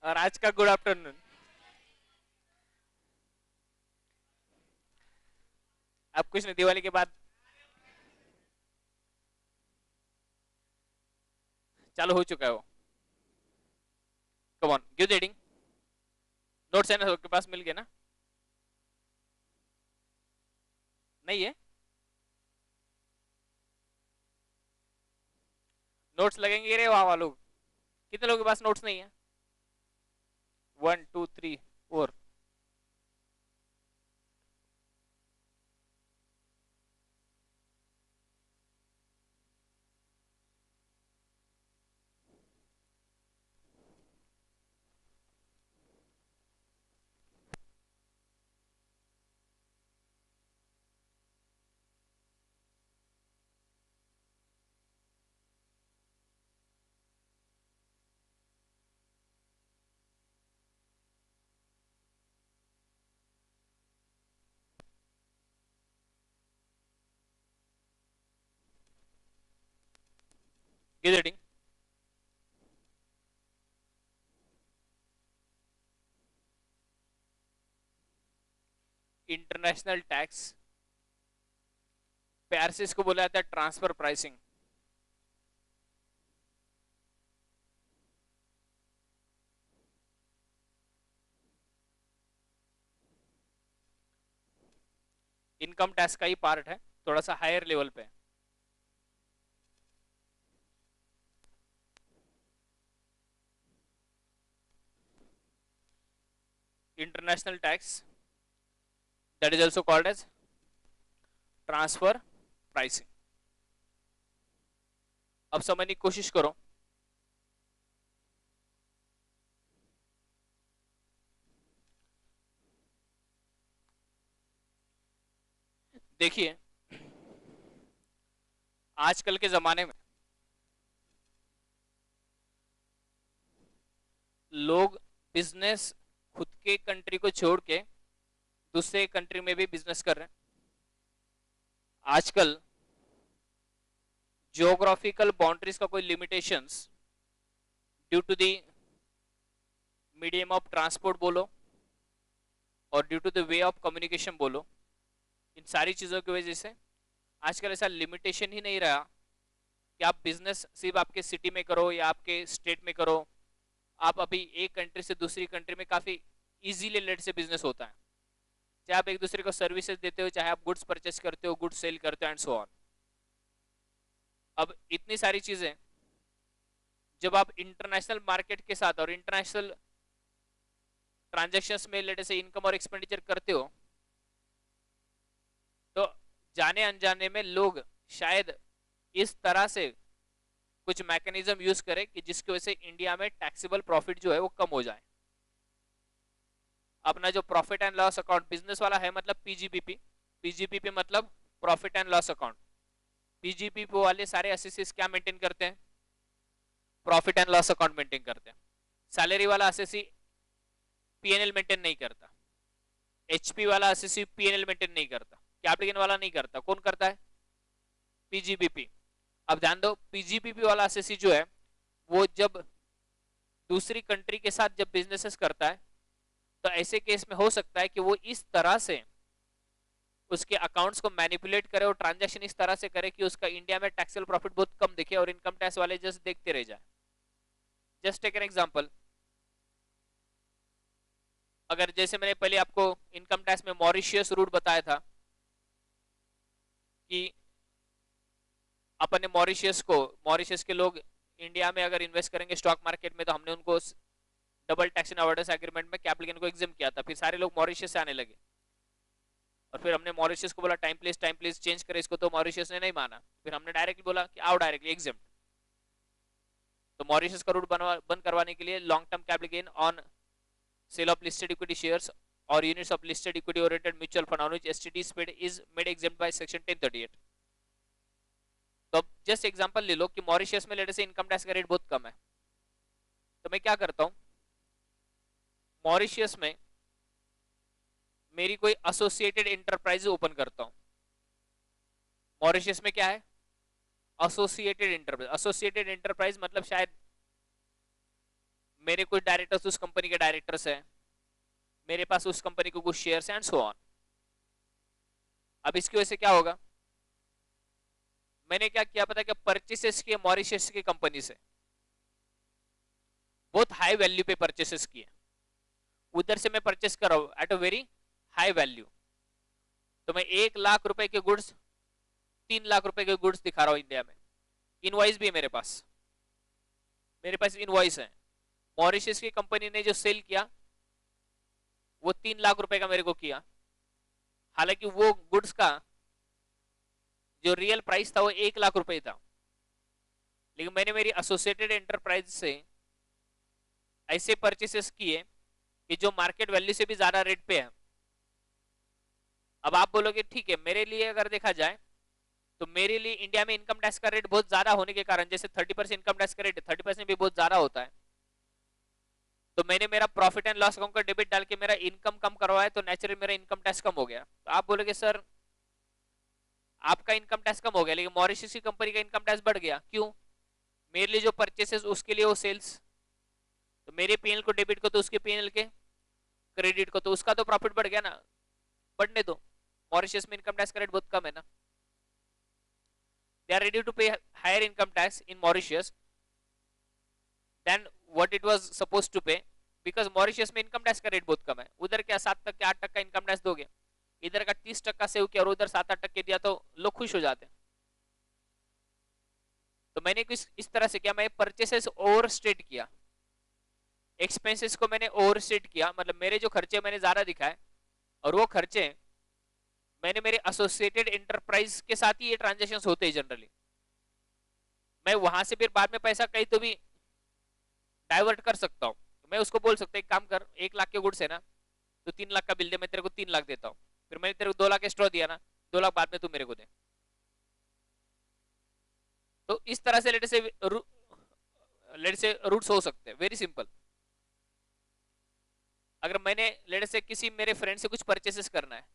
और आज का गुड आफ्टरनून। अब कुछ नहीं, दिवाली के बाद चालू हो चुका है वो। Come on, give the heading. Notes है ना सबके पास, मिल गया ना? नहीं है? नोट्स लगेंगे रे वाह लोग। कितने लोगों के पास नोट्स नहीं है? 1 2 3 4। Give the heading. International tax, प्यार से इसको बोला जाता है ट्रांसफर प्राइसिंग। इनकम टैक्स का ही पार्ट है, थोड़ा सा हायर लेवल पे। International tax, that is also called as transfer pricing. अब समझने की कोशिश करो। देखिए, आजकल के जमाने में लोग बिजनेस खुद के कंट्री को छोड़ के दूसरे कंट्री में भी बिजनेस कर रहे हैं। आजकल जियोग्राफिकल बाउंड्रीज का कोई limitations due to the medium of transport बोलो और due to the way of communication बोलो, इन सारी चीज़ों की वजह से आजकल ऐसा लिमिटेशन ही नहीं रहा कि आप बिजनेस सिर्फ आपके सिटी में करो या आपके स्टेट में करो। आप अभी एक कंट्री से दूसरी कंट्री में काफ़ी इजीली लेट से बिजनेस होता है, चाहे आप एक दूसरे को सर्विसेज देते हो, चाहे आप गुड्स परचेस करते हो, गुड्स सेल करते हो एंड सो ऑन। अब इतनी सारी चीज़ें जब आप इंटरनेशनल मार्केट के साथ और इंटरनेशनल ट्रांजेक्शन्स में लेटे से इनकम और एक्सपेंडिचर करते हो, तो जाने अनजाने में लोग शायद इस तरह से कुछ मैकेनिज्म यूज करें कि जिसकी वजह से इंडिया में टैक्सेबल प्रॉफिट जो है वो कम हो जाए। अपना जो profit and loss account business वाला है, मतलब पीजीबीपी, पीजीबीपी मतलब profit and loss account. PGBP वाले सारे एसएससीज क्या मेंटेन करते हैं? Profit and loss account maintain करते हैं। सैलरी वाला एसएससी पीएनएल मेंटेन नहीं करता। एचपी वाला एसएससी पीएनएल मेंटेन नहीं करता। कैपिटल वाला नहीं करता। कौन करता है? पीजीबीपी। अब ध्यान दो, पीजीबीपी वाला एसएससी जो है वो जब दूसरी कंट्री के साथ जब बिजनेसेस करता है, तो ऐसे केस में हो सकता है कि वो इस तरह से उसके अकाउंट्स को मैनिपुलेट करे और ट्रांजैक्शन इस तरह से करे कि उसका इंडिया में टैक्सेबल प्रॉफिट बहुत कम दिखे और इनकम टैक्स वाले जस्ट देखते रह जाए। Just take an example. अगर जैसे मैंने पहले आपको इनकम टैक्स में मॉरिशियस रूट बताया था कि अपन ने मॉरिशियस के लोग इंडिया में अगर इन्वेस्ट करेंगे स्टॉक मार्केट में, तो हमने उनको double tax in avoidance agreement में कैपिटल को एग्जाम किया था। फिर सारे लोग मॉरिशियस से आने लगे और फिर हमने मॉरिशियस को बोला टाइम प्लीज चेंज करे इसको, तो मॉरिशियस ने नहीं माना। फिर हमने डायरेक्टली बोला कि आओ डायरेक्टली एग्जाम। तो मॉरिशियस का रूट बंद करवाने के लिए long term capital gain on sale of listed equity shares और units of listed equity oriented mutual fund on which STT is paid is made exempt by section 1038। तो अब just example ले लो कि मॉरिशियस में लेटे से इनकम टैक्स का rate बहुत कम है, तो मैं क्या करता हूं, मॉरिशियस में मेरी कोई एसोसिएटेड इंटरप्राइज ओपन करता हूं। मॉरिशियस में क्या है? Associated enterprise. एसोसिएटेड इंटरप्राइज मतलब शायद मेरे कुछ डायरेक्टर्स उस कंपनी के डायरेक्टर्स हैं, मेरे पास उस कंपनी के कुछ शेयर्स हैं एंड सो ऑन। अब इसकी वजह से क्या होगा, मैंने क्या किया पता, कि परचेसेस किए मॉरिशस की कंपनी से, बहुत हाई वैल्यू पे परचेसेस किए, उधर से मैं परचेस कर रहा हूं at a very high value. तो मैं 1 लाख रुपए के गुड्स 3 लाख रुपए के गुड्स दिखा रहा हूं इंडिया में, इनवॉइस भी है मेरे पास इनवॉइस है। मॉरिशस की कंपनी ने जो सेल किया वो 3 लाख रुपए का मेरे को किया, हालांकि वो गुड्स का जो रियल प्राइस था वो 1 लाख रुपए था, लेकिन मैंने मेरी एसोसिएटेड एंटरप्राइज से ऐसे परचेसेस किए कि जो मार्केट वैल्यू से भी ज्यादा रेट पे है। अब आप बोलोगे ठीक है, मेरे लिए अगर देखा जाए तो मेरे लिए इंडिया में इनकम टैक्स का रेट बहुत ज्यादा होने के कारण, जैसे 30% इनकम टैक्स का रेट, 30% भी बहुत ज्यादा होता है, तो मैंने मेरा प्रॉफिट एंड लॉस अकाउंट का डेबिट डाल के मेरा इनकम कम करवाया, तो नेचुरली मेरा इनकम टैक्स कम हो गया। तो आप बोलोगे सर आपका इनकम टैक्स कम हो गया लेकिन मॉरिशस की कंपनी का इनकम टैक्स बढ़ गया, क्यों? मेरे लिए जो परचेसेस उसके लिए वो सेल्स, तो मेरे पीएनएल को डेबिट को तो उसके पीएनएल के क्रेडिट को तो उसका तो प्रॉफिट बढ़ गया ना, बढ़ने दो। मॉरिशस में इनकम टैक्स का रेट बहुत कम है ना, they are ready to pay higher income tax in Mauritius than what it was supposed to pay, because Mauritius में इनकम टैक्स का रेट बहुत कम है। उधर क्या 7% 8% इनकम टैक्स दोगे, इधर का 30% सेव किया और उधर 7-8% दिया तो लोग खुश हो जाते हैं। तो मैंने कुछ इस तरह से किया, मैं परचेसेस ओवर स्टेट किया, एक्सपेंसेस को मैंने ओवर स्टेट किया, मतलब मेरे जो खर्चे मैंने ज्यादा दिखाए, और वो खर्चे मैंने मेरे एसोसिएटेड एंटरप्राइज के साथ ही ये ट्रांजेक्शन होते हैं जनरली। मैं वहां से फिर बाद में पैसा कहीं तो भी डाइवर्ट कर सकता हूँ, मैं उसको बोल सकता हूँ काम कर, 1 लाख के गुड्स है ना तो 3 लाख का बिल दे, मैं तेरे को 3 लाख देता हूँ, फिर मैंने तेरे को 2 लाख स्ट्रॉ दिया ना, 2 लाख बाद में तू मेरे को दे। तो इस तरह से लेट से रूट्स हो सकते हैं, वेरी सिंपल। अगर मैंने लेट से किसी मेरे फ्रेंड से कुछ परचेसेस करना है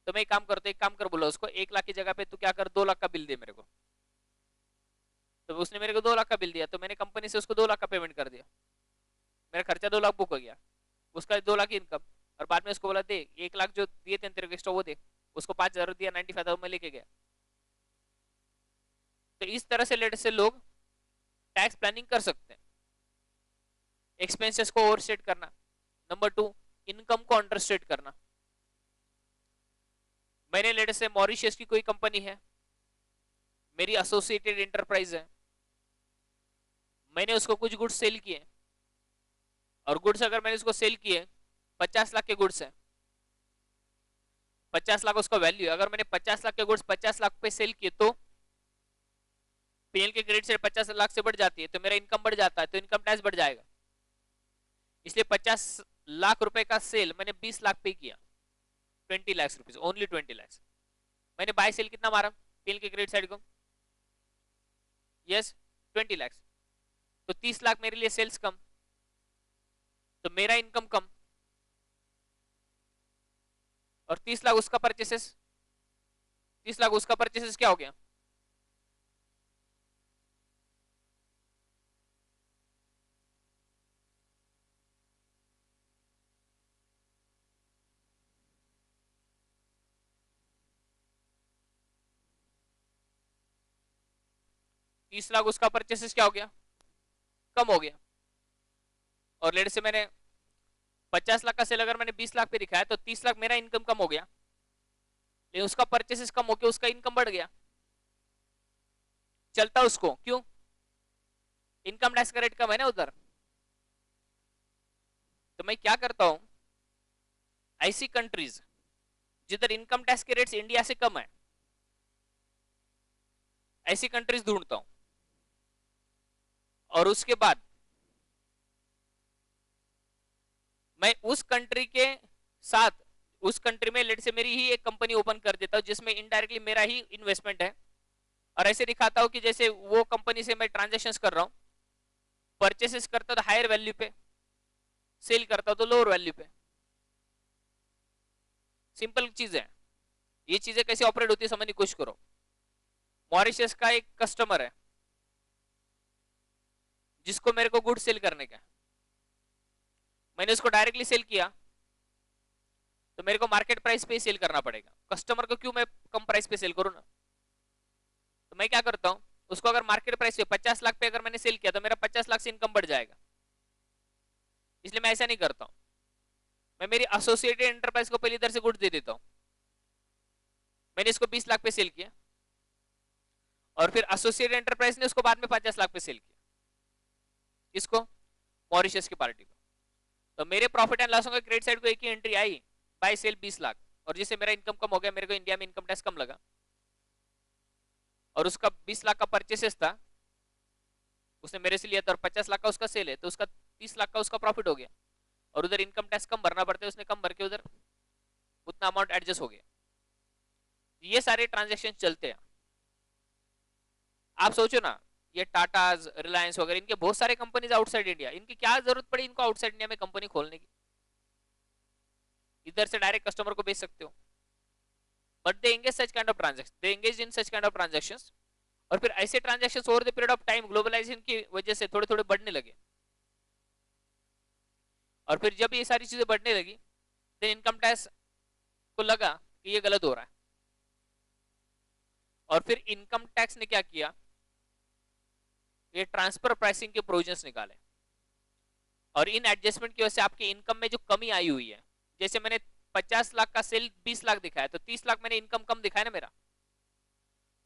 तो मैं एक काम करता हूँ, एक काम कर बोला उसको, 1 लाख की जगह पे तू क्या कर 2 लाख का बिल दे मेरे को, तो उसने मेरे को 2 लाख का बिल दिया, तो मैंने कंपनी से उसको 2 लाख का पेमेंट कर दिया, मेरा खर्चा 2 लाख बुक हो गया, उसका 2 लाख इनकम, और बाद में उसको बोला दे 1 लाख जो दिए थे तेरे को एक्स्ट्रा वो दे, उसको 5,000 दिया, 95,000 में लेके गया। तो इस तरह से लेट से लोग टैक्स प्लानिंग कर सकते हैं। एक्सपेंसेस को ओवरस्टेट करना, नंबर 2 इनकम को अंडरस्टेट करना। मैंने लेट से मॉरिशस की कोई कंपनी है, मेरी एसोसिएटेड एंटरप्राइज है, मैंने उसको कुछ गुड्स सेल किए, और गुड्स अगर मैंने उसको सेल किए 50 लाख के गुड्स है, 50 लाख उसका वैल्यू, अगर मैंने 50 लाख के गुड्स 50 लाख पे सेल किए तो पीएल के क्रेडिट से 50 लाख से बढ़ जाती है, तो मेरा इनकम बढ़ जाता है, तो इनकम टैक्स बढ़ जाएगा। इसलिए 50 लाख रुपए का सेल मैंने 20 लाख पे किया, 20 लाख रुपीज, ओनली 20 लाख। मैंने बाय सेल कितना मारा पीएल के क्रेडिट साइड को, यस 20 लाख, तो 30 लाख मेरे लिए सेल्स कम, तो मेरा इनकम कम, और 30 लाख उसका परचेसेस, 30 लाख उसका परचेसेस क्या हो गया, तीस लाख उसका परचेसेस क्या हो गया, कम हो गया। और लेट से मैंने 50 लाख का सेल अगर मैंने 20 लाख पे दिखाया तो 30 लाख मेरा इनकम कम हो गया, लेकिन उसका परचेसेस कम हो गया, उसका इनकम बढ़ गया, चलता उसको, क्यों? इनकम टैक्स का रेट कम है ना उधर। तो मैं क्या करता हूं, ऐसी कंट्रीज जिधर इनकम टैक्स के रेट्स इंडिया से कम है, ऐसी कंट्रीज ढूंढता हूं, और उसके बाद मैं उस कंट्री के साथ, उस कंट्री में लेट से मेरी ही एक कंपनी ओपन कर देता हूं जिसमें इनडायरेक्टली मेरा ही इन्वेस्टमेंट है, और ऐसे दिखाता हूं कि जैसे वो कंपनी से मैं ट्रांजेक्शन्स कर रहा हूं, परचेसेस करता तो हायर वैल्यू पे, सेल करता तो लोअर वैल्यू पे। सिंपल चीज है, ये चीजें कैसे ऑपरेट होती है समझने की कोशिश करो। मॉरिशस का एक कस्टमर है जिसको मेरे को गुड सेल करने का है, मैंने उसको डायरेक्टली सेल किया तो मेरे को मार्केट प्राइस पे ही सेल करना पड़ेगा। कस्टमर को क्यों मैं कम प्राइस पे सेल करूं ना। तो मैं क्या करता हूं, उसको अगर मार्केट प्राइस पे 50 लाख पे अगर मैंने सेल किया तो मेरा 50 लाख से इनकम बढ़ जाएगा, इसलिए मैं ऐसा नहीं करता हूं। मैं मेरी एसोसिएटेड एंटरप्राइज को पहले इधर से गुड दे देता हूं। मैंने इसको 20 लाख पे सेल किया और फिर एसोसिएटेड एंटरप्राइज ने उसको बाद में 50 लाख पे सेल किया। इसको मॉरिशस की पार्टी को। तो मेरे प्रॉफिट एंड लॉस का क्रेडिट साइड को एक ही एंट्री आई, बाय सेल 20 लाख, और जिससे मेरा इनकम कम हो गया, मेरे को इंडिया में इनकम टैक्स कम लगा, और उसका 20 लाख का परचेसेस था, उसने मेरे से लिया था, और 50 लाख का उसका सेल है, तो उसका 30 लाख का उसका प्रॉफिट हो गया, और उधर इनकम टैक्स कम भरना पड़ता है, उसने कम भर के उधर उतना अमाउंट एडजस्ट हो गया। ये सारे ट्रांजेक्शन चलते हैं। आप सोचो ना, ये टाटाज, रिलायंस वगैरह, इनके बहुत सारे कंपनीज आउटसाइड इंडिया, इनकी क्या जरूरत पड़ी इनको आउटसाइड इंडिया में कंपनी खोलने की, इधर से डायरेक्ट कस्टमर को बेच सकते हो। But they engage such kind of transaction, they engage in such kind of transactions, और फिर ऐसे ट्रांजैक्शंस over the period of time globalisation की वजह से थोड़े थोड़े बढ़ने लगे, और फिर जब ये सारी चीजें बढ़ने लगी देन इनकम टैक्स को लगा कि ये गलत हो रहा है, और फिर इनकम टैक्स ने क्या किया, ये ट्रांसफर प्राइसिंग के प्रोविजंस निकाले, और इन एडजस्टमेंट की वजह से आपकी इनकम में जो कमी आई हुई है, जैसे मैंने 50 लाख का सेल 20 लाख दिखाया, तो 30 लाख मैंने इनकम कम दिखाया ना मेरा,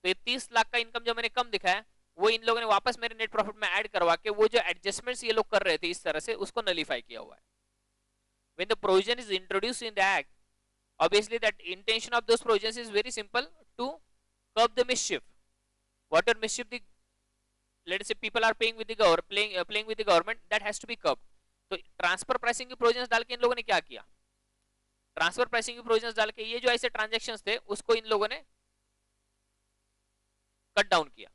तो ये 30 लाख का इनकम जो मैंने कम दिखाया वो इन लोगों ने वापस मेरे नेट प्रॉफिट में ऐड करवा के वो जो एडजस्टमेंट्स ये लोग कर रहे थे इस तरह से, उसको नलीफाई किया हुआ है। When the provision is introduced in the act, obviously that intention of those provisions is very simple, to curb the mischief. Whatever mischief the, let us say, people are paying with the government, playing with the government, that has to be curbed. तो transfer pricing की provisions डाल के इन लोगों ने क्या किया, transfer pricing की provisions डाल के ये जो ऐसे ट्रांजैक्शंस थे उसको इन लोगों ने कट डाउन किया।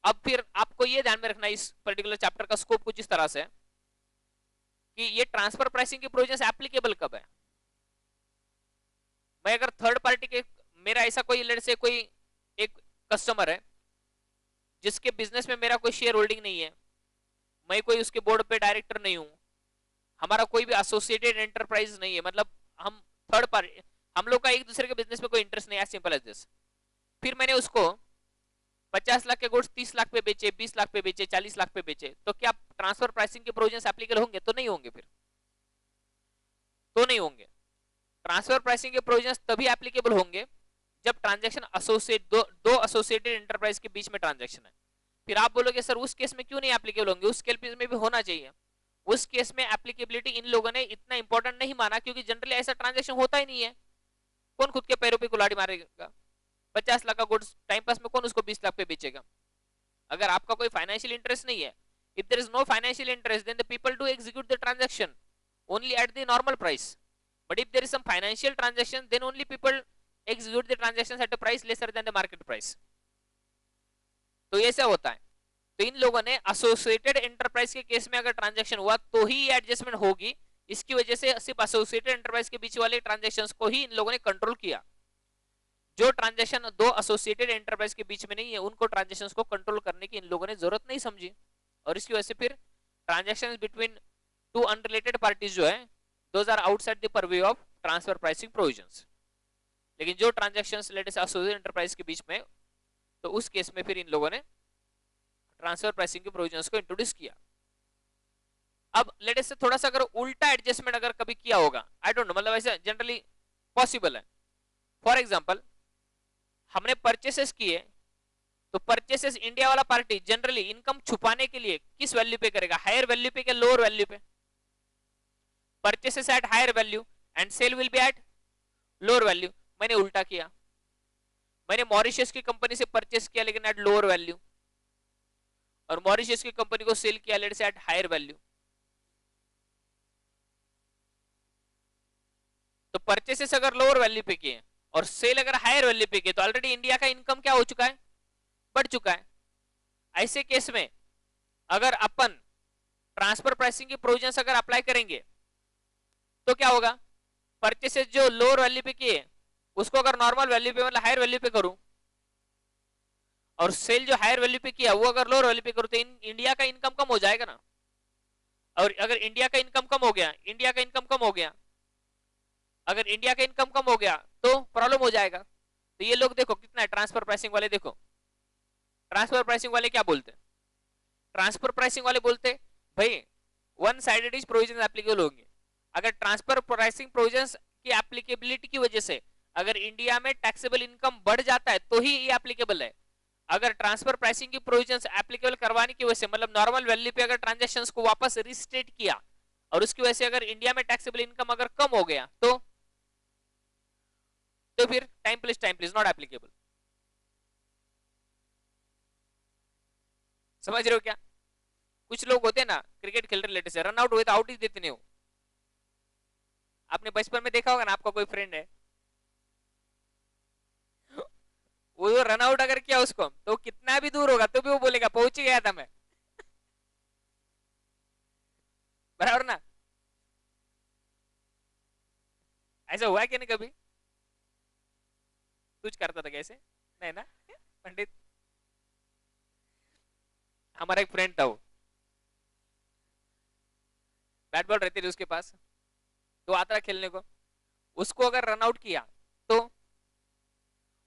अब फिर आपको ये ध्यान में रखना इस पर्टिकुलर चैप्टर का स्कोप कुछ इस तरह से है कि ये ट्रांसफर प्राइसिंग की प्रोविजंस एप्लीकेबल कब है। मैं अगर थर्ड पार्टी के, मेरा ऐसा कोई लेट से कोई एक कस्टमर है जिसके बिजनेस में मेरा कोई शेयर होल्डिंग नहीं है, मैं कोई उसके बोर्ड पे डायरेक्टर नहीं हूं, हमारा कोई भी एसोसिएटेड एंटरप्राइज नहीं है, मतलब हम थर्ड पार्टी, हम लोग का एक दूसरे के बिजनेस में कोई इंटरेस्ट नहीं है, सिंपल एज दिस। फिर मैंने उसको 50 लाख के गुड्स 30 लाख पे बेचे, 20 लाख पे बेचे, 40 लाख पे बेचे, तो क्या ट्रांसफर प्राइसिंग के प्रोविजंस एप्लीकेबल होंगे? तो नहीं होंगे, फिर तो नहीं होंगे। ट्रांसफर प्राइसिंग के प्रोविजंस तभी एप्लीकेबल होंगे जब ट्रांजैक्शन एसोसिएट दो एसोसिएटेड एंटरप्राइज के बीच में ट्रांजैक्शन है। फिर आप बोलोगे सर उस केस में क्यों नहीं एप्लीकेबल होंगे? उस केस में भी होना चाहिए। उस केस में एप्लीकेबिलिटी इन लोगों ने इतना इंपॉर्टेंट नहीं माना, क्योंकि जनरली ऐसा ट्रांजैक्शन होता ही नहीं है। कौन खुद के पैरों पे कुल्हाड़ी मारेगा? 50 लाख का गुड्स टाइम पास में कौन उसको 20 लाख पे बेचेगा? अगर आपका कोई फाइनेंशियल इंटरेस्ट नहीं है, if there is no financial interest, then the people do execute the transaction only at the normal price. But if there is some financial transaction, then only people execute the transactions at a price lesser than the market price. तो ऐसा होता है। तो इन लोगों ने associated enterprise के case में अगर ट्रांजैक्शन हुआ तो ही एडजस्टमेंट होगी, इसकी वजह से सिर्फ एसोसिएटेड एंटरप्राइज के बीच वाले ट्रांजैक्शंस को ही इन लोगों ने कंट्रोल किया। जो ट्रांजैक्शन दो एसोसिएटेड एंटरप्राइज के बीच में नहीं है, उनको ट्रांजैक्शंस को कंट्रोल करने की इन लोगों ने जरूरत नहीं समझी, और इसकी वजह से फिर transactions between two unrelated parties जो है, those are outside the purview of transfer pricing provisions. लेकिन जो transactions let's say associated enterprise के बीच में, तो उस केस में फिर इन लोगों ने ट्रांसफर प्राइसिंग के प्रोविजंस को इंट्रोड्यूस किया। अब लेट से थोड़ा सा अगर उल्टा एडजस्टमेंट अगर कभी किया होगा, आई डोंट नो, मतलब ऐसा जनरली पॉसिबल है। फॉर एग्जांपल, हमने परचेसेस किए, तो परचेसेस इंडिया वाला पार्टी जनरली इनकम छुपाने के लिए किस वैल्यू पे करेगा? हायर वैल्यू पे क्या लोअर वैल्यू पे? Purchases at higher value and sale will be at lower value. मैंने उल्टा किया, मैंने मॉरिशस की कंपनी से परचेस किया लेकिन एट लोअर वैल्यू, और मॉरिशस की कंपनी को सेल किया लेट से एट हायर वैल्यू। तो परचेसेस अगर लोअर वैल्यू पे किए और सेल अगर हायर वैल्यू पे किए, तो ऑलरेडी इंडिया का इनकम क्या हो चुका है? बढ़ चुका है। ऐसे केस में अगर अपन ट्रांसफर प्राइसिंग की प्रोविजंस अगर अप्लाई करेंगे तो क्या होगा? परचेसेस जो लोअर वैल्यू पे किए उसको अगर नॉर्मल वैल्यू पे, मतलब हायर वैल्यू पे करूं, और सेल जो हायर वैल्यू पे किया वो अगर लोअर वैल्यू पे करो तो इंडिया का इनकम कम हो जाएगा ना। और अगर इंडिया का इनकम कम हो गया, इंडिया का इनकम कम हो गया, अगर इंडिया का इनकम कम हो गया तो प्रॉब्लम हो जाएगा। तो ये लोग देखो कितना है, ट्रांसफर प्राइसिंग वाले देखो, ट्रांसफर प्राइसिंग वाले क्या बोलते हैं, ट्रांसफर प्राइसिंग वाले बोलते भाई one sided is provision applicable होंगे। अगर ट्रांसफर प्राइसिंग प्रोविजंस की एप्लीकेबिलिटी की वजह से अगर इंडिया में टैक्सेबल इनकम बढ़ जाता है तो ही ये एप्लीकेबल है। अगर ट्रांसफर प्राइसिंग की प्रोविजंस एप्लीकेबल करवाने की वजह से मतलब नॉर्मल वैल्यू पे अगर ट्रांजैक्शंस को वापस रिस्टेट किया और उसकी वजह से अगर इंडिया में टैक्सेबल इनकम अगर कम हो गया तो फिर टाइम प्लीज नॉट एप्लीकेबल। समझ रहे हो क्या? कुछ लोग होते हैं ना क्रिकेट खेल रहे लेटे से रन आउट हुए तो आउट ही देते नहीं हो। आपने बचपन में देखा होगा ना, आपका कोई फ्रेंड है वो रन आउट अगर किया उसको तो कितना भी दूर होगा तो भी वो बोलेगा पहुंच गया था मैं। बराबर ना? ऐसा हुआ कि नहीं कभी? कुछ करता था कैसे? नहीं ना पंडित? हमारा एक फ्रेंड था, वो बैट बॉल रहती थी उसके पास, तो आता था खेलने को, उसको अगर रन आउट किया तो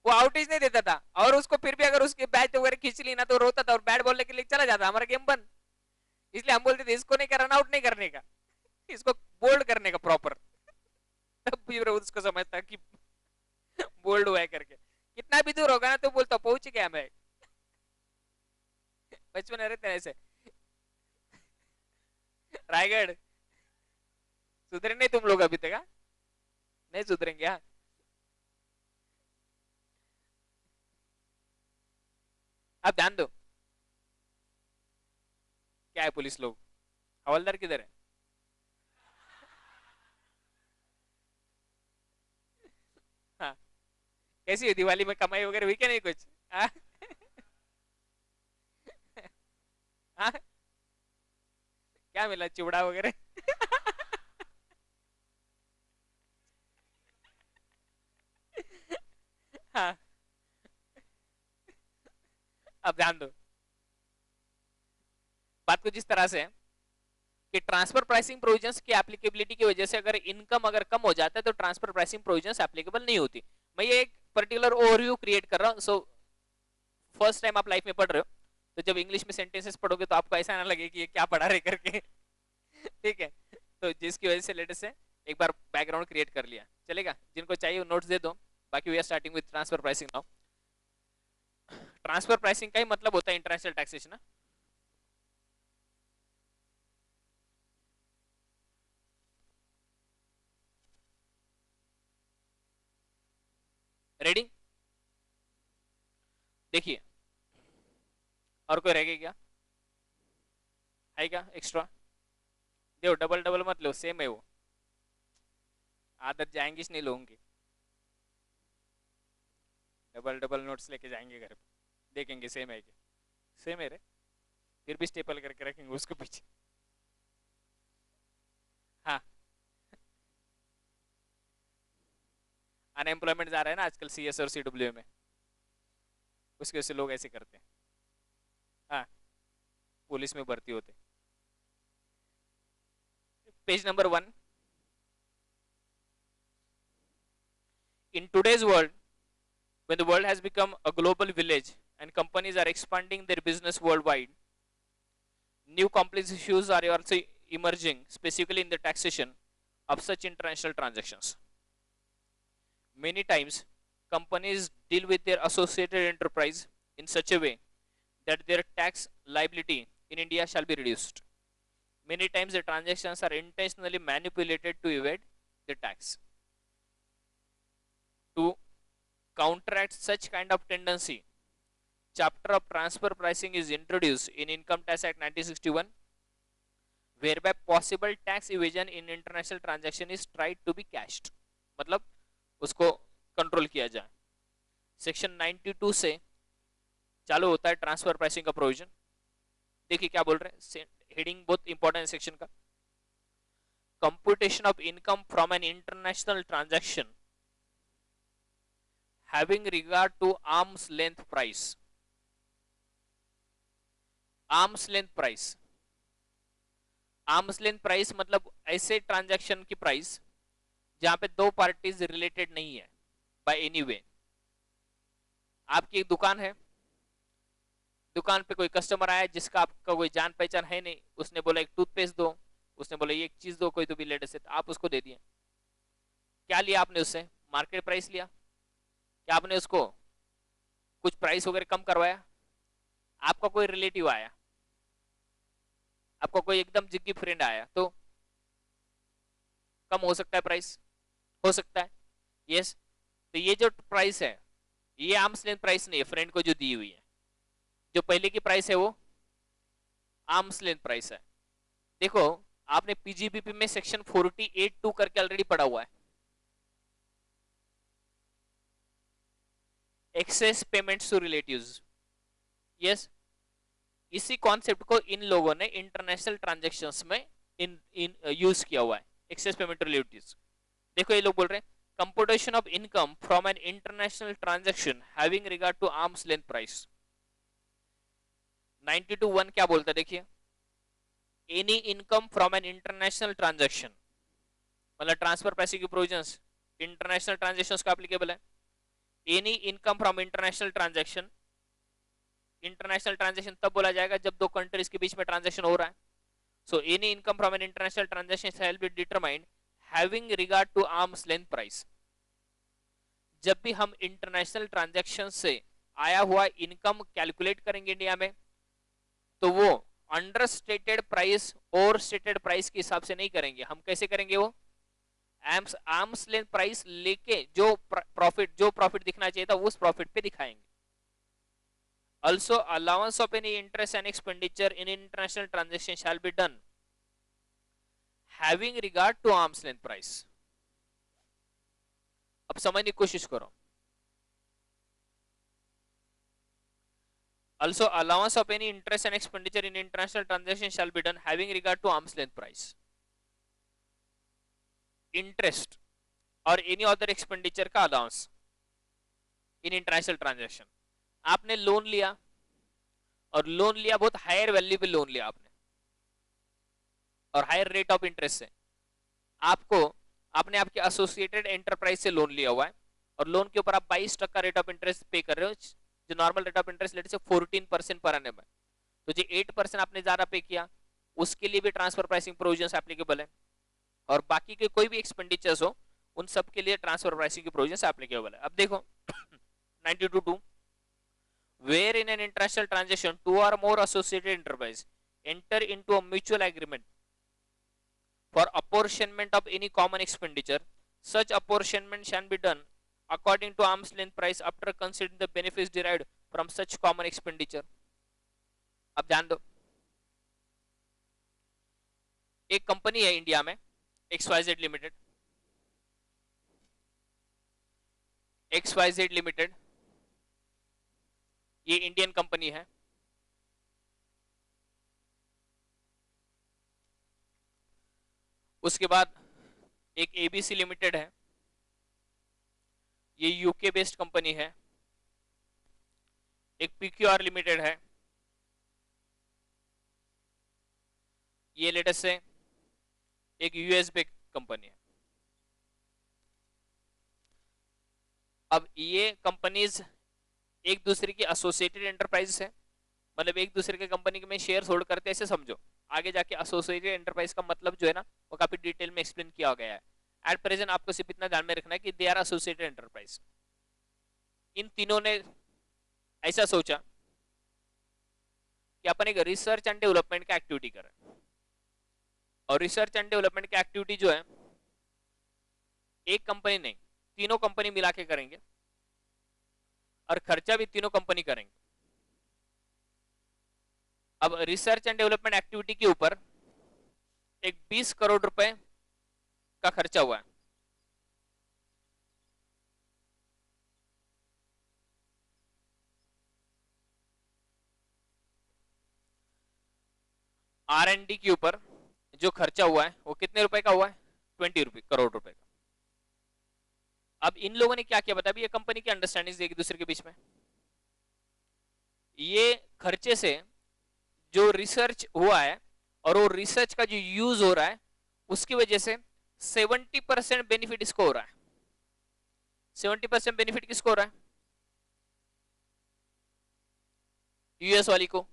वो आउटेज नहीं देता था, और उसको फिर भी अगर उसके बैट वगैरह खींच ली ना तो रोता था और बैट बॉल के लिए चला जाता, हमारा गेम बंद। इसलिए हम बोलते थे इसको नहीं कर, रन आउट नहीं करने का, इसको बोल्ड करने का प्रॉपर। तब भी उसको समझता कि बोल्ड हुआ है करके, कितना भी दूर होगा ना तो बोलता पहुंच गया मैं। बचपन में रहते हैं ऐसे। रायगढ़ सुधरे नहीं तुम लोग अभी तक? हाँ? नहीं सुधरेंगे? हाँ, आप ध्यान दो। क्या है पुलिस लोग, हवलदार किधर है? हाँ, कैसी है दिवाली में कमाई वगैरह हुई क्या नहीं कुछ? हाँ? हाँ? क्या मिला, चिवड़ा वगैरह? हाँ, अब ध्यान दो। बात कुछ इस तरह से है कि ट्रांसफर प्राइसिंग प्रोविजंस की एप्लीकेबिलिटी की वजह से अगर इनकम अगर कम हो जाता है तो ट्रांसफर प्राइसिंग प्रोविजंस एप्लीकेबल नहीं होती। मैं ये एक पर्टिकुलर ओवरव्यू क्रिएट कर रहा हूँ, सो फर्स्ट टाइम आप लाइफ में पढ़ रहे हो तो जब इंग्लिश में सेंटेंसेस पढ़ोगे तो आपको ऐसा ना लगे कि ये क्या पढ़ा रहे करके। ठीक है, तो जिसकी वजह से लेटेस्ट से एक बार बैकग्राउंड क्रिएट कर लिया, चलेगा? जिनको चाहिए नोट्स दे दो। बाकी we are starting with transfer pricing now. Transfer pricing का ही मतलब होता है इंटरनेशनल टैक्सेशन। रेडी? देखिए, और कोई रहेगा क्या? है क्या एक्स्ट्रा? देखो डबल डबल मत लो, सेम है वो, आदत जाएंगी नहीं लोगों की। डबल डबल नोट्स लेके जाएंगे घर पे, देखेंगे सेम है क्या? सेम है रे, फिर भी स्टेपल करके रखेंगे उसको पीछे। हाँ, अनएम्प्लॉयमेंट जा रहा है ना आजकल सीएस और सीडब्ल्यू में, उसकी वजह से लोग ऐसे करते हैं। हाँ, पुलिस में भर्ती होते। Page number 1। In today's world, when the world has become a global village and companies are expanding their business worldwide, new complex issues are also emerging, specifically in the taxation of such international transactions. Many times, companies deal with their associated enterprise in such a way that their tax liability in India shall be reduced. Many times, the transactions are intentionally manipulated to evade the tax. To counteract such kind of tendency, chapter of transfer pricing is introduced in Income Tax Act 1961, whereby possible tax evasion in international transaction is tried to be cashed, मतलब उसको control किया जाए। Section 92 से चालू होता है transfer pricing का provision. देखिए क्या बोल रहे हैं, हेडिंग बहुत इंपॉर्टेंट सेक्शन का। Computation of income from an international transaction having regard to arm's length price arms length price, arms length price मतलब ऐसे ट्रांजैक्शन की प्राइस जहां पे दो पार्टीज रिलेटेड नहीं है बाय एनी वे। आपकी एक दुकान है, दुकान पे कोई कस्टमर आया जिसका आपका कोई जान पहचान है नहीं, उसने बोला एक टूथपेस्ट दो, उसने बोला ये एक चीज दो कोई तो भी लेटेस्ट है, तो आप उसको दे दिए। क्या लिया आपने उससे? मार्केट प्राइस लिया। क्या आपने उसको कुछ प्राइस वगैरह कम करवाया? आपका कोई रिलेटिव आया, आपका कोई एकदम जिग्गी फ्रेंड आया, तो कम हो सकता है प्राइस, हो सकता है, यस। तो ये जो प्राइस है ये आर्म्स लेंथ प्राइस नहीं है फ्रेंड को जो दी हुई है, जो पहले की प्राइस है वो आर्म्स लेंथ प्राइस है। देखो आपने पीजीबीपी में सेक्शन 48(2) करके ऑलरेडी पढ़ा हुआ है, excess payments to relatives, yes. इसी कॉन्सेप्ट को इन लोगों ने इंटरनेशनल ट्रांजैक्शंस में इन यूज किया हुआ है, एक्सेस पेमेंट टू रिलेटिव्स। देखो ये लोग बोल रहे हैं computation of income from an international transaction having regard to arms length price. 92(1) क्या बोलता है देखिए, any income from an international transaction, मतलब ट्रांसफर पैसे की प्रोविजंस इंटरनेशनल ट्रांजैक्शंस का एप्लीकेबल है। Any income from international transaction, international transaction तब बोला जाएगा जब दो कंट्रीज के बीच में ट्रांजैक्शन हो रहा है। So any income from an international transaction shall be determined having regard to arms length price. जब भी हम इंटरनेशनल ट्रांजैक्शन से आया हुआ इनकम कैलकुलेट करेंगे इंडिया में, तो वो अंडर स्टेटेड प्राइस और स्टेटेड प्राइस के हिसाब से नहीं करेंगे। हम कैसे करेंगे? वो आर्म्स लेंथ प्राइस लेके जो प्रॉफिट दिखना चाहिए था उस प्रॉफिट पे दिखाएंगे। Also, allowance of any interest and expenditure in international transaction shall be done having regard to arm's length price. अब समझने की कोशिश करो। Also, allowance of any interest and expenditure in international transaction shall be done having regard to arm's length price. Interest और any other expenditure का allowance in international transaction। आपने loan लिया और लोन लिया बहुत हायर वैल्यू पे loan लिया आपने और हायर रेट ऑफ इंटरेस्ट से, आपने आपके एसोसिएटेड एंटरप्राइज से लोन लिया हुआ है और लोन के ऊपर आप 22% रेट ऑफ इंटरेस्ट पे कर रहे हो, जो normal rate of interest let's say 14% per annum है। तो जो 8% आपने ज्यादा पे किया उसके लिए भी ट्रांसफर प्राइसिंग प्रोविजंस एप्लीकेबल है, और बाकी के कोई भी एक्सपेंडिचर्स हो उन सब के लिए ट्रांसफर प्राइसिंग की प्रोविजंस एप्लीकेबल है। अब देखो 92(2) where in an international transaction two or more associated enterprise enter into a mutual agreement for apportionment of any common expenditure, such apportionment shall be done according to arm's length price after considering the benefits derived from such common expenditure। अब ध्यान दो, एक company है India में XYZ limited, XYZ limited ये Indian company है। उसके बाद एक ABC लिमिटेड है, ये यूके बेस्ड कंपनी है। एक PQR लिमिटेड है, ये लेटेस्ट से एक यूएस बेस्ड कंपनी है। अब ये कंपनीज एक दूसरे की एसोसिएटेड एंटरप्राइज है, मतलब एक दूसरे के कंपनी में शेयर होल्ड करते हैं, ऐसे समझो। आगे जाके एसोसिएटेड एंटरप्राइज का मतलब जो है ना वो काफी डिटेल में एक्सप्लेन किया गया है। एट प्रेजेंट आपको सिर्फ इतना ध्यान में रखना है कि दे आर एसोसिएटेड एंटरप्राइज। इन तीनों ने ऐसा सोचा कि अपन एक रिसर्च एंड डेवलपमेंट का एक्टिविटी करें, और रिसर्च एंड डेवलपमेंट की एक्टिविटी जो है एक कंपनी नहीं तीनों कंपनी मिला के करेंगे, और खर्चा भी तीनों कंपनी करेंगे। अब रिसर्च एंड डेवलपमेंट एक्टिविटी के ऊपर एक 20 करोड़ रुपए का खर्चा हुआ है। R&D के ऊपर जो खर्चा हुआ है वो कितने रुपए का हुआ है? 20 करोड़ रुपए का। अब इन लोगों ने क्या किया बता, ये कंपनी की अंडरस्टैंडिंग एक दूसरे के बीच में, ये खर्चे से जो रिसर्च हुआ है और वो रिसर्च का जो यूज हो रहा है उसकी वजह से 70% बेनिफिट इसको हो रहा है। 70% बेनिफिट किसको हो रहा है? यूएस वाली को।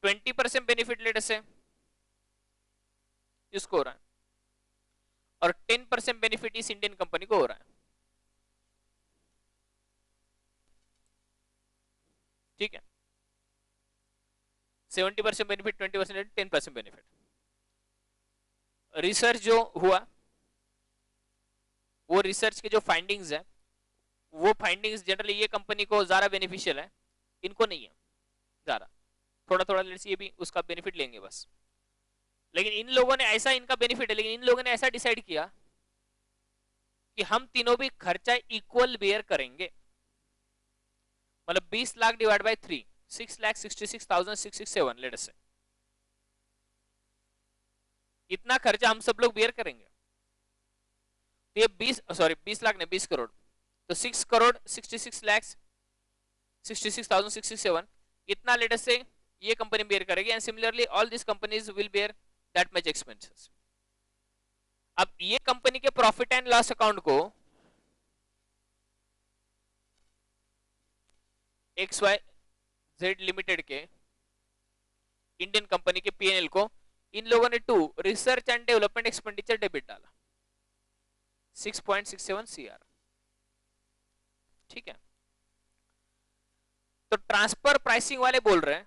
20% बेनिफिट लेट से इसको हो रहा है और 10% बेनिफिट इस इंडियन कंपनी को हो रहा है। ठीक है, 70% बेनिफिट, 20%, 10% बेनिफिट। रिसर्च जो हुआ वो रिसर्च के जो फाइंडिंग्स है वो फाइंडिंग्स जनरली ये कंपनी को ज्यादा बेनिफिशियल है, इनको नहीं है ज्यादा, थोड़ा थोड़ा लेट्स ये भी उसका बेनिफिट लेंगे बस। लेकिन इन लोगों ने ऐसा, इनका बेनिफिट है, लेकिन इन लोगों ने ऐसा डिसाइड किया कि हम तीनों भी खर्चा इक्वल बेयर करेंगे। मतलब 20 लाख डिवाइड बाय 3, 6,66,667 लेट से, इतना खर्चा हम सब लोग बेयर करेंगे। तो ये 20 लाख ने 20 करोड़, तो 6 करोड़ 66 लाख 66,667 इतना लेट से ये कंपनी बेयर करेगी। And similarly all this companies will bear that much expenses. अब ये कंपनी के प्रॉफिट एंड लॉस अकाउंट को XYZ लिमिटेड के इंडियन कंपनी के P&L को इन लोगों ने 2 research and development expenditure debit डाला 6.67 CR। ठीक है, तो ट्रांसफर प्राइसिंग वाले बोल रहे हैं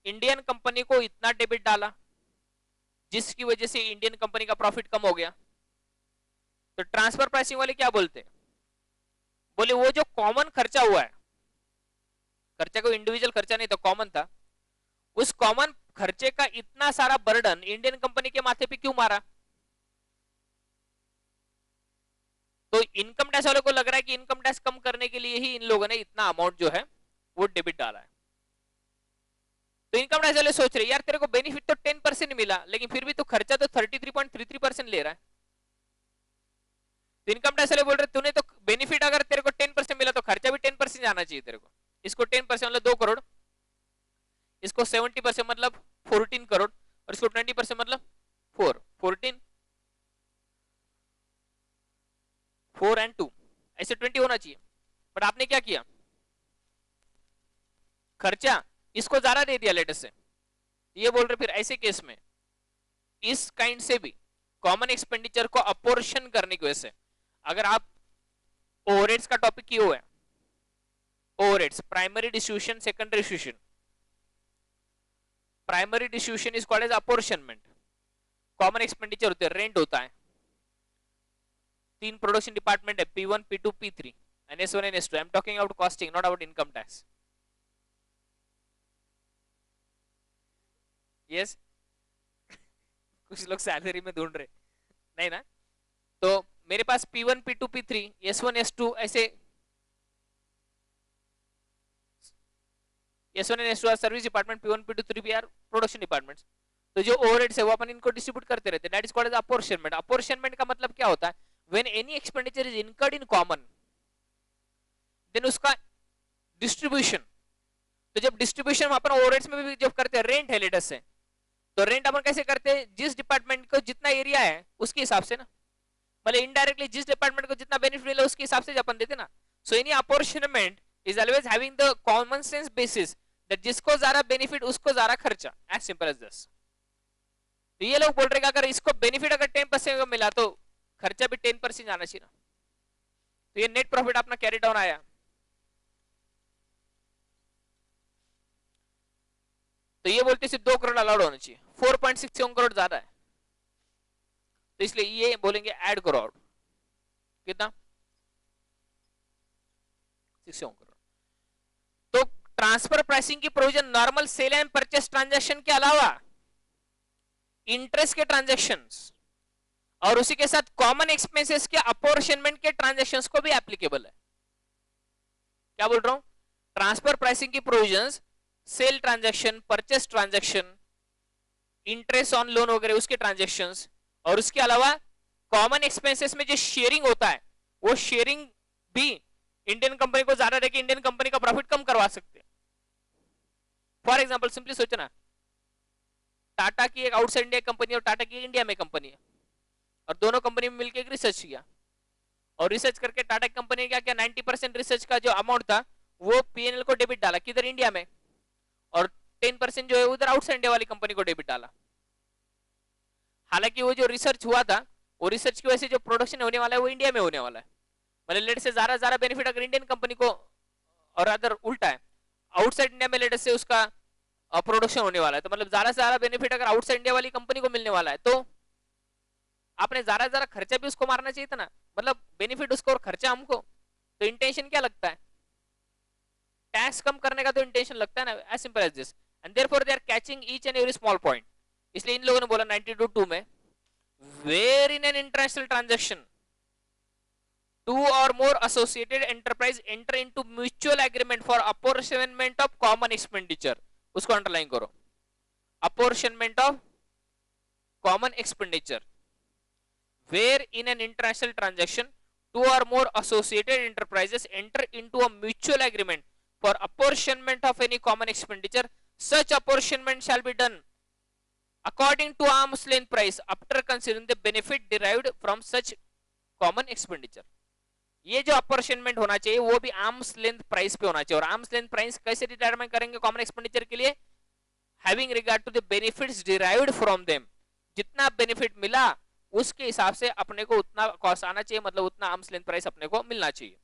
इंडियन कंपनी को इतना डेबिट डाला जिसकी वजह से इंडियन कंपनी का प्रॉफिट कम हो गया। तो ट्रांसफर प्राइसिंग वाले क्या बोलते हैं? बोले वो जो कॉमन खर्चा हुआ है, खर्चा को इंडिविजुअल खर्चा नहीं था, कॉमन था, उस कॉमन खर्चे का इतना सारा बर्डन इंडियन कंपनी के माथे पे क्यों मारा? तो इनकम टैक्स वालों को लग रहा है कि इनकम टैक्स कम करने के लिए ही इन लोगों ने इतना अमाउंट जो है वो डेबिट डाला है। तो इनकम टैक्स वाले सोच रहे यार तेरे को बेनिफिट तो 10% मिला, लेकिन फिर भी तो खर्चा तो 33.33% ले रहा है। तो इनकम टैक्स वाले बोल रहे तूने तो बेनिफिट अगर तेरे को 10% मिला तो खर्चा भी 10% जाना चाहिए तेरे को। इसको 10% मतलब 2 करोड़, इसको 70% मतलब 14 करोड़ और इसको 20% मतलब 14 4 and 2 ऐसे 20 होना चाहिए। बट आपने क्या किया, खर्चा इसको ज्यादा दे दिया लेटेस्ट से। ये बोल रहे फिर ऐसे केस में इस काइंड से भी कॉमन एक्सपेंडिचर को अपोर्शन करने की वजह से, अगर आप ओवरहेड्स का टॉपिक क्यों है, overheads primary distribution secondary distribution, primary distribution is called as apportionment. Common expenditure होते हैं, रेंट होता है, 3 प्रोडक्शन डिपार्टमेंट है P1 P2 P3 and S1 and S2। I am talking about costing, not about income tax. Yes, कुछ लोग salary में ढूंढ रहे नहीं ना। तो मेरे पास P1 P2 P3 S1 S2 ऐसे, S1 and S2 are service department, P1 P2 P3 are production departments. तो जो ओवरहेड्स है वो अपन इनको डिस्ट्रीब्यूट करते रहते हैं, that is called as apportionment. Apportionment का मतलब क्या होता है, when any expenditure is incurred in common then उसका डिस्ट्रीब्यूशन। तो जब डिस्ट्रीब्यूशन अपन ओवरहेड्स में भी जब करते हैं, रेंट है लेटेस्ट से, तो रेंट अपन कैसे करते हैं, जिस डिपार्टमेंट को जितना एरिया है उसके हिसाब से ना, मतलब इनडायरेक्टली जिस डिपार्टमेंट को जितना बेनिफिट मिला उसके हिसाब से अपन देते ना। So any apportionment is always having the common sense basis that जिसको ज्यादा बेनिफिट उसको ज्यादा खर्चा, एज सिंपल एज दिस। तो ये लोग बोल रहे हैं अगर इसको बेनिफिट अगर 10% का मिला तो खर्चा भी 10% जाना चाहिए ना। तो ये नेट प्रॉफिट अपना कैरी डाउन आया। तो ये बोलते सिर्फ 2 करोड़ अलाउड होना चाहिए, 4.67 करोड़ ज्यादा है, तो इसलिए ये बोलेंगे ऐड करो आउट कितना 67 करोड़। तो ट्रांसफर प्राइसिंग की provision normal sale and purchase transaction के अलावा इंटरेस्ट के ट्रांजैक्शंस और उसी के साथ कॉमन एक्सपेंसेस के अपॉर्शनमेंट के ट्रांजैक्शंस को भी एप्लीकेबल है। क्या बोल रहा हूं, ट्रांसफर प्राइसिंग की provisions sale transaction, purchase transaction, interest on loan वगैरह उसके ट्रांजैक्शंस, और उसके अलावा कॉमन एक्सपेंसेस में जो शेयरिंग होता है वो शेयरिंग भी इंडियन कंपनी को ज्यादा देके इंडियन कंपनी का प्रॉफिट कम करवा सकते हैं। फॉर एग्जांपल सिंपली सोचो ना, टाटा की एक आउटसाइड इंडिया कंपनी और टाटा की इंडिया में कंपनी है, और दोनों कंपनी में मिलकर एक रिसर्च किया, और रिसर्च करके टाटा कंपनी ने क्या किया, 90% रिसर्च का जो अमाउंट था वो पीएनएल को डेबिट डाला, किधर, इंडिया में, और 10% जो है उधर आउटसाइड इंडिया वाली कंपनी को डेबिट डाला। हालांकि वो जो रिसर्च हुआ था, वो रिसर्च की वजह से जो प्रोडक्शन होने वाला है वो इंडिया में होने वाला है, मतलब लेट से ज्यादा बेनिफिट अगर इंडियन कंपनी को, और अदर उल्टा है, आउटसाइड इंडिया में लेट से उसका प्रोडक्शन होने वाला है, तो मतलब ज्यादा से ज्यादा बेनिफिट अगर आउटसाइड इंडिया वाली कंपनी को मिलने वाला है, तो आपने ज्यादा खर्चा भी उसको मारना चाहिए था ना, मतलब बेनिफिट उसको और खर्चा हमको, तो इंटेंशन क्या लगता है, टैक्स कम करने का तो इंटेंशन लगता है ना, as simple as this, and therefore they are catching each and every small point. इसलिए इन लोगों ने बोला 92(2) में, where in an international transaction two or more associated enterprise enter into mutual agreement for apportionment of common expenditure, उसको underline करो, apportionment of common expenditure, where in an international transaction two or more associated enterprises enter into a mutual agreement for apportionment of any common expenditure, such apportionment shall be done according to arm's length price after considering the benefit derived from such common expenditure। ये जो अपॉर्चनमेंट होना चाहिए वो भी arms length price पे होना चाहिए, और आर्म्स लेंथ प्राइस कैसे डिटरमाइन करेंगे कॉमन एक्सपेंडिचर के लिए, having regard to the benefits derived from them, जितना बेनिफिट मिला उसके हिसाब से अपने को उतना कॉस्ट आना चाहिए, मतलब उतना आर्म्स लेंथ प्राइस अपने को मिलना चाहिए।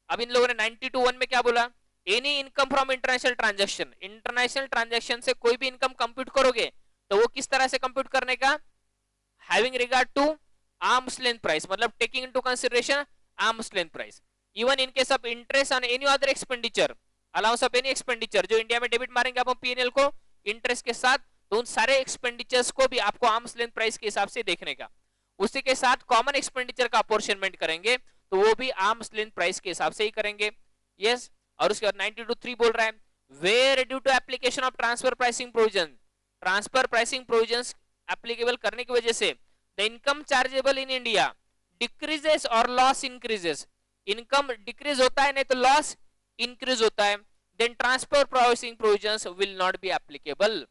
अब इन लोगों ने 92(1) में क्या बोला, any income from international transaction, international transaction से कोई भी इनकम कंप्यूट करोगे तो वो किस तरह से कंप्यूट करने का, having regard to arms length price, मतलब taking into consideration arm's length price, even in case of interest on any other expenditure, allowance of any expenditure, जो इंडिया में डेबिट मारेंगे आप पीएनएल को इंटरेस्ट के साथ, तो उन सारे एक्सपेंडिचर्स को भी आपको आर्म्स लेंथ प्राइस के हिसाब से देखने का, उसी के साथ कॉमन एक्सपेंडिचर का अपॉर्चनमेंट करेंगे तो वो भी आर्म्स लेंथ प्राइस के हिसाब से ही करेंगे। यस, और उसके बाद 92(3) बोल रहा है, where due to application of transfer pricing provision, transfer pricing provisions applicable करने की वजह से the income chargeable in India decreases और लॉस इंक्रीजेस, इनकम डिक्रीज होता है नहीं तो लॉस इंक्रीज होता है, then transfer pricing provisions will not be applicable.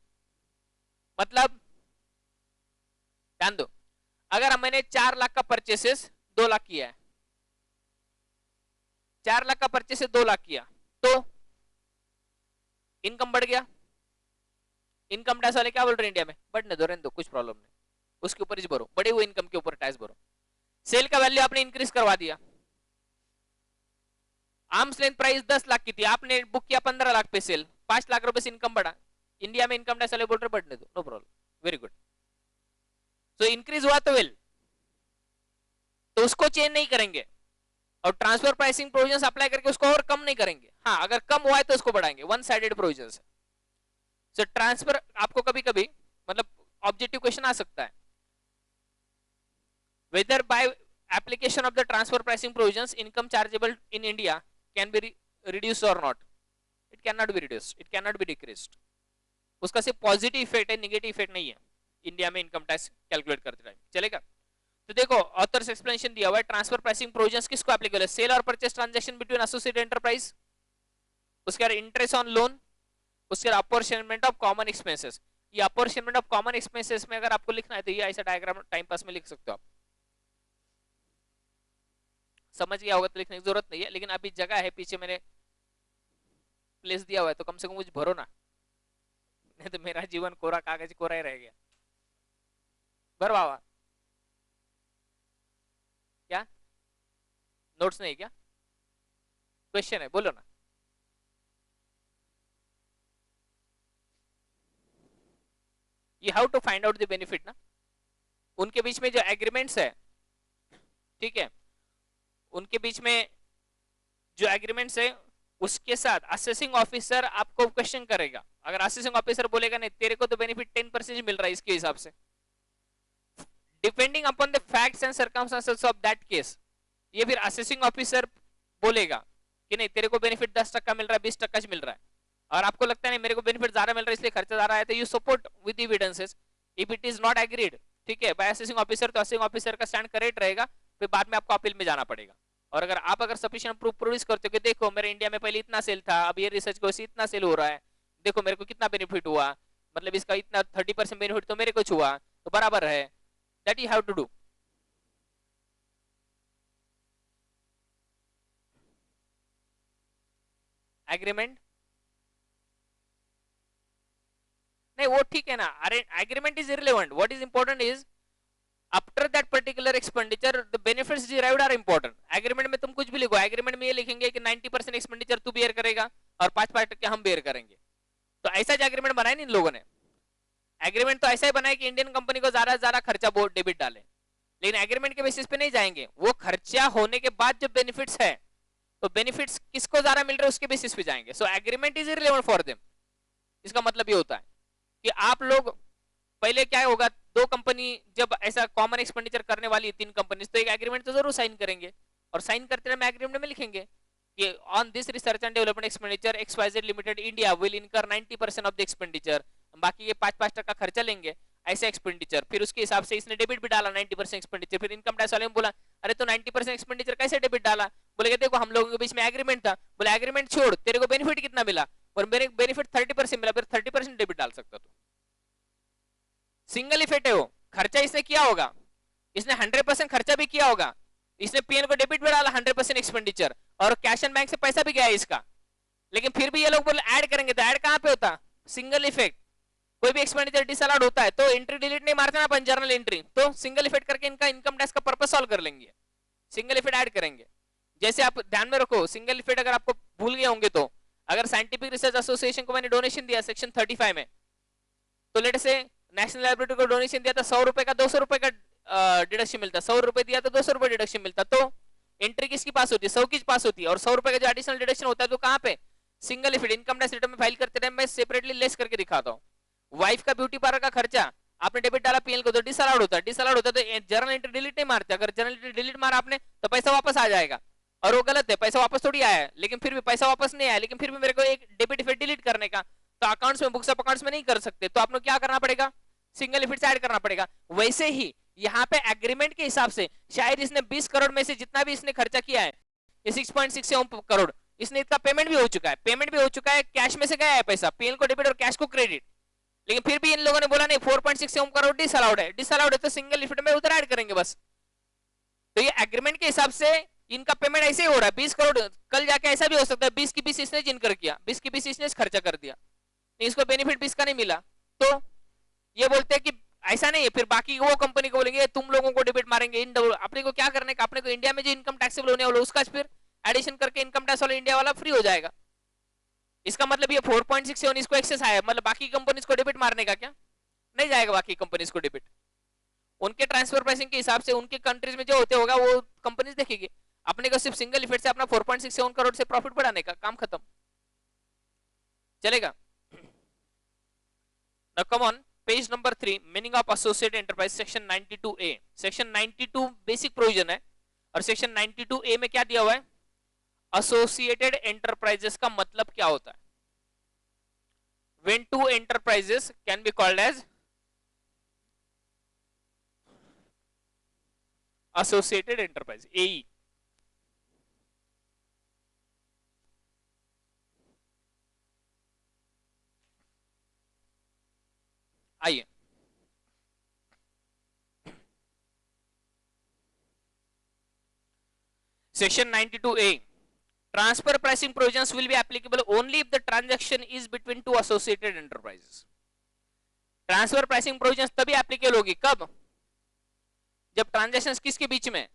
मतलब ध्यान दो, अगर मैंने 4 लाख का परचेसेस 2 लाख किया है, 4 लाख का परचेसेस 2 लाख किया, तो इनकम बढ़ गया, इनकम टैक्स वाले क्या बोल रहे हैं इंडिया में, बढ़ने दो, रहने दो, कुछ प्रॉब्लम नहीं, उसके ऊपर ही भरो, बढ़े हुए इनकम के ऊपर टैक्स भरो। सेल का वैल्यू आपने इंक्रीज करवा दिया, आर्म्स लेंथ प्राइस 10 लाख की थी, आपने बुक किया 15 लाख पे सेल, 5 लाख रुपए से इनकम बढ़ा, इंडिया में इनकम टैक्स वाले बोल रहे बढ़ने दो, नो प्रॉब्लम, वेरी गुड, तो इंक्रीज हुआ तो वेल, तो उसको चेंज नहीं करेंगे, और ट्रांसफर प्राइसिंग प्रोविजंस अप्लाई करके उसको और कम नहीं करेंगे, हाँ अगर कम हुआ है तो उसको बढ़ाएंगे, वन साइडेड प्रोविजंस। सो ट्रांसफर आपको कभी कभी मतलब ऑब्जेक्टिव क्वेश्चन आ सकता है, whether by application of the transfer pricing provisions income chargeable in India can be reduced or not, it cannot be reduced, it cannot be decreased, उसका सिर्फ positive effect है, negative effect नहीं है India में income tax calculate करते time, चलेगा। तो देखो ऑथर्स एक्सप्लेनेशन दिया हुआ है, ट्रांसफर प्राइसिंग प्रोविजंस किसको एप्लीकेबल है, सेल और purchase transaction between associated enterprise, उसके बाद इंटरेस्ट ऑन लोन, उसके बाद अपॉर्चनमेंट ऑफ कॉमन एक्सपेंसेस, ये अपॉर्चनमेंट ऑफ कॉमन एक्सपेंसेस में अगर आपको लिखना है तो ये ऐसा डायग्राम टाइम पास में लिख सकते हो आप, समझ गया होगा तो लिखने की जरूरत नहीं है, लेकिन अभी जगह है पीछे मैंने प्लेस दिया हुआ है तो कम से कम मुझे भरो ना, नहीं तो मेरा जीवन कोरा कागज कोरा ही रह गया। भर बाबा, क्या नोट्स नहीं क्या, क्वेश्चन है बोलो ना, you have to find out the benefit ना, उनके बीच में जो एग्रीमेंट्स है, ठीक है, उनके बीच में जो एग्रीमेंट्स है उसके साथ असेसिंग ऑफिसर आपको क्वेश्चन करेगा, अगर असेसिंग ऑफिसर बोलेगा नहीं तेरे को तो बेनिफिट 10% मिल रहा है इसके हिसाब से, depending upon the facts and circumstances of that case, ये फिर असेसिंग ऑफिसर बोलेगा कि नहीं तेरे को बेनिफिट 10% मिल रहा है, 20% मिल रहा है, और आपको लगता है नहीं मेरे को बेनिफिट ज्यादा मिल रहा है इसलिए खर्चा ज्यादा है, तो you support with evidences, if it is not agreed, ठीक है, बाय असेसिंग ऑफिसर, तो असेसिंग ऑफिसर का स्टैंड करेक्ट रहेगा, फिर बाद में आपको अपील में जाना पड़ेगा, और अगर आप सफिशिएंट प्रूफ प्रोड्यूस करते हो कि देखो मेरे इंडिया में पहले इतना सेल था, अब ये रिसर्च को इतना सेल हो रहा है, देखो मेरे को कितना बेनिफिट हुआ, मतलब इसका इतना 30% बेनिफिट तो मेरे को हुआ, तो बराबर है, that you have to do. Agreement नहीं वो ठीक है ना, अरे agreement is irrelevant, what is important is after that particular expenditure the benefits derived are important. Agreement में तुम कुछ भी लिखो, एग्रीमेंट में ये लिखेंगे कि 90% एक्सपेंडिचर तू बेयर करेगा और 5% हम बेयर करेंगे, तो ऐसा जो एग्रीमेंट बनाया नहीं इन लोगों ने, एग्रीमेंट तो ऐसा ही बनाया कि इंडियन कंपनी को ज्यादा से ज्यादा खर्चा बोर्ड डेबिट डाले, लेकिन एग्रीमेंट के बेसिस पे नहीं जाएंगे, वो खर्चा होने के बाद जो बेनिफिट्स है, तो बेनिफिट्स किसको ज्यादा मिल रहा है उसके बेसिस पे जाएंगे। So agreement is irrelevant for them. इसका मतलब ये होता है कि आप लोग पहले क्या होगा, दो कंपनी जब ऐसा कॉमन एक्सपेंडिचर करने वाली है, तीन कंपनी, तो एक एग्रीमेंट तो जरूर साइन करेंगे, और साइन करते टाइम एग्रीमेंट में लिखेंगे कि on this research and development expenditure XYZ limited India will इनकर 90% ऑफ द एक्सपेंडिचर, बाकी के 5% खर्चा लेंगे ऐसे एक्सपेंडिचर, फिर उसके हिसाब से इसने डेबिट भी डाला 90% एक्सपेंडिचर, फिर इनकम टैक्स वाले ने बोला अरे तो 90% एक्सपेंडिचर कैसे डेबिट डाला, बोले देखो हम लोगों के बीच में एग्रीमेंट था, बोले एग्रीमेंट छोड़, तेरे को बेनिफिट कितना मिला, और मेरे बेनिफिट 30% मिला, फिर 30% डेबिट डाल सकता तू। सिंगल इफेक्ट है वो, खर्चा इसने किया होगा, इसने 100% खर्चा भी किया होगा, इसने पीएन को डेबिट भी डाला 100% एक्सपेंडिचर, और कैश एंड बैंक से पैसा भी गया है इसका, लेकिन फिर भी ये लोग बोले ऐड करेंगे, तो ऐड कहां पे होता, सिंगल इफेक्ट। कोई भी एक्सपेंडिचर डिसअलाउड होता है तो एंट्री डिलीट नहीं मारते ना अपन जर्नल एंट्री, तो सिंगल इफेक्ट करके इनका इनकम टैक्स का पर्पस सॉल्व कर लेंगे, सिंगल इफेक्ट ऐड करेंगे। जैसे आप ध्यान में रखो, सिंगल इफेक्ट अगर आपको भूल गए होंगे तो, अगर साइंटिफिक रिसर्च एसोसिएशन को मैंने डोनेशन दिया सेक्शन 35 में, तो लेट से नेशनल लाइब्रेरी को डोनेशन दिया था 100 रुपए का 200 रुपए का डिडक्शन मिलता, 100 रुपए दिया तो 200 रुपए डिडक्शन मिलता, तो एंट्री किसकी पास होती है, 100 की पास होती है, और 100 रुपए का जो एडिशनल डिडक्शन होता है तो कहां पे, single effect. Income tax return में फाइल करते टाइम मैं सेपरेटली लेस करके दिखाता हूँ। वाइफ का ब्यूटी पार्लर का खर्चा आपने डेबिट डाला पीएल को, तो डिसअलाउड होता है, डिसअलाउड होता है तो जर्नल एंट्री डिलीट नहीं मारते, अगर जर्नल एंट्री डिलीट मारा आपने तो पैसा वापस आ जाएगा, और वो गलत है, पैसा वापस थोड़ी आया है, लेकिन फिर भी पैसा वापस नहीं आया, लेकिन फिर भी मेरे को एक डेबिट इफेक्ट डिलीट करने का, तो अकाउंट्स में बुक्स ऑफ अकाउंट्स में नहीं कर सकते, तो आपको क्या करना पड़ेगा, सिंगल इफेक्ट ऐड करना पड़ेगा। वैसे ही यहाँ पे एग्रीमेंट के हिसाब से शायद इसने 20 करोड़ में से जितना भी इसने खर्चा किया है, ये 6.67 करोड़, इसने इसका पेमेंट भी हो चुका है, पेमेंट भी हो चुका है, कैश में से गया है पैसा, पीएल को डेबिट और कैश को क्रेडिट, लेकिन फिर भी इन लोगों ने बोला नहीं 4.67 करोड़ डिसअलाउड है, डिसअलाउड है तो सिंगल इफेक्ट में उधर ऐड करेंगे बस। तो ये एग्रीमेंट के हिसाब से इनका पेमेंट ऐसे ही हो रहा है 20 करोड़, कल जाके ऐसा भी हो सकता है 20 की 20 इसने जिनकर किया, 20 की 20 इसने खर्चा कर दिया, इसको बेनिफिट 20 का नहीं मिला, तो ये बोलते हैं कि ऐसा नहीं है, फिर बाकी वो कंपनी को बोलेंगे तुम लोगों को डेबिट मारेंगे, इन अपने को क्या करने का, अपने को इंडिया में जो इनकम टैक्सेबल होने वाला उसका फिर एडिशन करके इनकम टैक्स वाला इंडिया वाला फ्री हो जाएगा। इसका मतलब ये 4.67 इसको एक्सेस आया, मतलब बाकी कंपनीज को डेबिट मारने का क्या, नहीं जाएगा बाकी कंपनीज को डेबिट, उनके ट्रांसफर प्राइसिंग के हिसाब से उनके कंट्रीज में जो होते होगा वो कंपनीज देखेगी, अपने को सिर्फ सिंगल इफेक्ट से अपना 4.67 करोड़ से प्रॉफिट बढ़ाने का काम खत्म, चलेगा ना। Come on page number 3, meaning of associate enterprise, section 92A, section 92 basic provision है, और सेक्शन 92A में क्या दिया हुआ है, एसोसिएटेड एंटरप्राइजेस का मतलब क्या होता है, when two enterprises can be called as associated enterprise, AE। आइए section 92A, transfer pricing provisions will be applicable only if the transaction is between two associated enterprises। Transfer pricing provisions तभी applicable होगी कब, जब transaction किसके बीच में,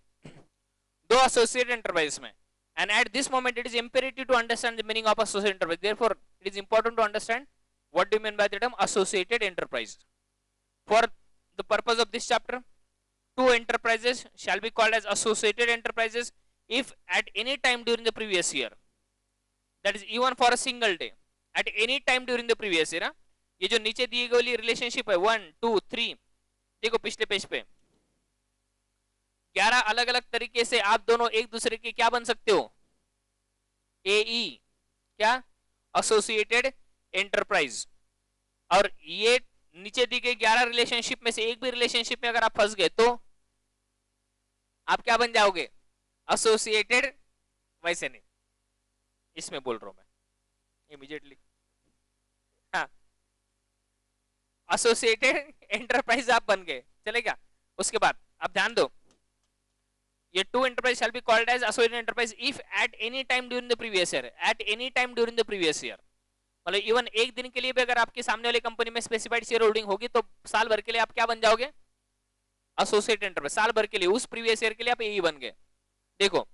दो associated enterprise में, and at this moment it is imperative to understand the meaning of associated enterprise, therefore it is important to understand what do you mean by the term associated enterprise। For the purpose of this chapter, two enterprises shall be called as associated enterprises if at any time during the previous year, that is even for a single day, at any time during the previous year, ये जो नीचे दी गई relationship है 1 2 3, देखो पिछले page पे 11 अलग अलग तरीके से आप दोनों एक दूसरे के क्या बन सकते हो, एई, क्या, एसोसिएटेड एंटरप्राइज। और ये नीचे दी गई 11 रिलेशनशिप में से एक भी रिलेशनशिप में अगर आप फंस गए तो आप क्या बन जाओगे, एसोसिएटेड, वैसे नहीं, इसमें बोल रहा हूं मैं इमीडिएटली, हाँ एसोसिएटेड एंटरप्राइज आप बन गए, चलेगा। उसके बाद अब ध्यान दो, ये two enterprise shall be called as associated enterprise if at any time during the previous year, at any time during the previous year, मतलब इवन एक दिन के लिए भी अगर आपके सामने वाली कंपनी में स्पेसिफाइड शेयर होल्डिंग होगी तो साल भर के लिए आप क्या बन जाओगे, एसोसिएटेड एंटरप्राइज, साल भर के लिए उस प्रीवियस ईयर के लिए आप यही बन गए। देखो,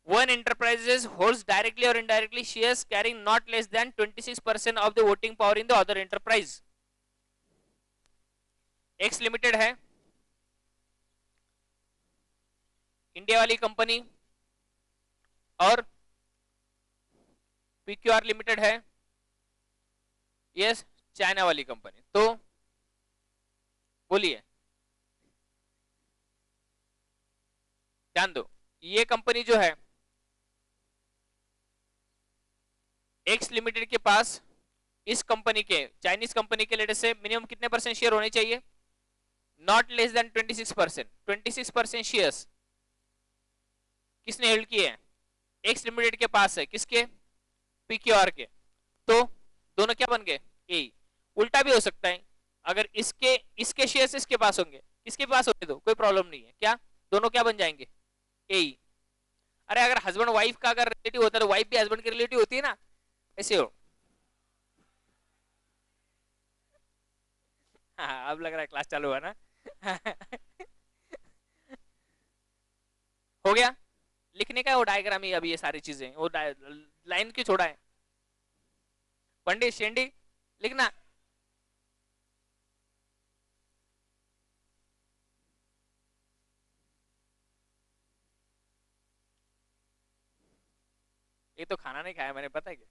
one enterprises holds directly or indirectly shares carrying not less than 26% of the voting power in the other enterprise। X limited है इंडिया वाली कंपनी, और पीक्यूआर लिमिटेड है यस चाइना वाली कंपनी। तो बोलिए, ध्यान दो, ये कंपनी जो है एक्स लिमिटेड के पास इस कंपनी के, चाइनीज कंपनी के लेटेस्ट से मिनिमम कितने परसेंट शेयर होने चाहिए, नॉट लेस देन 26%। 26% शेयर्स किसने होल्ड किए हैं, एक्स लिमिटेड के पास है, किसके, पीक्यूआर के। तो दोनों क्या बन गए, ए। उल्टा भी हो सकता है, अगर इसके शेयर्स इसके पास होंगे, किसके पास होने दो, कोई प्रॉब्लम नहीं है, क्या दोनों क्या बन जाएंगे, ए। अरे अगर हस्बैंड वाइफ का अगर रिलेटिव होता है तो वाइफ भी हस्बैंड की रिलेटिव होती है ना, ऐसे हो। हाँ अब लग रहा है क्लास चालू हुआ ना। हो गया, लिखने का है वो डायग्राम ही, अभी ये सारी चीजें वो लाइन क्यों छोड़ा है, पंडित शेंडी लिखना। ये तो खाना नहीं खाया मैंने, पता है क्या।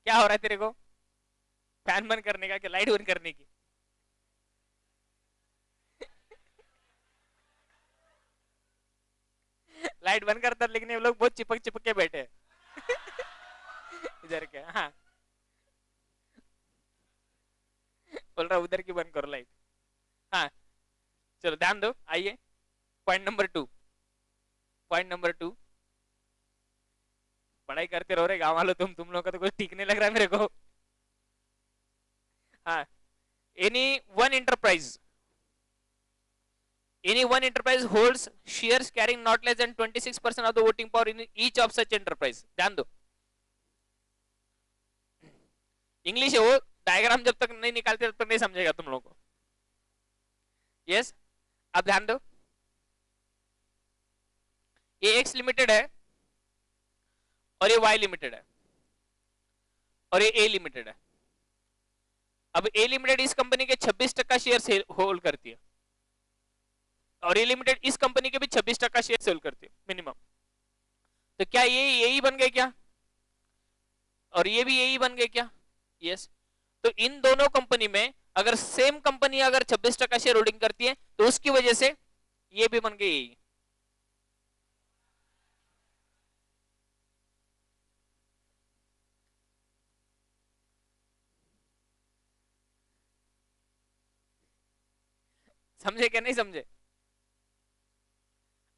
क्या हो रहा है तेरे को, फैन बंद करने का कि लाइट बंद करने की। लाइट बंद करता लेकिन ये लोग बहुत चिपक चिपक के बैठे हैं। इधर के, हाँ बोल रहा उधर की बंद करो लाइट। हाँ चलो ध्यान दो, आइए पॉइंट नंबर 2। पॉइंट नंबर 2, पढ़ाई करते रहो रे गाँव वालों, तुम लोग का तो कुछ ठीक नहीं लग रहा है मेरे को। हाँ, any one enterprise, any one enterprise holds shares carrying not less than 26% of the voting power in each of such enterprise। ध्यान दो, इंग्लिश है वो, डायग्राम जब तक नहीं निकालते तब तक नहीं समझेगा तुम लोगों को। यस, अब ध्यान दो, ये एक्स लिमिटेड है और ये वाई लिमिटेड है और ये ए लिमिटेड है। अब ए लिमिटेड इस कंपनी के 26% शेयर होल्ड करती है और ये लिमिटेड इस कंपनी के भी 26% शेयर होल्ड करती है मिनिमम। तो क्या ये यही बन गए क्या, और ये भी यही बन गए क्या, यस। तो इन दोनों कंपनी में अगर सेम कंपनी अगर 26% शेयर होल्डिंग करती है तो उसकी वजह से ये भी बन गई यही। समझे क्या नहीं समझे,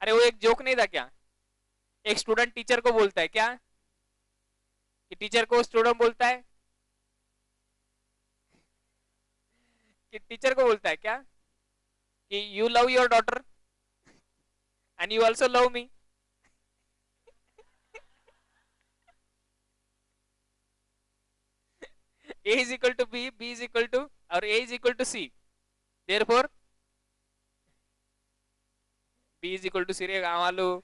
अरे वो एक जोक नहीं था क्या, एक स्टूडेंट टीचर को बोलता है क्या, कि टीचर को स्टूडेंट बोलता है, कि टीचर को बोलता है क्या कि you love your daughter and you also love me. A is equal to B, B is equal to, or A is equal to C. Therefore, B is equal to C रहेगा Malu.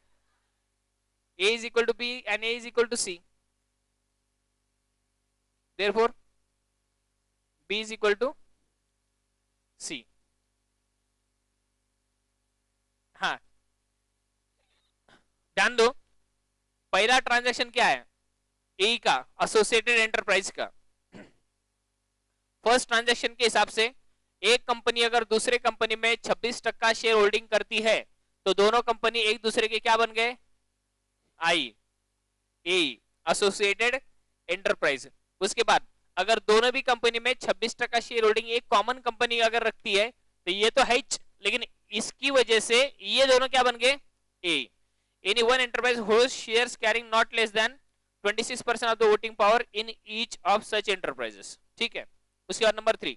A is equal to B and A is equal to C. Therefore, B is equal to C. हाँ, ध्यान दो, पहला transaction क्या है, ए का, associated enterprise का। First transaction के हिसाब से एक कंपनी अगर दूसरे कंपनी में 26% शेयर होल्डिंग करती है तो दोनों कंपनी एक दूसरे के क्या बन गए, आई, ए, एसोसिएटेड एंटरप्राइज। उसके बाद अगर दोनों भी कंपनी में 26% शेयर होल्डिंग एक कॉमन कंपनी अगर रखती है तो ये तो है, लेकिन इसकी वजह से ये दोनों क्या बन गए, A. Any one enterprise holds shares carrying not less than 26% of the voting power in each of such enterprises. ठीक है, उसके बाद number 3,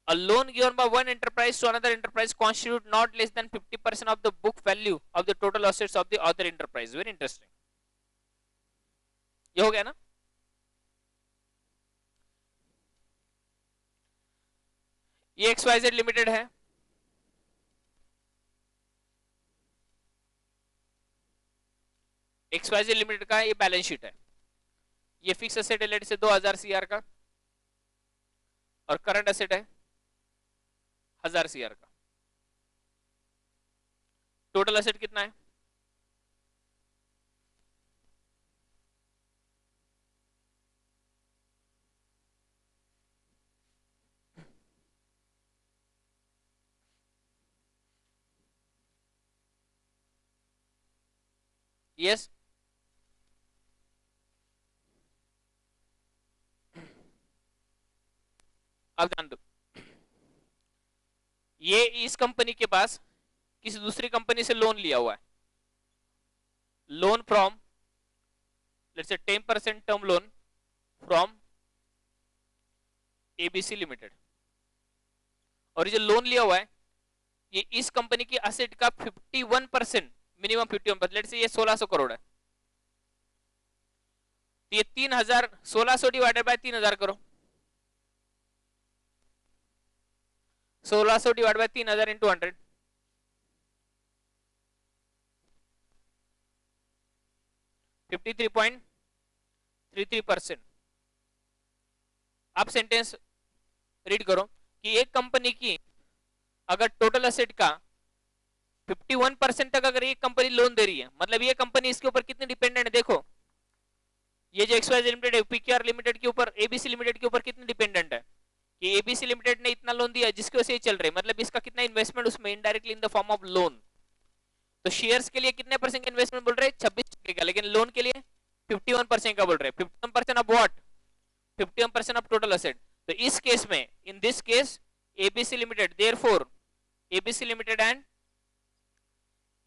a loan given by one enterprise to another enterprise constitute not less than 50% of the book value of the total assets of the other enterprise। very interesting, ये हो गया ना। ये XYZ limited है, XYZ लिमिटेड का ये balance sheet है। ये फिक्स एसेट है लेट से 2000 सीआर का, और करंट एसेट है 1000 सीआर का। टोटल एसेट कितना है, यस, अब ध्यान दो, ये इस कंपनी के पास किसी दूसरी कंपनी से लोन लिया हुआ है, loan from let's say 10% term loan from ABC limited, और ये जो लोन लिया हुआ है ये इस कंपनी की एसेट का 51%, मिनिमम 51%, लेट्स से ये 1600 करोड़ है, तो ये 3000, 1600 डिवाइडेड बाय 3000 करो, 1600 डिवाइड बाय 3000 इंटू 100, 53.33%। अब सेंटेंस रीड करो कि एक कंपनी की अगर टोटल एसेट का 51% तक अगर एक कंपनी लोन दे रही है, मतलब ये कंपनी इसके ऊपर कितनी डिपेंडेंट है, देखो ये जो XYZ लिमिटेड है पीकेआर लिमिटेड के ऊपर, एबीसी लिमिटेड के ऊपर कितनी डिपेंडेंट है, कि एबीसी लिमिटेड ने इतना लोन दिया जिसकी वजह से ये चल रहे, मतलब इसका कितना इन्वेस्टमेंट उसमें indirectly in the form of loan. तो शेयर्स के लिए कितने परसेंट का इन्वेस्टमेंट बोल रहे हैं, 26% का, लेकिन लोन के लिए 51% का बोल रहे हैं। 51% of what, 51% of total asset. तो इस केस में, in this case ABC limited, therefore ABC limited and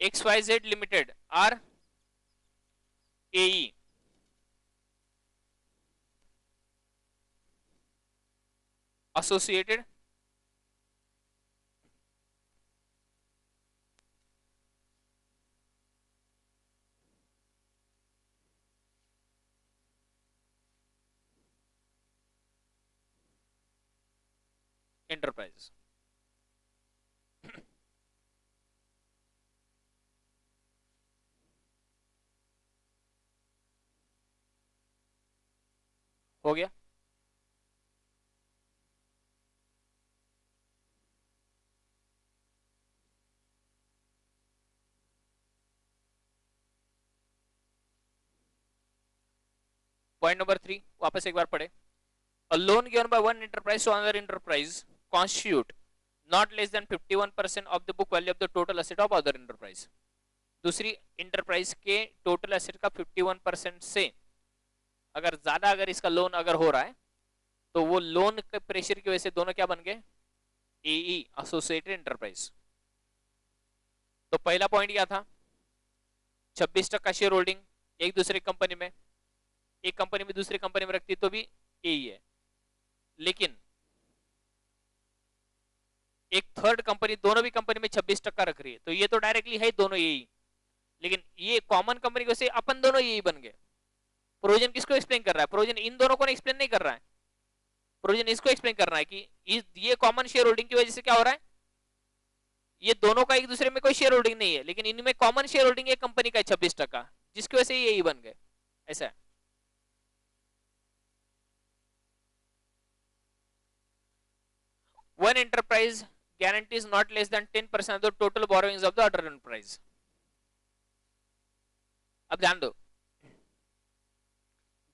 XYZ limited are AE, associated enterprises। हो गया, पॉइंट नंबर 3 वापस एक बार पढ़े। A loan given by one enterprise to another enterprise constitute not less than 51% of the book value of the total asset of other enterprise। दूसरी enterprise के total asset का 51% से अगर ज्यादा अगर इसका लोन अगर हो रहा है तो वो लोन के प्रेशर की वजह से दोनों क्या बन गए, एई, एसोसिएटेड एंटरप्राइज। तो पहला पॉइंट क्या था, 26% शेयर होल्डिंग एक दूसरे कंपनी में, एक कंपनी में दूसरी कंपनी में रखती है तो भी यही है। लेकिन एक थर्ड कंपनी दोनों भी कंपनी में 26% रख रही है तो ये तो डायरेक्टली है दोनों यही, लेकिन ये कॉमन कंपनी को से अपन दोनों यही बन गए। प्रोविजन किसको एक्सप्लेन कर रहा है? प्रोविजन इन दोनों को एक्सप्लेन नहीं कर रहा है, प्रोविजन इसको एक्सप्लेन कर रहा है कि ये कॉमन शेयर होल्डिंग की वजह से क्या हो रहा है, ये दोनों का एक दूसरे में कोई शेयर होल्डिंग नहीं है, लेकिन इनमें कॉमन शेयर होल्डिंग एक कंपनी का है 26%, जिसकी वजह से यही बन गए। ऐसा है। One enterprise guarantees not less than 10% of the total borrowings of the other enterprise. अब ध्यान दो,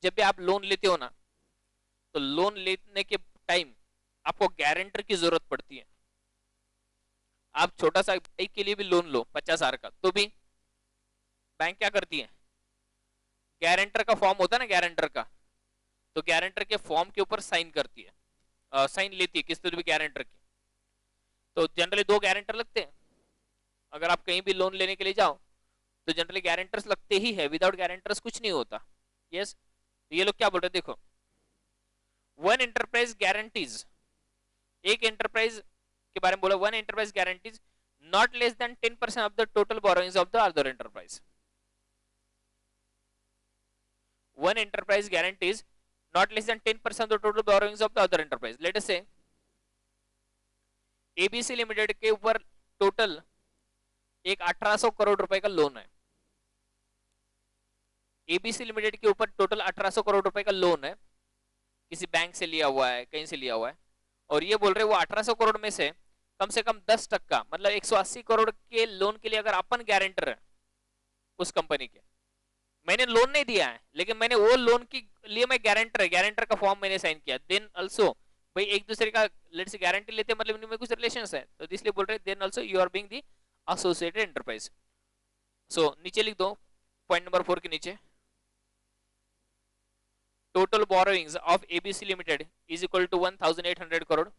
जब भी आप लोन लेते हो ना, तो लोन लेने के टाइम आपको गारंटर की जरूरत पड़ती है। आप छोटा सा बाइक के लिए भी लोन लो 50,000 का, तो भी बैंक क्या करती है, गारंटर का फॉर्म होता है ना गारंटर का, तो गारंटर के फॉर्म के ऊपर साइन करती है, साइन लेती है किस तरह भी गारंटर की। तो जनरली 2 गारंटर लगते हैं। अगर आप कहीं भी लोन लेने के लिए जाओ तो जनरली गारंटर्स लगते ही है, विदाउट गारंटर्स कुछ नहीं होता। यस, ये लोग क्या बोल रहे हैं देखो, वन एंटरप्राइज गारंटीज, एक एंटरप्राइज के बारे में बोला, one enterprise guarantees not less then 10% of the total borrowings of the other enterprise. One enterprise guarantees not less than 10% of the total borrowings of the other enterprise. Let us say ABC limited के ऊपर total एक 1800 करोड़ रुपए का loan है। ABC limited के ऊपर total 1800 crore रुपए का लोन है, किसी बैंक से लिया हुआ है, कहीं से लिया हुआ है, और ये बोल रहे वो 1800 करोड़ में से कम 10%, मतलब 180 करोड़ के लोन के लिए अगर अपन गारंटर है उस कंपनी के, मैंने लोन नहीं दिया है लेकिन मैंने वो लोन के लिए मैं गारंटर है, गारंटर का फॉर्म मैंने साइन किया, देन आल्सो भाई एक दूसरे का लेट्स से गारंटी लेते हैं, मतलब इनमें कुछ रिलेशंस है, तो इसलिए बोल रहे हैं then also you are being the associated enterprise. So नीचे लिख दो पॉइंट नंबर 4 के नीचे, total borrowings of ABC limited is equal to 1800 crore.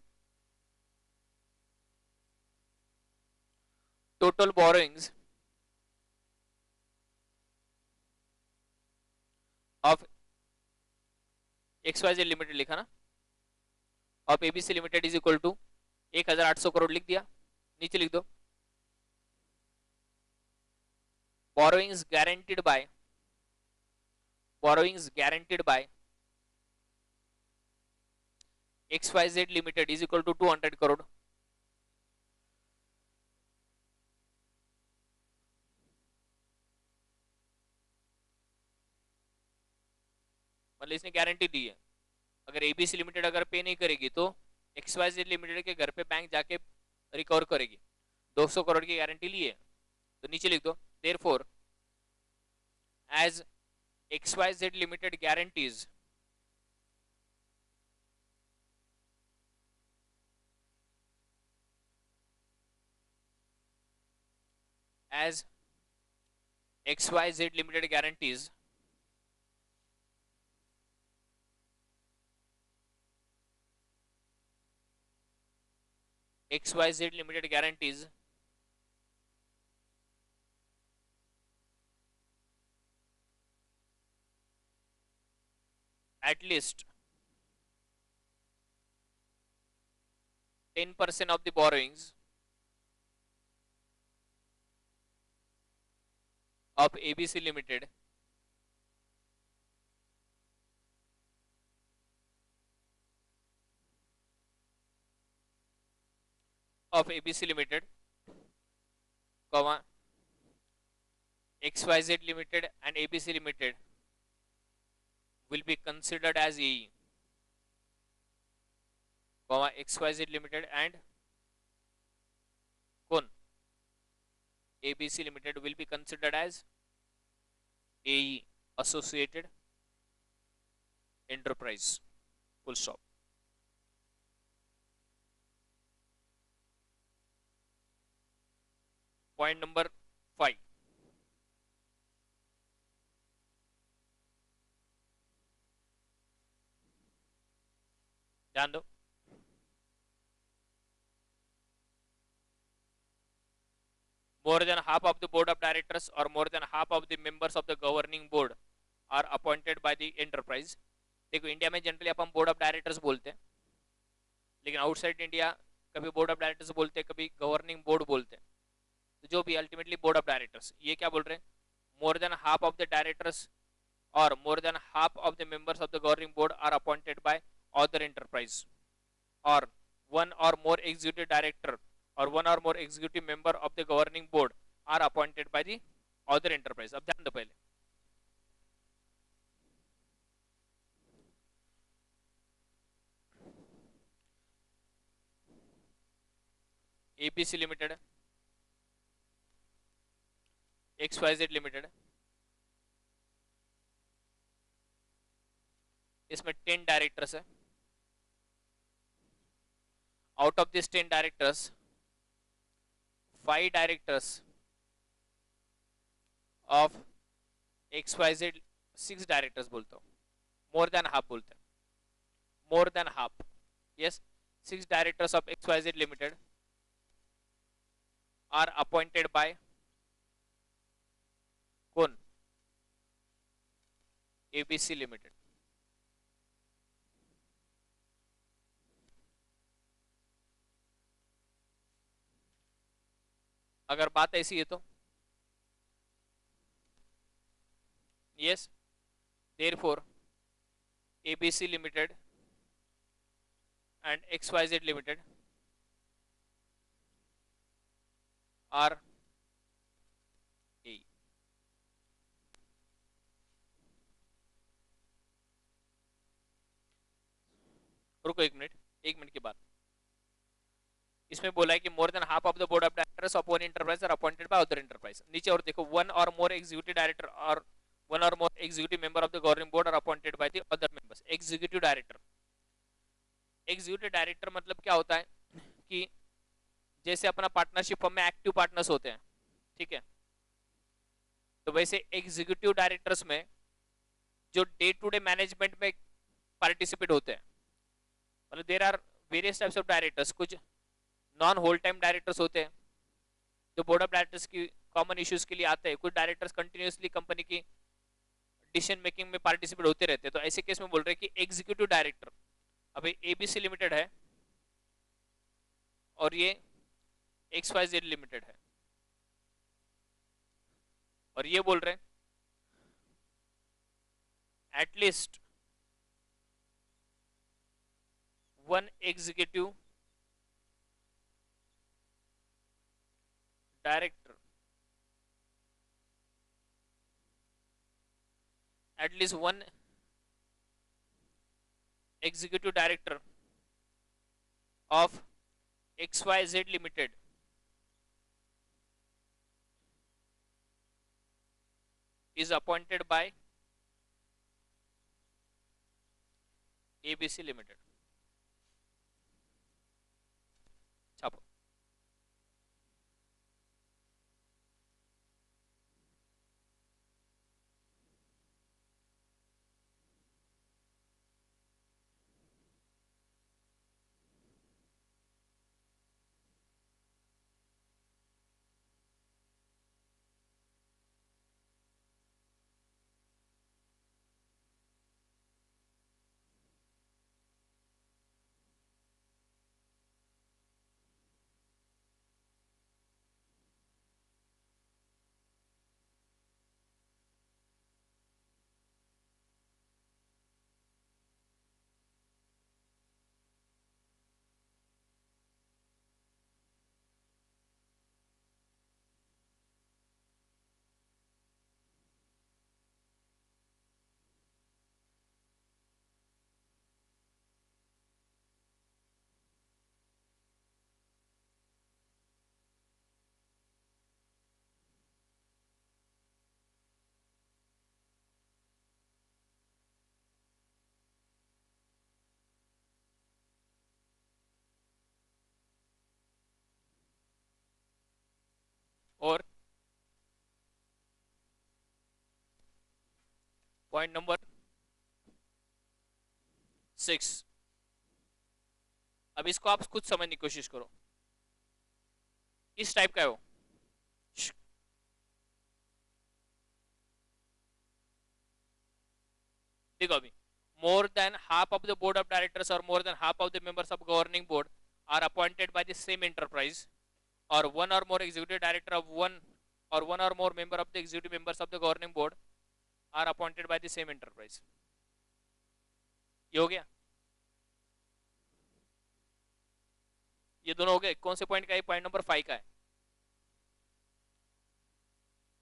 Total borrowings of XYZ limited लिखा ना, of ABC limited is equal to 1800 crore लिख दिया। नीचे लिख दो borrowings guaranteed by XYZ limited is equal to 200 crore. मतलब इसने गारंटी दी है, अगर एबीसी लिमिटेड अगर पे नहीं करेगी तो XYZ लिमिटेड के घर पे बैंक जाके रिकवर करेगी। 200 करोड़ की गारंटी ली है, तो नीचे लिख दो therefore as XYZ limited guarantees as XYZ limited guarantees XYZ limited guarantees at least 10% of the borrowings of ABC Limited comma XYZ Limited and ABC Limited will be considered as AE, comma XYZ Limited and कौन ABC Limited will be considered as AE, associated enterprise, full stop। Point number 5, ध्यान दो, more than half of the board of directors or more than half of the members of the governing board are appointed by the enterprise. देखो India में generally upon board of directors बोलते हैं, लेकिन outside India कभी board of directors बोलते हैं, कभी governing board बोलते हैं. तो जो भी अल्टीमेटली बोर्ड ऑफ डायरेक्टर्स, ये क्या बोल रहे हैं, more than half of the directors or more than half of the members of the governing board are appointed by other enterprise, or one or more executive director or one or more executive member of the governing board are appointed by the other enterprise. अब ध्यान दो पहले, ABC limited, XYZ limited, इसमें 10 directors है. Out of this 10 directors 5 directors of XYZ, 6 directors बोलता हूँ, more than half बोलते हैं, more than half, yes, 6 directors of XYZ limited are appointed by कौन, एबीसी लिमिटेड. अगर बात ऐसी है तो yes, therefore ABC limited and XYZ limited are A. रुको एक मिनट की बात, इसमें बोला है कि more than half of the board of directors of one enterprise are appointed by other enterprise. नीचे और देखो, one or more executive director or one or more executive member of the governing board are appointed by the other members. Executive director, executive director मतलब क्या होता है कि जैसे अपना पार्टनरशिप फर्म में एक्टिव पार्टनर्स होते हैं, ठीक है, तो वैसे एग्जीक्यूटिव डायरेक्टर्स में जो डे टू डे मैनेजमेंट में पार्टिसिपेट होते हैं, मतलब there are various types of directors. कुछ नॉन होल टाइम डायरेक्टर्स होते हैं जो बोर्ड ऑफ डायरेक्टर्स की कॉमन इश्यूज के लिए आते हैं. कुछ डायरेक्टर्स कंटिन्यूअसली कंपनी की डिसीजन मेकिंग में पार्टिसिपेट होते रहते हैं. तो ऐसे केस में बोल रहे हैं कि एग्जीक्यूटिव डायरेक्टर, अभी एबीसी लिमिटेड है और ये XYZ लिमिटेड है, और ये बोल रहे हैं at least one executive director, at least one executive director of XYZ limited is appointed by ABC limited. छापो. और पॉइंट नंबर 6, अब इसको आप खुद समझने की कोशिश करो. इस टाइप का है वो देखो अभी, more than half of the board of directors or more than half of the members of governing board are appointed by the same enterprise, or one or more executive director of one or one or more member of the executive members of the governing board are appointed by the same enterprise. ये हो गया, ये दोनों हो गए. कौन से point का है? पॉइंट नंबर 5 का है.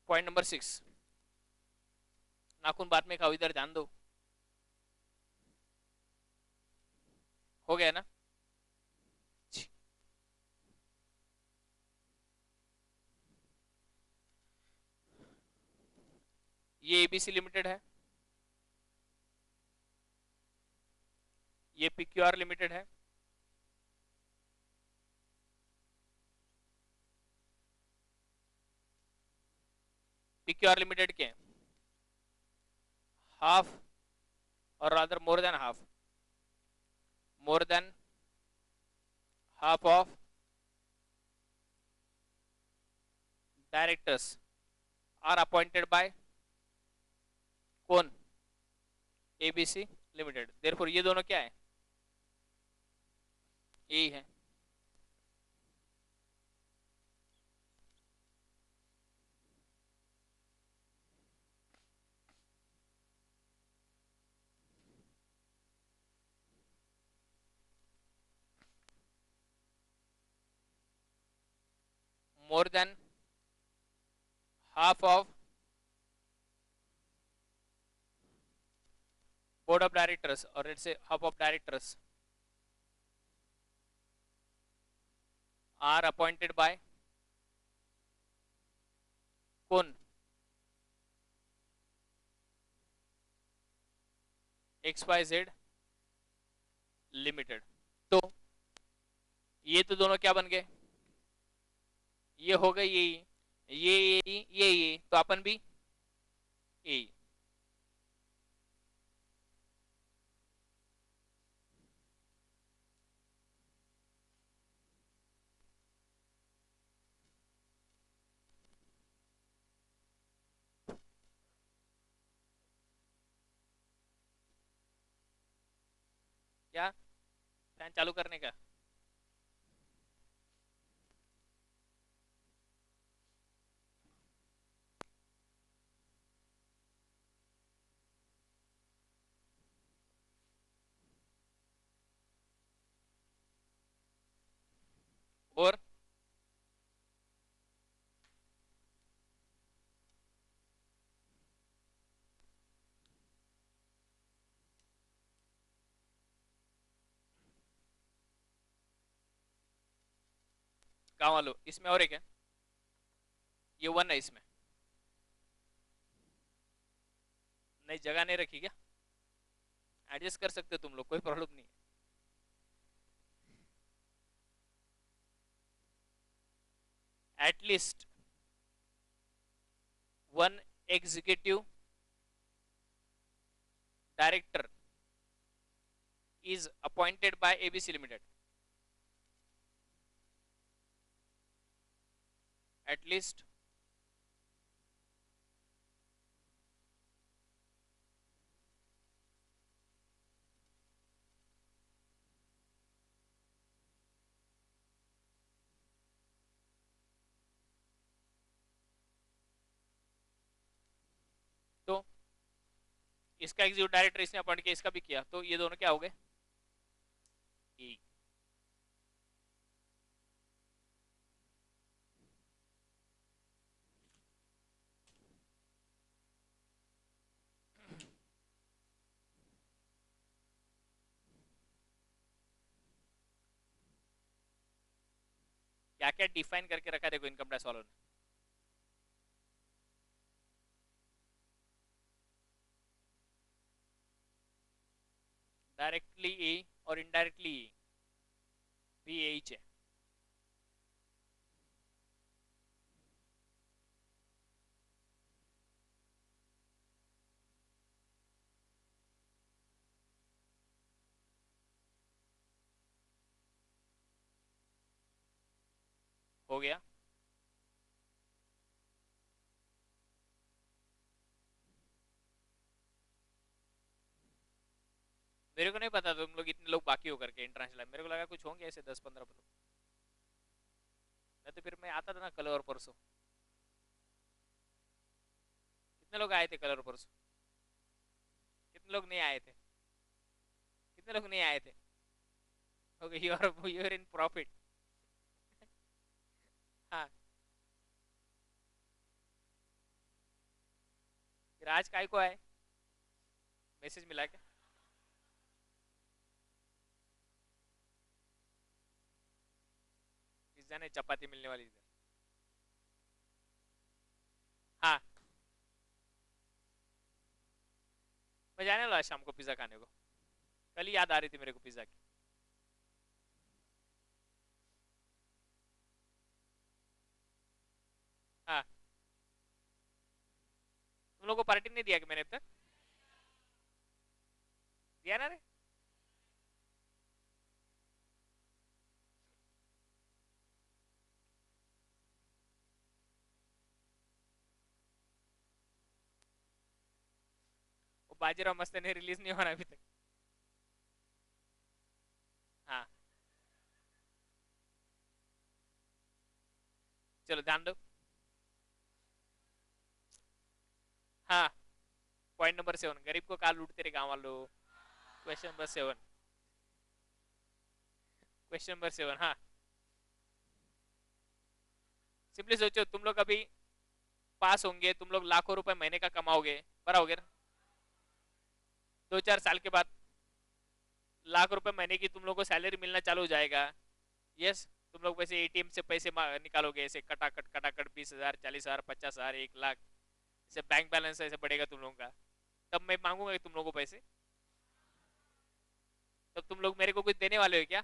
पॉइंट नंबर 6, नाखून बाद में खाओ, इधर ध्यान दो. हो गया ना? ये एबीसी लिमिटेड है, ये पीक्यूआर लिमिटेड है, पीक्यूआर लिमिटेड के half or rather more than half of directors are appointed by कौन? ABC limited. देयरफॉर ये दोनों क्या है? यही है. more than half of board of directors, or let's say half of directors are appointed by कौन? XYZ limited. तो ये तो दोनों क्या बन गए? ये हो गए ये तो अपन भी यही. क्या फैन चालू करने का? और कहाँ वालों, इसमें और एक है, ये 1 है इसमें. नई जगह नहीं रखी क्या? एडजस्ट कर सकते हो तुम लोग, कोई प्रॉब्लम नहीं है. At least one executive director is appointed by ABC Limited. At least तो इसका एग्जीक्यूटिव डायरेक्टर इसने अपॉइंट किया, इसका भी किया, तो ये दोनों क्या हो गए? E. क्या क्या डिफाइन करके रखा है देखो इनकम टैक्स वालों ने. डायरेक्टली ए और इनडायरेक्टली ए भी यही है. हो गया. मेरे को नहीं पता तुम लोग इतने लोग बाकी हो करके इंटरनेशनल, मेरे को लगा कुछ होंगे ऐसे 10-15 लोग, नहीं तो फिर मैं आता था ना कल और परसों। कितने लोग आए थे कल और परसों? कितने लोग नहीं आए थे? कितने लोग नहीं आए थे? Okay, you are in profit. हाँ, फिर आज काय को आए? मैसेज मिला क्या? पिज्जा ने चपाती मिलने वाली इधर। हाँ, मैं जाने वाला शाम को पिज्जा खाने को। कल ही याद आ रही थी मेरे को पिज्जा की। हाँ, तुम लोग को पार्टी नहीं दिया कि मैंने अब तक? दिया ना रे? वो बाजीराव मस्तानी रिलीज नहीं होना अभी तक। हाँ, चलो ध्यान दो। हाँ, पॉइंट नंबर 7, गरीब को कहा लूटते रहे गाँव वालों। Question number 7। क्वेश्चन नंबर 7, हाँ। सिंपली सोचो, तुम लोग अभी पास होंगे, तुम लोग लाखों रुपए महीने का कमाओगे, बराबर? 2-4 साल के बाद लाख रुपए महीने की तुम लोग को सैलरी मिलना चालू हो जाएगा। यस। तुम लोग वैसे एटीएम से पैसे निकालोगे ऐसे कटाकट कटाकट, 20,000, 40,000, 50,000, 1 लाख, ऐसे बैंक बैलेंस ऐसे बढ़ेगा तुम लोगों का। तब मैं मांगूंगा तुम लोगों को पैसे। तब तुम लोग मेरे को कुछ देने वाले हो क्या?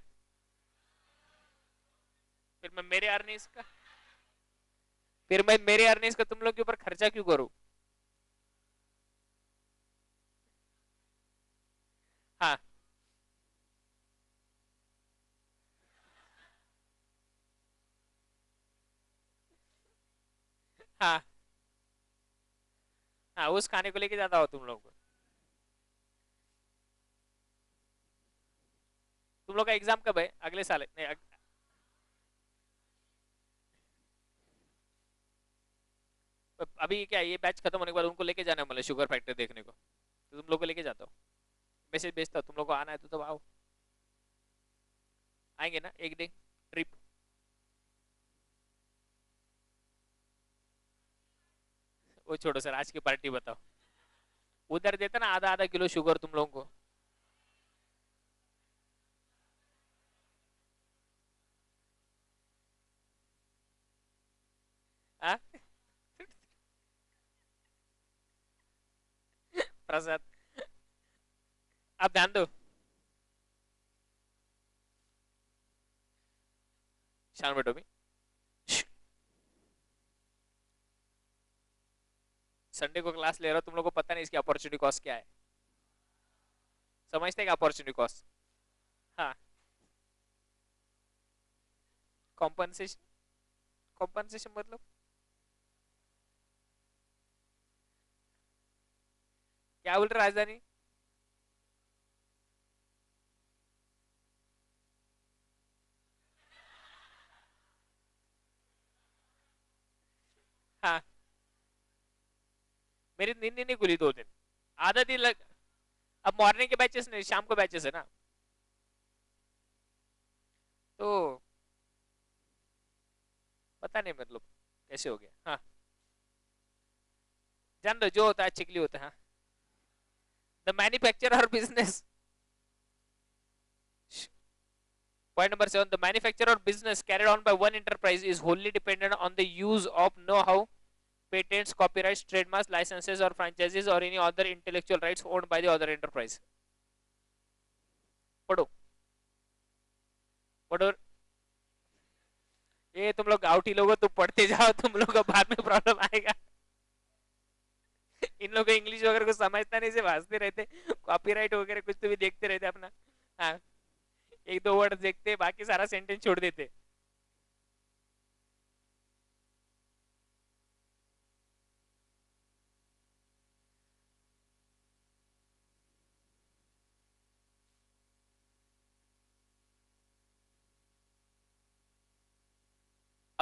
फिर मैं मेरे अर्निंग्स का फिर मैं मेरे अर्निंग्स का तुम लोग के ऊपर खर्चा क्यों करूँ? हाँ, हाँ, हाँ, उस खाने को लेके जाता हो तुम लोग को। तुम लोग का एग्जाम कब है? अगले साल है? नहीं, अभी क्या ये बैच खत्म होने के बाद उनको लेके जाना है मतलब शुगर फैक्ट्री देखने को, तो तुम लोग को लेके जाता हूँ। मैसेज भेजता हूँ, तुम लोग को आना है तो तब आओ। आएंगे ना एक डे ट्रिप? वो छोड़ो सर, आज की पार्टी बताओ। उधर देता ना आधा आधा किलो शुगर तुम लोगों को। हाँ, प्रसाद। आप ध्यान दो। शान बेटो भी संडे को क्लास ले रहा हो, तुम लोग को पता नहीं इसकी अपॉर्चुनिटी कॉस्ट क्या है? समझते हैं अपॉर्चुनिटी कॉस्ट? हाँ, कॉम्पनसेशन। कॉम्पनसेशन मतलब क्या बोल रहे राजधानी? हाँ, मेरी नींद ही नहीं खुली 2 दिन। आदत ही लग। अब मॉर्निंग के बैचेस नहीं, शाम को बैचेस है ना, तो पता नहीं मतलब कैसे हो गया। हाँ, जान दो, जो होता है अच्छे के लिए होता है। हाँ, द मैन्युफैक्चर और business. Point number 7, the manufacture or business carried on by one enterprise is wholly dependent on the use of know-how, patents, copyrights, trademarks, licenses or franchises or any other intellectual rights owned by the other enterprise. पढ़ो। पढ़ो। ये तुम लोग गाउटी लोगो, तुम पढ़ते जाओ, तुम लोग को बाद में प्रॉब्लम आएगा। इन लोगों को इंग्लिश वगैरह को समझता नहीं, से भाजते रहते, कॉपीराइट वगैरह कुछ तो भी देखते रहते अपना। हाँ, एक दो वर्ड देखते, बाकी सारा सेंटेंस छोड़ देते।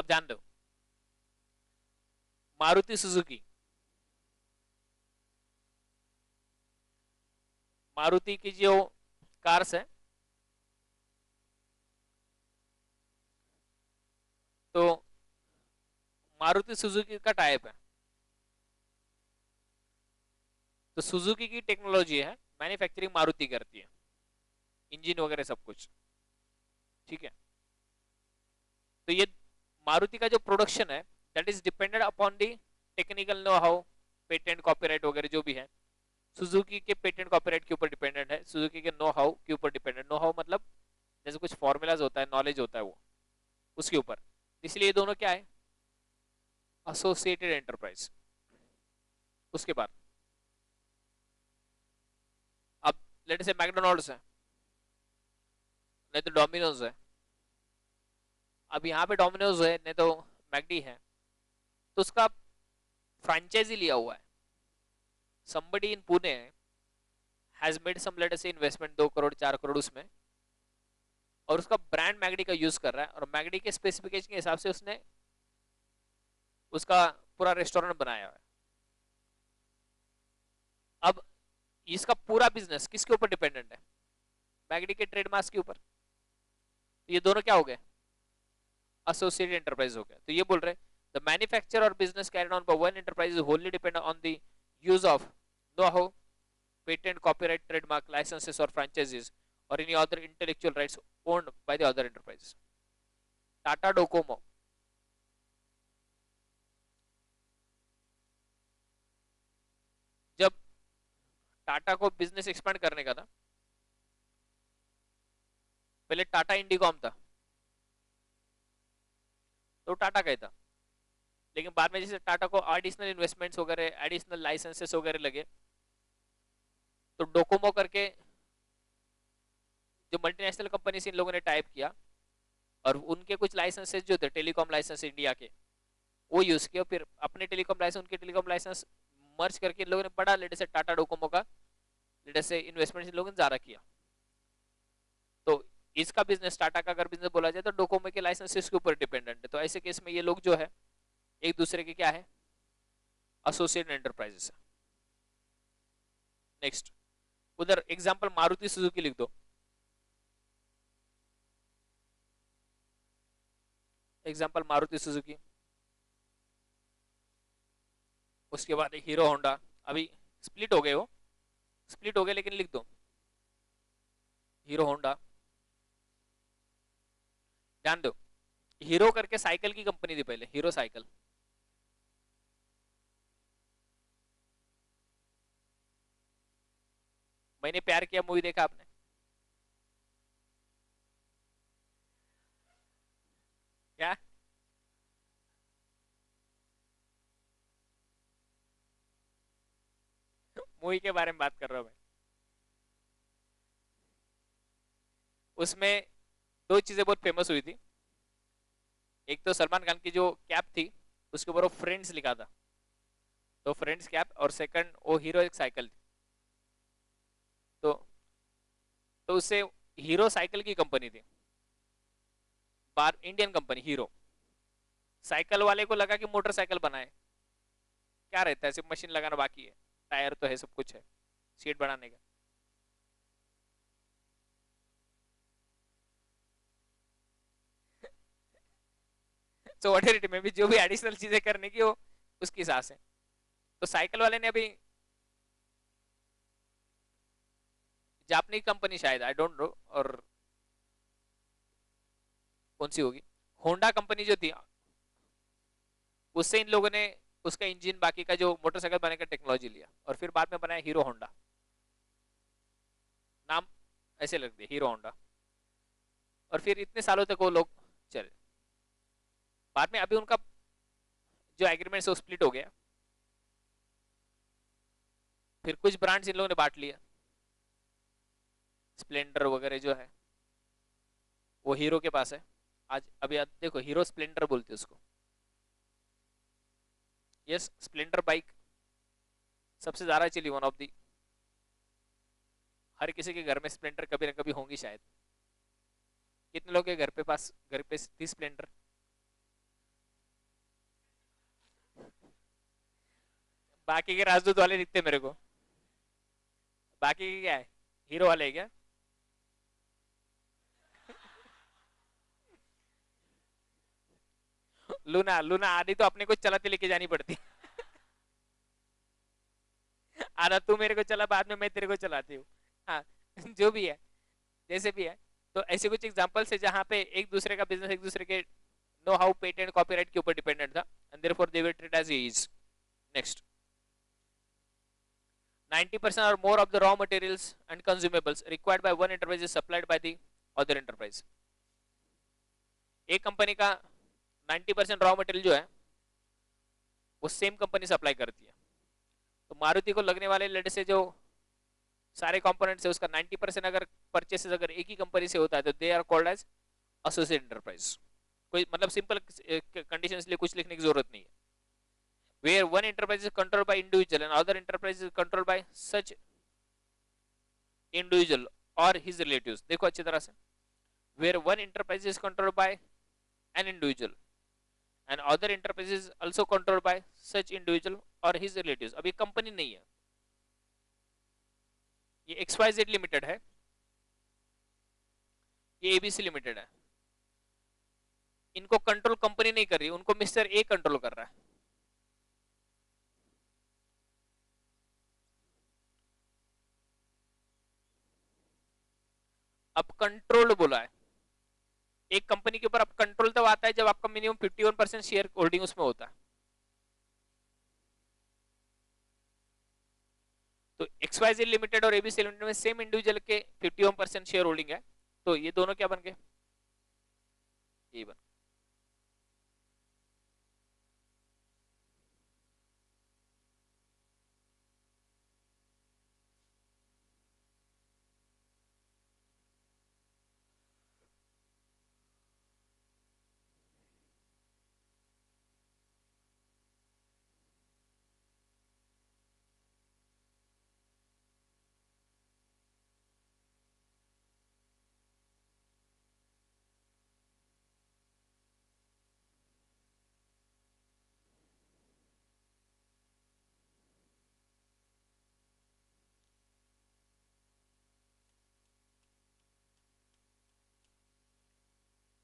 ध्यान दो, मारुति सुजुकी, मारुति की जो कार्स है, तो मारुति सुजुकी का टाइप है, तो सुजुकी की टेक्नोलॉजी है, मैन्युफैक्चरिंग मारुति करती है, इंजन वगैरह सब कुछ, ठीक है। तो ये मारुति का जो प्रोडक्शन है that is dependent upon the technical know how, patent copyright वगैरह जो भी है, सुजुकी के पेटेंट कॉपीराइट के ऊपर डिपेंडेंट है, सुजुकी के नो हाउ के ऊपर डिपेंडेंट, नो हाउ मतलब जैसे कुछ फॉर्मूलाज होता है, नॉलेज होता है वो, उसके ऊपर, इसलिए ये दोनों क्या है, एसोसिएटेड एंटरप्राइज। उसके बाद अब लेट से मैकडोनल्ड्स है, नहीं तो डोमिनोज है, अब यहाँ पे डोमिनोज है नहीं तो मैकडी है, तो उसका फ्रेंचाइजी लिया हुआ है, somebody in Pune has made some let us say investment 2 crore 4 crore उसमें, और उसका ब्रांड मैगडी का यूज कर रहा है, और मैगडी के स्पेसिफिकेशन के हिसाब से उसने उसका पूरा रेस्टोरेंट बनाया है। अब इसका पूरा बिजनेस किसके ऊपर डिपेंडेंट है, मैगडी के ट्रेडमार्क्स के ऊपर, तो ये दोनों क्या हो गए, एसोसिएटेड एंटरप्राइज हो गया। तो ये बोल रहे द मैन्युफैक्चर और business carried on by one enterprise is Holi dependent on the use of know how, patent, copyright, trademark, licenses or franchises or any other intellectual rights owned by the other enterprises. Tata Docomo, जब टाटा को business expand करने का था, पहले टाटा इंडिकॉम था, तो टाटा का ही था, लेकिन बाद में जैसे टाटा को एडिशनल इन्वेस्टमेंट्स वगैरह, एडिशनल लाइसेंसेस वगैरह लगे, तो डोकोमो करके जो मल्टीनेशनल कंपनी से इन लोगों ने टाइप किया, और उनके कुछ लाइसेंसेस जो थे टेलीकॉम लाइसेंस इंडिया के, वो यूज किया, फिर अपने टेलीकॉम लाइसेंस उनके टेलीकॉम लाइसेंस मर्ज करके इन लोगों ने बड़ा लेटेस्ट टाटा डोकोमो का लेटेस्ट इन्वेस्टमेंट इन लोगों ने ज्यादा किया। तो इसका बिजनेस, टाटा का अगर बिजनेस बोला जाए तो डोकोमो के लाइसेंसेस के ऊपर डिपेंडेंट है, तो ऐसे केस में ये लोग जो है एक दूसरे के क्या है, एसोसिएटेड एंटरप्राइजेस है। नेक्स्ट उधर एग्जांपल मारुति सुजुकी लिख दो, एग्जांपल मारुति सुजुकी, उसके बाद एक हीरो होंडा, अभी स्प्लिट हो गए, वो स्प्लिट हो गए लेकिन लिख दो हीरो होंडा। ध्यान दो, हीरो करके साइकिल की कंपनी थी पहले, हीरो साइकिल, मैंने प्यार किया मूवी देखा आपने, क्या मूवी के बारे में बात कर रहा हूं मैं, उसमें दो चीजें बहुत फेमस हुई थी, एक तो सलमान खान की जो कैप थी उसके ऊपर वो फ्रेंड्स लिखा था, तो फ्रेंड्स कैप, और सेकंड वो हीरो एक साइकिल थी, तो उससे हीरो साइकिल की कंपनी थी, बार इंडियन कंपनी हीरो, साइकिल वाले को लगा कि मोटरसाइकिल बनाए, क्या रहता है सिर्फ मशीन लगाना बाकी है, टायर तो है, सब कुछ है, सीट बनाने का, सो व्हाट इट में भी जो भी एडिशनल चीजें करने की हो उसकी सांस है। तो साइकिल वाले ने अभी जापानी कंपनी शायद, आई डोंट नो, और कौन सी होगी, होंडा कंपनी जो थी, उससे इन लोगों ने उसका इंजन बाकी का जो मोटरसाइकिल बनाने का टेक्नोलॉजी लिया, और फिर बाद में बनाया हीरो होंडा, नाम ऐसे लग दिया हीरो होंडा, और फिर इतने सालों तक वो लोग चले। बाद में अभी उनका जो एग्रीमेंट है वो स्प्लिट हो गया, फिर कुछ ब्रांड्स इन लोगों ने बांट लिया, स्प्लेंडर वगैरह जो है वो हीरो के पास है आज, अभी आप देखो हीरो स्प्लेंडर बोलते हैं उसको, यस स्प्लेंडर बाइक सबसे ज्यादा चली, वन ऑफ दी, हर किसी के घर में स्प्लेंडर कभी ना कभी होंगी शायद, कितने लोग के घर पे पास घर पे थी स्प्लेंडर, बाकी के राजदूत वाले दिखते मेरे को। बाकी के क्या है, हीरो वाले है क्या? लूना लूना आदि तो अपने को चलाते लेके जानी पड़ती। आधा तू मेरे को चला, बाद में मैं तेरे को चलाती हूँ। हाँ। जो भी है, जैसे भी है। तो ऐसे कुछ एग्जांपल्स है जहां पे एक दूसरे का बिजनेस एक दूसरे के नो हाउ पेटेंट कॉपीराइट के ऊपर डिपेंडेंट था, and therefore they were treat as is. Next, 90% or more of the raw materials and consumables required by one enterprise is supplied by the other enterprise. एक company का 90% raw material जो है वो same company supply करती है। तो मारुति को लगने वाले लेट से जो सारे कंपोनेंट्स है उसका 90% अगर परचेसेस अगर एक ही कंपनी से होता है तो they are called as associate enterprise. कोई मतलब सिंपल कंडीशंस लिए कुछ लिखने की जरूरत नहीं है। Where one enterprise is controlled by individual and other enterprise is controlled by such individual or his relatives। देखो अच्छी तरह से, where one enterprise is controlled by an individual and other enterprise is also controlled by such individual or his relatives। अब ये company नहीं है, ये XYZ limited है, ये ABC लिमिटेड है। इनको कंट्रोल कंपनी नहीं कर रही, उनको मिस्टर ए कंट्रोल कर रहा है। अब कंट्रोल बोला है, एक कंपनी के ऊपर अब कंट्रोल तब आता है जब आपका मिनिमम 51% शेयर होल्डिंग उसमें होता है। तो XYZ लिमिटेड और ABC लिमिटेड में सेम इंडिविजुअल के 51% शेयर होल्डिंग है, तो ये दोनों क्या बन गए, ये बन।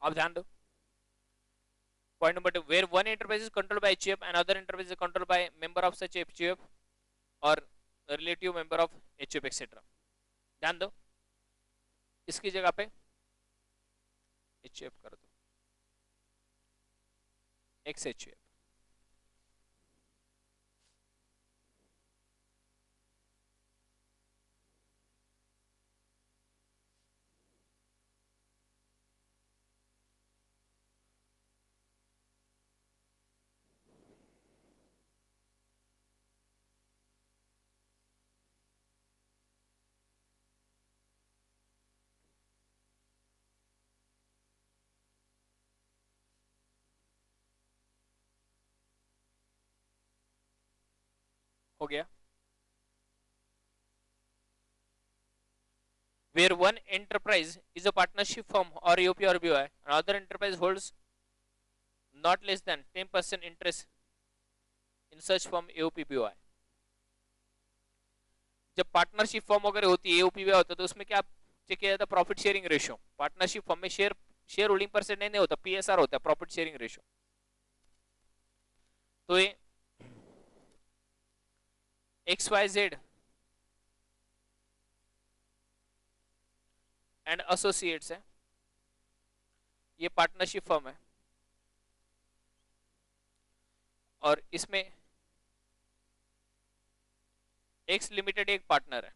आप ध्यान दो, point number 2, where one enterprise is controlled by HUF and other enterprise is controlled by member of such HUF और relative member of HUF etcetera. ध्यान दो, इसकी जगह पे HUF कर दो, एक्स HUF। हो गया, where one enterprise is a partnership firm or AOP or BOI, another enterprise holds not less than 10% interest in such firm AOP BOI। जब पार्टनरशिप फॉर्म वगैरह होती है, एओपी होता है, तो उसमें क्या चेक किया जाता है, profit sharing ratio. Partnership form में शेयर होल्डिंग परसेंट नहीं होता, PSR होता है, प्रॉफिट शेयरिंग रेशियो। तो ये XYZ एंड एसोसिएट्स है, ये पार्टनरशिप फर्म है, और इसमें एक्स लिमिटेड एक पार्टनर है।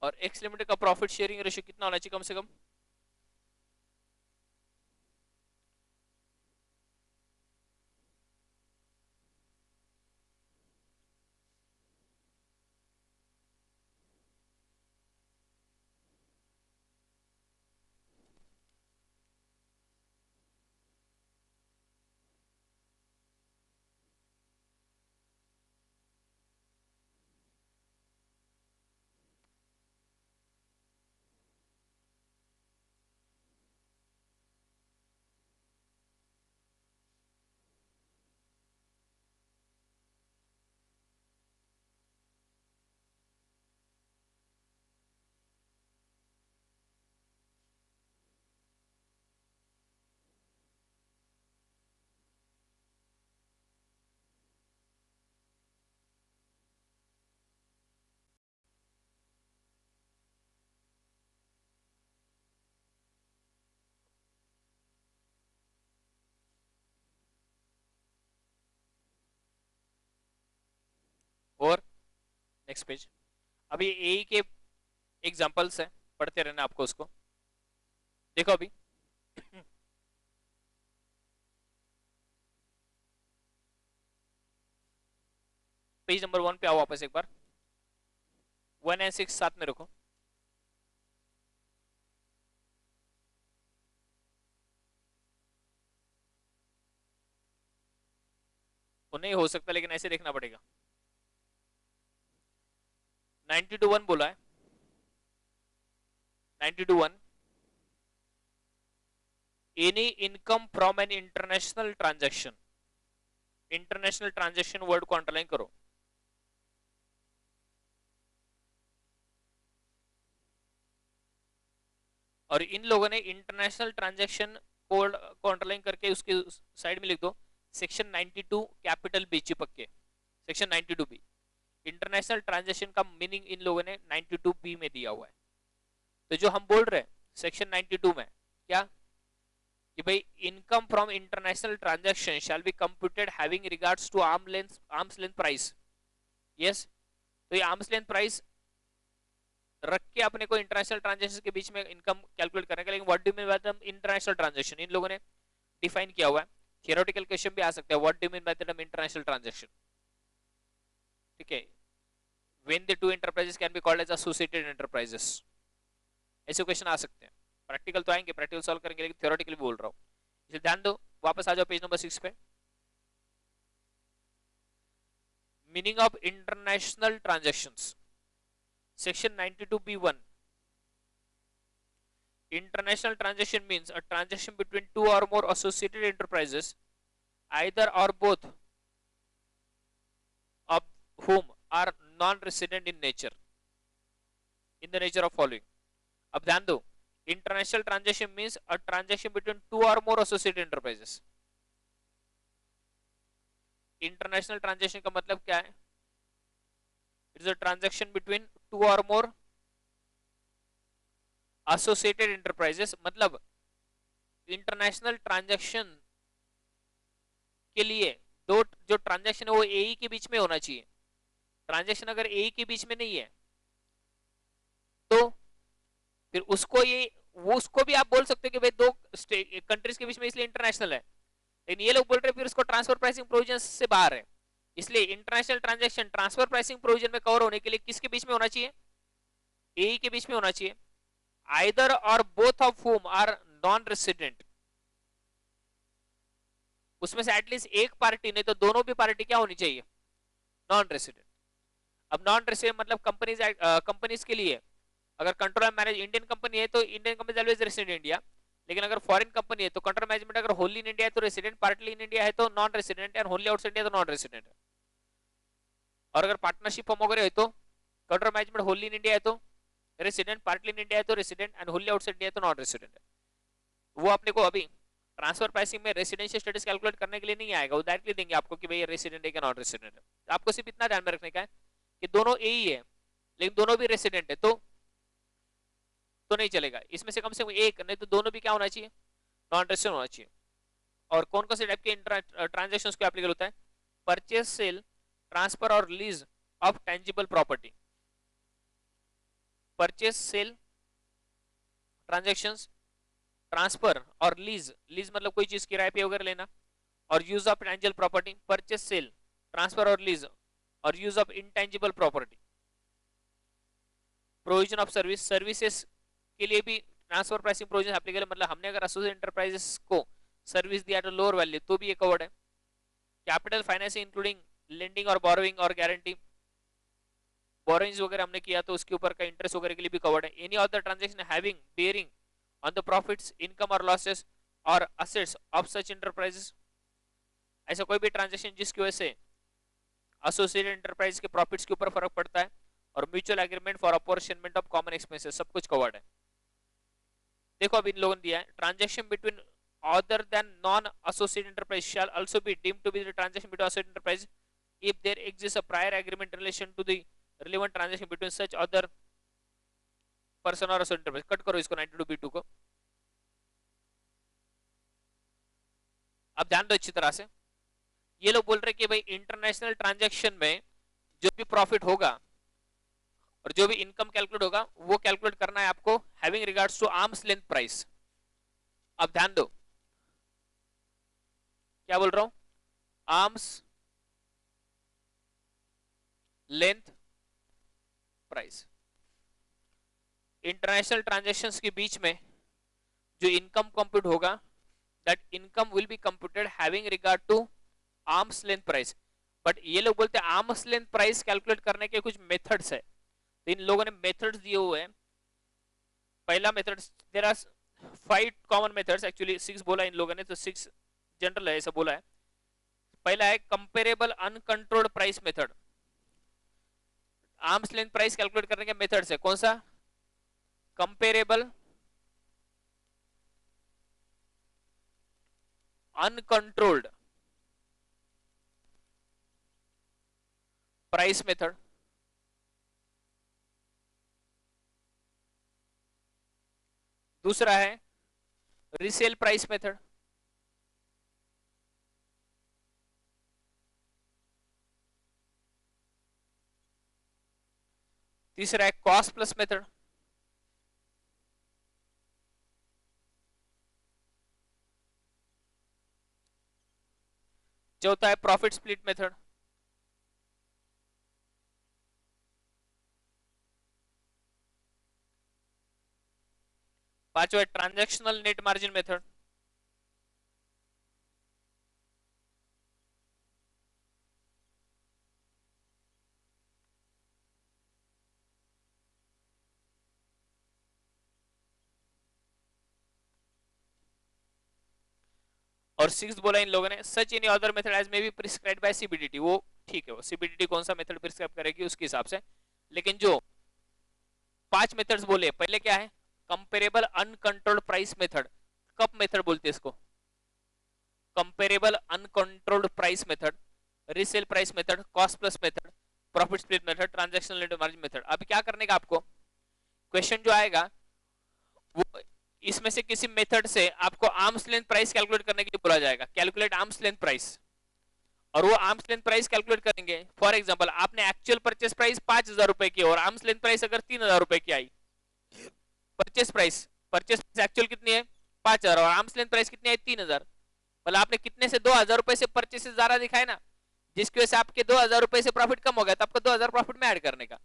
और एक्स लिमिटेड का प्रॉफिट शेयरिंग रेशियो कितना होना चाहिए, कम से कम नेक्स्ट पेज। अभी ए के एग्जांपल्स है, पढ़ते रहना आपको उसको। देखो अभी पेज नंबर 1 पे आओ वापस एक बार, 1 एंड 6 साथ में रखो। वो नहीं हो सकता, लेकिन ऐसे देखना पड़ेगा। 90 to 1 बोला है, 90 to 1, any income from an international transaction. International transaction word को अंडरलाइन करो। और इन लोगों ने इंटरनेशनल ट्रांजैक्शन कोड को अंडरलाइन करके उसके साइड में लिख दो सेक्शन 92 कैपिटल बी, चिपक के सेक्शन 92 बी। इंटरनेशनल ट्रांजैक्शन का मीनिंग इन लोगों ने 92 बी में दिया हुआ है। तो जो हम बोल रहे हैं सेक्शन 92 में क्या कि भाई income from international transaction shall be computed having regards to arms length price. Yes, तो ये आर्म्स लेंथ प्राइस रख के अपने को इंटरनेशनल ट्रांजैक्शन के बीच में इनकम कैलकुलेट करने का। लेकिन what do mean by the international transaction in लोगों ने डिफाइन किया हुआ है। थियोरेटिकल क्वेश्चन भी आ सकता है, what do mean by the international transaction. ठीक है, when the two enterprises can be called as associated enterprises, ऐसे क्वेश्चन आ सकते हैं। प्रैक्टिकल तो आएंगे, प्रैक्टिकल सॉल्व करेंगे, लेकिन थियोरेटिकल बोल रहा हूँ, इसलिए ध्यान दो। वापस आ जाओ पेज नंबर 6 पे। Meaning of international transactions, Section 92B1. International transaction means a transaction between two or more associated enterprises, either or both of whom are non-resident in nature, in the nature of following. अब ध्यान दो, international transaction means a transaction between two or more associated enterprises. International transaction का मतलब क्या है? It is a transaction between two or more associated enterprises। मतलब international transaction के लिए दो जो ट्रांजैक्शन है वो ए के बीच में होना चाहिए। ट्रांजैक्शन अगर ए के बीच में नहीं है तो फिर उसको भी आप बोल सकते हो कि भाई दो कंट्रीज के बीच में, इसलिए इंटरनेशनल है। लेकिन ये लोग बोल रहे हैं फिर उसको ट्रांसफर प्राइसिंग प्रोविजन से बाहर है। इसलिए international transaction transfer pricing provision में कवर होने के लिए किसके बीच में होना चाहिए? ए के बीच में होना चाहिए। आइदर और both of whom are non resident, उसमें से एटलीस्ट एक पार्टी, नहीं तो दोनों भी पार्टी क्या होनी चाहिए? Non resident. अब नॉन रेसिडेंट मतलब कंपनीज के लिए अगर control and manage Indian company है तो Indian company always resident India. लेकिन अगर फॉरेन कंपनी है तो कंट्रोल मैनेजमेंट अगर होली इन इंडिया है तो रेसिडेंट, पार्टली इन इंडिया है तो non resident, and Holi outside India तो नॉन रेसिडेंट है। और अगर पार्टनरशिप फॉर्म वगैरह है तो control management Holi in India है तो रेसिडेंट, पार्टली इन इंडिया है तो resident, and Holi outside India तो नॉन रेसिडेंट है। वो अपने को अभी ट्रांसफर प्राइसिंग में रेसिडेंशियल स्टेटस कैलकुलेट करने के लिए नहीं आएगा, वो डायरेक्टली देंगे आपको कि भाई रेसिडेंट है क्या नॉन रेसिडेंट है। आपको सिर्फ इतना ध्यान में रखने का है कि दोनों ए ही है लेकिन दोनों भी रेसिडेंट है तो नहीं चलेगा। इसमें से कम एक, नहीं तो दोनों भी क्या होना चाहिए? नॉन रेसिडेंट होना चाहिए। और कौन कौन से टाइप के ट्रांजैक्शंस को एप्लीकेबल होता है? Purchase, sale, transfer or lease of tangible property. Purchase sale transactions, transfer or lease, lease मतलब कोई चीज किराए पे वगैरह लेना, और use of tangible property. Purchase, sale, transfer or lease और use of intangible property. Provision of service, services के लिए भी ट्रांसफर प्राइसिंग प्रोविजन एप्लीकेबल। मतलब हमने अगर एसोसिएटेड एंटरप्राइजेस को सर्विस दिया तो लोअर वैल्यू तो भी ये कवर्ड है। कैपिटल फाइनेंसिंग इंक्लूडिंग लेंडिंग और बोरोइंग और गारंटी, बोरोइंग्स वगैरह हमने किया तो उसके ऊपर का इंटरेस्ट वगैरह के लिए भी कवर्ड है। Any other transaction having bearing on the profits, income और लॉसेस और असेट्स ऑफ सच एंटरप्राइजेस। ऐसा कोई भी ट्रांजैक्शन जिसकी वजह से एसोसिएटेड एंटरप्राइज के प्रॉफिट्स के ऊपर फर्क पड़ता है, और mutual agreement for apportionment of common expenses, सब कुछ कवर्ड है। देखो अब इन लोगों ने दिया है transaction between other than non associated enterprise shall also be deemed to be the transaction between associated enterprise if there exists a prior agreement in relation to the relevant transaction between such other person or associated enterprise। Cut करो इसको 92B2 को। अब ध्यान दो अच्छी तरह से, ये लोग बोल रहे कि भाई इंटरनेशनल ट्रांजैक्शन में जो भी प्रॉफिट होगा और जो भी इनकम कैलकुलेट होगा वो कैलकुलेट करना है आपको having regards to arms length price. अब ध्यान दो क्या बोल रहा हूं, arms length price. International transactions के बीच में जो इनकम कंप्यूट होगा, that income will be computed having regard to arms length price. But ये लोग बोलते हैं आर्म्स लेंथ प्राइस कैलकुलेट करने के कुछ मेथड्स है, तो इन लोगों ने मेथड्स दिए हुए हैं। पहला method, there are 5 common methods, actually 6 बोला इन लोगों ने, तो 6 जनरल है ऐसा बोला है। पहला है comparable uncontrolled price method. Arms length price calculate करने के मेथड्स है, कौन सा, कंपेरेबल अनकंट्रोल्ड प्राइस मेथड। दूसरा है रीसेल प्राइस मेथड। तीसरा है कॉस्ट प्लस मेथड। चौथा है प्रॉफिट स्प्लिट मेथड। पांचवा है ट्रांजैक्शनल नेट मार्जिन मेथड। और 6 बोला इन लोगों ने such any other method as may be prescribed by CBDT. वो ठीक है, वो सीबीडीटी कौन सा मेथड प्रिस्क्राइब करेगी उसके हिसाब से। लेकिन जो 5 मेथड्स बोले, पहले क्या है, कंपेरेबल अनकंट्रोल्ड प्राइस मेथड। कब मेथड बोलते हैं इसको, comparable uncontrolled price method, resale price method, cost plus method, profit split method, transactional net margin method. अब क्या करने का आपको, क्वेश्चन जो आएगा वो इसमें से किसी मेथड से आपको आर्म्स लेंथ प्राइस कैलकुलेट करने के लिए बोला जाएगा, कैलकुलेट आर्म्स लेंथ प्राइस। और वो आर्म्स लेंथ प्राइस कैलकुलेट करेंगे। फॉर एग्जांपल आपने एक्चुअल परचेस प्राइस 5,000 रुपए की और आर्म्स लेंथ प्राइस अगर 3,000 रुपए की आई, परचेस प्राइस एक्चुअल कितनी है 5,000 और आर्म्स लेंथ प्राइस कितनी आई 3,000, मतलब आपने कितने से 2,000 रुपए से परचेस ज्यादा दिखाए ना, जिसकी वजह से आपके 2,000 रुपए से प्रॉफिट कम हो गया, तो आपको 2,000 प्रॉफिट में ऐड करने का।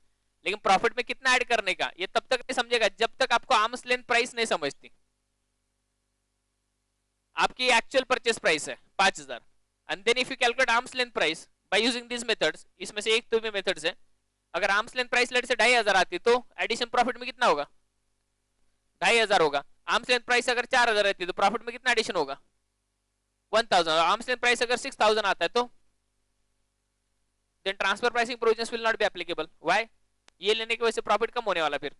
लेकिन प्रॉफिट में कितना ऐड करने का ये तब तक नहीं समझेगा जब तक आपको आर्म्स लेंथ प्राइस नहीं समझती। आपकी एक्चुअल परचेस प्राइस है 5,000 and then if you calculate arms length price by using this methods, इसमें से एक तो भी मेथड्स है, अगर आर्म्स लेंथ प्राइस लेट से 2,500 आती तो एडिशन प्रॉफिट में कितना होगा 2,500 होगा। आर्म्स लेंथ प्राइस अगर 4,000 रहती तो प्रॉफिट में कितना एडिशन होगा 1,000। आर्म्स लेंथ प्राइस अगर 6,000 आता है तो then transfer pricing provisions will not be applicable. Why, ये लेने की वजह से प्रॉफिट कम होने वाला फिर,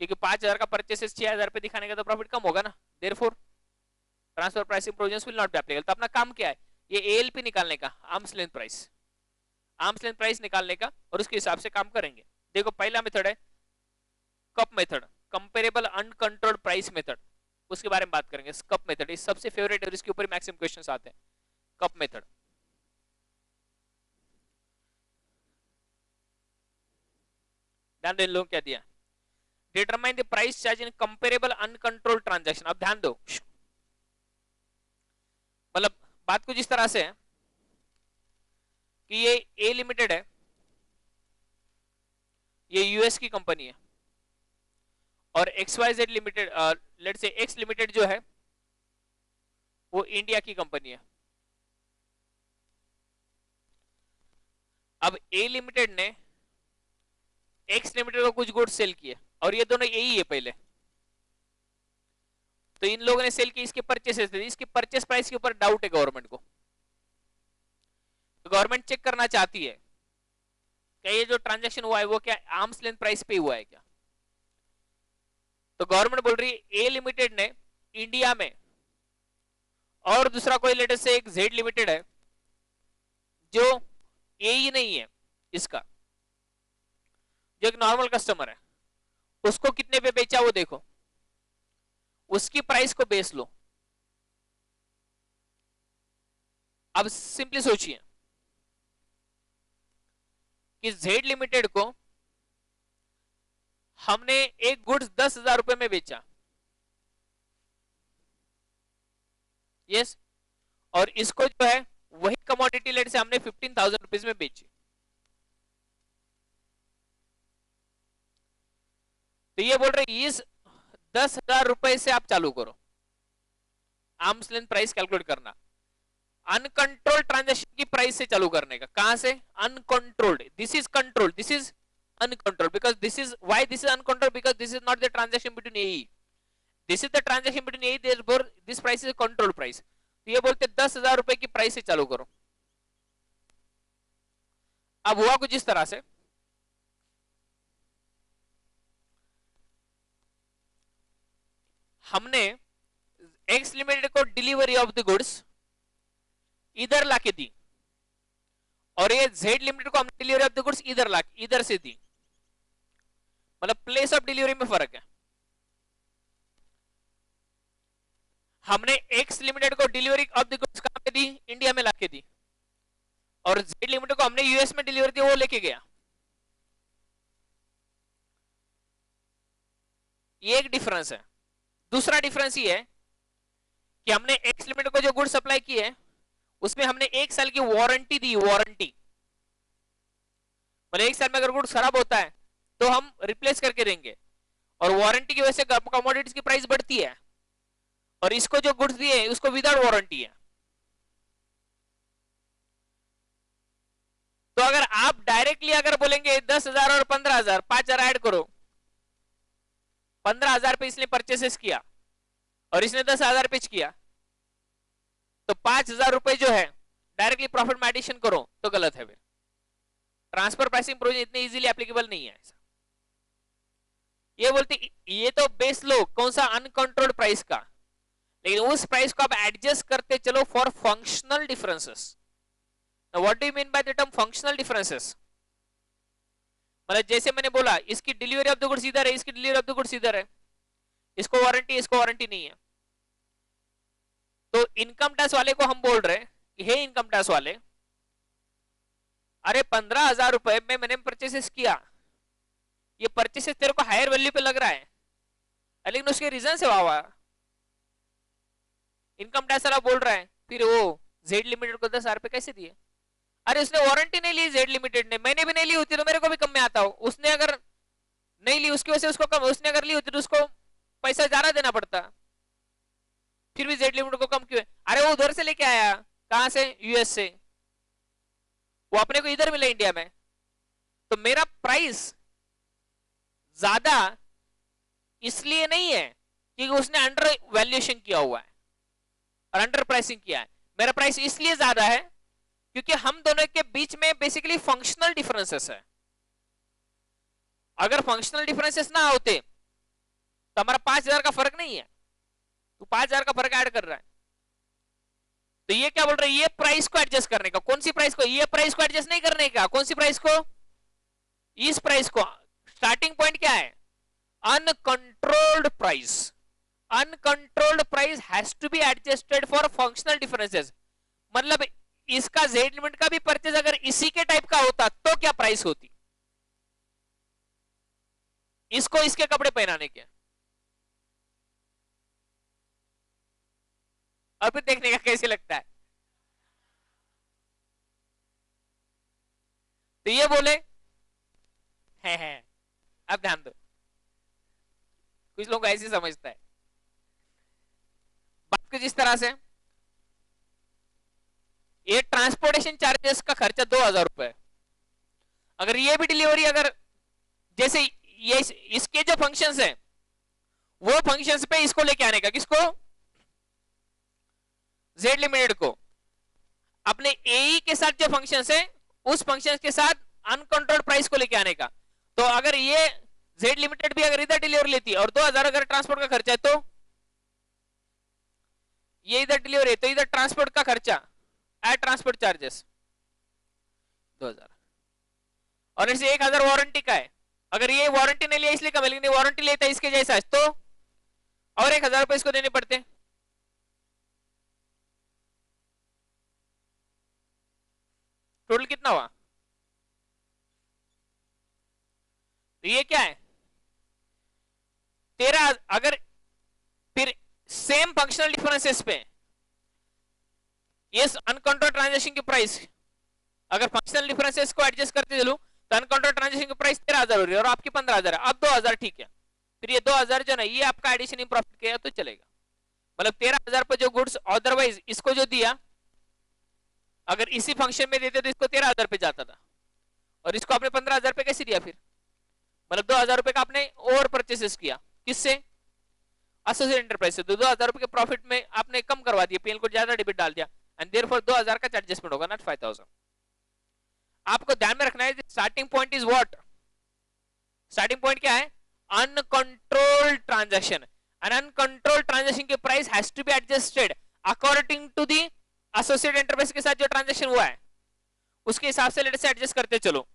क्योंकि 5,000 का परचेस 6,000 पे दिखाने का तो प्रॉफिट कम होगा ना, therefore transfer pricing provisions will not be applicable. तो अपना काम क्या है, ये एएलपी निकालने का, arms length price, arms length price निकालने का, और उसके हिसाब से काम करेंगे। देखो पहला मेथड है cup method, comparable uncontrolled price method, उसके बारे में बात करेंगे। कप मेथड इस सबसे फेवरेट है और इसके ऊपर मैक्सिमम क्वेश्चंस आते हैं। कप मेथड, ध्यान दो इन लोगों क्या दिया, determine the price charge in comparable uncontrolled transaction. अब ध्यान दो, मतलब बात कुछ इस तरह से है कि ये ए लिमिटेड है, ये यूएस की कंपनी है, और XYZ limited, let's say x limited जो है वो इंडिया की कंपनी है। अब ए लिमिटेड ने एक्स लिमिटेड को कुछ गुड्स सेल किए और ये दोनों यही है पहले, तो इन लोगों ने सेल किए, इसके परचेसेस थे, इसके परचेस प्राइस के ऊपर डाउट है गवर्नमेंट को, तो गवर्नमेंट चेक करना चाहती है कि ये जो ट्रांजैक्शन हुआ है वो क्या आर्म्स लेंथ प्राइस पे हुआ है क्या। तो गवर्नमेंट बोल रही है ए लिमिटेड ने इंडिया में, और दूसरा कोई लेटेस्ट से एक जेड लिमिटेड है जो ए ही नहीं है इसका, जो एक नॉर्मल कस्टमर है, उसको कितने पे बेचा वो देखो, उसकी प्राइस को बेच लो। अब सिंपली सोचिए कि जेड लिमिटेड को हमने एक गुड्स 10,000 रुपए में बेचा, यस, और इसको जो है वही कमोडिटी लेट से हमने 15,000 रुपीज में बेची। तो ये बोल रहे इस 10,000 रुपए से आप चालू करो आर्म्स लेंथ प्राइस कैलकुलेट करना, अनकंट्रोल्ड ट्रांजैक्शन की प्राइस से चालू करने का। कहां से? Uncontrolled, this is controlled, this is uncontrolled, because this is why this is uncontrolled, because this is not the transaction between AE, this is the transaction between AE, therefore this price is a controlled price। तो ये बोलते 10,000 रुपए की price से चालू करो। अब हुआ कुछ इस तरह से, हमने एक्स लिमिटेड को डिलीवरी ऑफ द गुड्स इधर लाके दी, और ये जेड लिमिटेड को हमने डिलीवरी ऑफ द गुड्स इधर से दी, मतलब प्लेस ऑफ डिलीवरी में फर्क है। हमने एक्स लिमिटेड को डिलीवरी ऑफ द गुड्स कहां पे दी? इंडिया में लाके दी, और जेड लिमिटेड को हमने यूएस में डिलीवरी दी, वो लेके गया। ये एक डिफरेंस है। दूसरा डिफरेंस ये है कि हमने एक्स लिमिटेड को जो गुड्स सप्लाई की है उसमें हमने 1 साल की वारंटी दी, वारंटी मतलब 1 साल में अगर गुड्स खराब होता है तो हम रिप्लेस करके देंगे, और वारंटी की वजह से कमोडिटीज की प्राइस बढ़ती है, और इसको जो गुड्स दिए उसको विदाउट वारंटी है। तो अगर आप डायरेक्टली अगर बोलेंगे 10,000 और 15,000, 5,000 ऐड करो, 15,000 पे इसने परचेसेस किया और इसने 10,000 पे किया, तो 5,000 रुपए जो है डायरेक्टली प्रॉफिट में एडिशन करो तो गलत है। फिर ट्रांसफर प्राइसिंग प्रोविजन इतने इजीली एप्लीकेबल नहीं है। ये बोलते ये तो बेस लो कौन सा? अनकंट्रोल्ड प्राइस का, लेकिन उस प्राइस को आप एडजस्ट करते चलो for functional differences. What do you mean by the term functional differences? मतलब जैसे मैंने बोला इसकी डिलीवरी ऑफ द गुड्स इधर है, इसकी डिलीवरी ऑफ द गुड्स इधर है, इसको वारंटी, इसको वारंटी नहीं है। तो इनकम टैक्स वाले को हम बोल रहे हैं कि हे इनकम टैक्स वाले, अरे 15,000 रुपए में मैंने परचेसेस किया, ये परचेसेस तेरे को हायर वैल्यू पे लग रहा है, लेकिन उसके रीजन से हुआ। इनकम टैक्स वाला बोल रहा है फिर वो जेड लिमिटेड को 10,000 रुपए कैसे दिए? अरे उसने वारंटी नहीं ली जेड लिमिटेड ने, मैंने भी नहीं ली होती तो मेरे को भी कम में आता हो। उसने अगर नहीं ली उसकी वजह से उसको कम, उसने अगर ली होती तो उसको पैसा ज्यादा देना पड़ता, फिर भी जेड लिमिटेड को कम क्यों है? अरे वो उधर से लेके आया, कहां से? यूएस से, वो अपने को इधर मिला इंडिया में, तो मेरा प्राइस ज्यादा इसलिए नहीं है कि उसने अंडर वैल्यूएशन किया हुआ है और अंडर प्राइसिंग किया है, मेरा प्राइस इसलिए ज्यादा है क्योंकि हम दोनों के बीच में बेसिकली फंक्शनल डिफरेंसेस है। अगर फंक्शनल डिफरेंसेस ना होते तो हमारा 5,000 का फर्क नहीं है, तो 5,000 का फर्क ऐड कर रहा है। तो ये क्या बोल रहे हैं? ये प्राइस को एडजस्ट करने का। कौन सी प्राइस को? ये प्राइस को एडजस्ट नहीं करने का। कौन सी प्राइस को? इस प्राइस को। स्टार्टिंग पॉइंट क्या है? Uncontrolled price. Uncontrolled price has to be adjusted for functional differences. मतलब इसका जेड लिमिट का भी परचेज अगर इसी के टाइप का होता तो क्या प्राइस होती? इसको इसके कपड़े पहनाने के। अब देखने का कैसे लगता है। तो ये बोले है अब ध्यान दो, कुछ लोग ऐसे समझता है बात कुछ इस तरह से। ये ट्रांसपोर्टेशन चार्जेस का खर्चा 2,000 रुपए, अगर ये भी डिलीवरी अगर जैसे ये इसके जो फंक्शंस है वो फंक्शंस पे इसको लेके आने का, किसको? जेड लिमिटेड को। अपने एई के साथ जो फंक्शंस है उस फंक्शंस के साथ अनकंट्रोल्ड प्राइस को लेके आने का। तो अगर ये जेड लिमिटेड भी अगर इधर डिलीवरी लेती है और 2,000 अगर ट्रांसपोर्ट का खर्चा है, तो ये इधर डिलीवरी है तो इधर ट्रांसपोर्ट का खर्चा एड ट्रांसपोर्ट चार्जेस 2,000, और ऐसे 1,000 वारंटी का है। अगर ये वारंटी नहीं लिया इसलिए कम है, लेकिन वारंटी लेता है इसके जैसा है तो और 1,000 रुपए इसको देने पड़ते। टोटल कितना हुआ? तो ये क्या है? 13, अगर फिर सेम फंक्शनल डिफरेंसेस पे ये अनकंट्रोल ट्रांजेक्शन की प्राइस, अगर फंक्शनल डिफरेंसेस को एडजस्ट करते चलो तो अनकंट्रोल ट्रांजेक्शन की प्राइस 13,000 हो रही है और आपकी 15,000 है, अब 2,000 ठीक है, फिर ये 2,000 जो ना ये आपका एडिशन इन प्रॉफिट किया तो चलेगा। मतलब 13,000 पर जो गुड्स अदरवाइज इसको जो दिया, अगर इसी फंक्शन में देते तो इसको 13,000 पे जाता था और इसको आपने 15,000 पे कैसे दिया? फिर मतलब 2,000 रुपए का आपने ओवर परचेसेस किया, किससे? एसोसिएट एंटरप्राइज से। तो 2,000 रुपए के प्रॉफिट में आपने कम करवा दिया, पीएल को ज्यादा डेबिट डाल दिया, एंड देयरफॉर 2,000 का एडजस्टमेंट होगा, नॉट 5,000। आपको ध्यान में रखना है starting point is what, starting point क्या है? Uncontrolled transaction. An uncontrolled transaction की price has to be adjusted according to the associate enterprise के साथ जो ट्रांजैक्शन हुआ है उसके हिसाब से लेट से एडजस्ट करते चलो,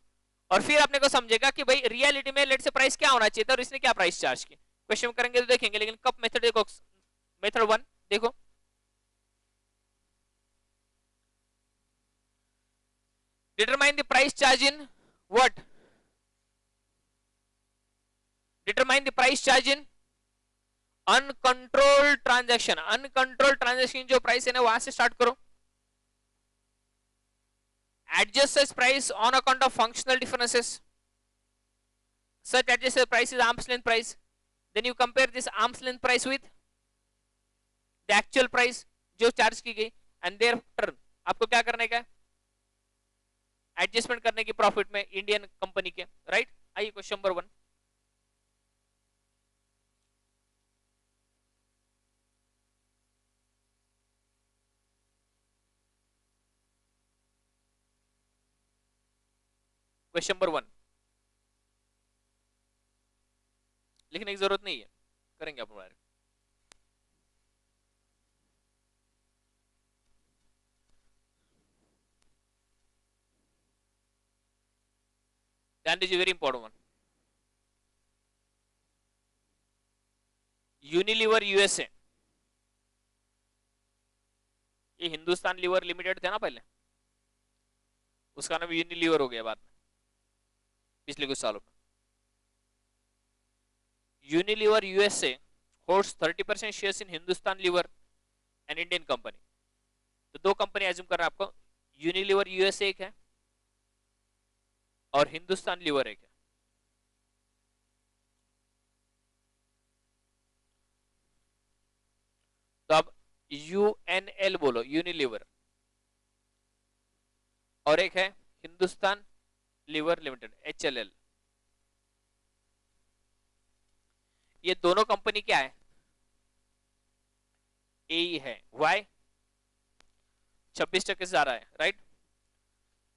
और फिर अपने को समझेगा कि भाई रियलिटी में लेट से प्राइस क्या होना चाहिए था और इसने क्या प्राइस चार्ज की। क्वेश्चन करेंगे तो देखेंगे, लेकिन कब मेथड देखो, मेथड 1 देखो, determine the price charge in what, determine the price charge in uncontrolled transaction. Uncontrolled transaction जो प्राइस है ना वहां से स्टार्ट करो। adjust this price on account of functional differences, such adjusted price is arm's length price, then you compare this arm's length price with the actual price जो charge की गई, and therefore आपको क्या करने का है? एडजस्टमेंट करने की प्रॉफिट में इंडियन कंपनी के, राइट। आइए क्वेश्चन नंबर 1, क्वेश्चन नंबर 1 लिखने की जरूरत नहीं है, करेंगे अपन बारे। ध्यान दीजिए, very important one. Unilever USA, ये हिंदुस्तान लीवर लिमिटेड थे ना पहले, उसका नाम यूनिलीवर हो गया बाद में पिछले कुछ सालों में। Unilever USA holds 30% shares in Hindustan Lever, an Indian company. तो दो कंपनी एज्यूम कर रहा है आपको, यूनिलीवर यूएसए एक है और हिंदुस्तान लीवर एक है। तो अब यूएनएल बोलो, यूनिलीवर, और एक है हिंदुस्तान लीवर लिमिटेड, एचएलएल। ये दोनों कंपनी क्या है? ए है। वाई? 26% से ज्यादा है, right.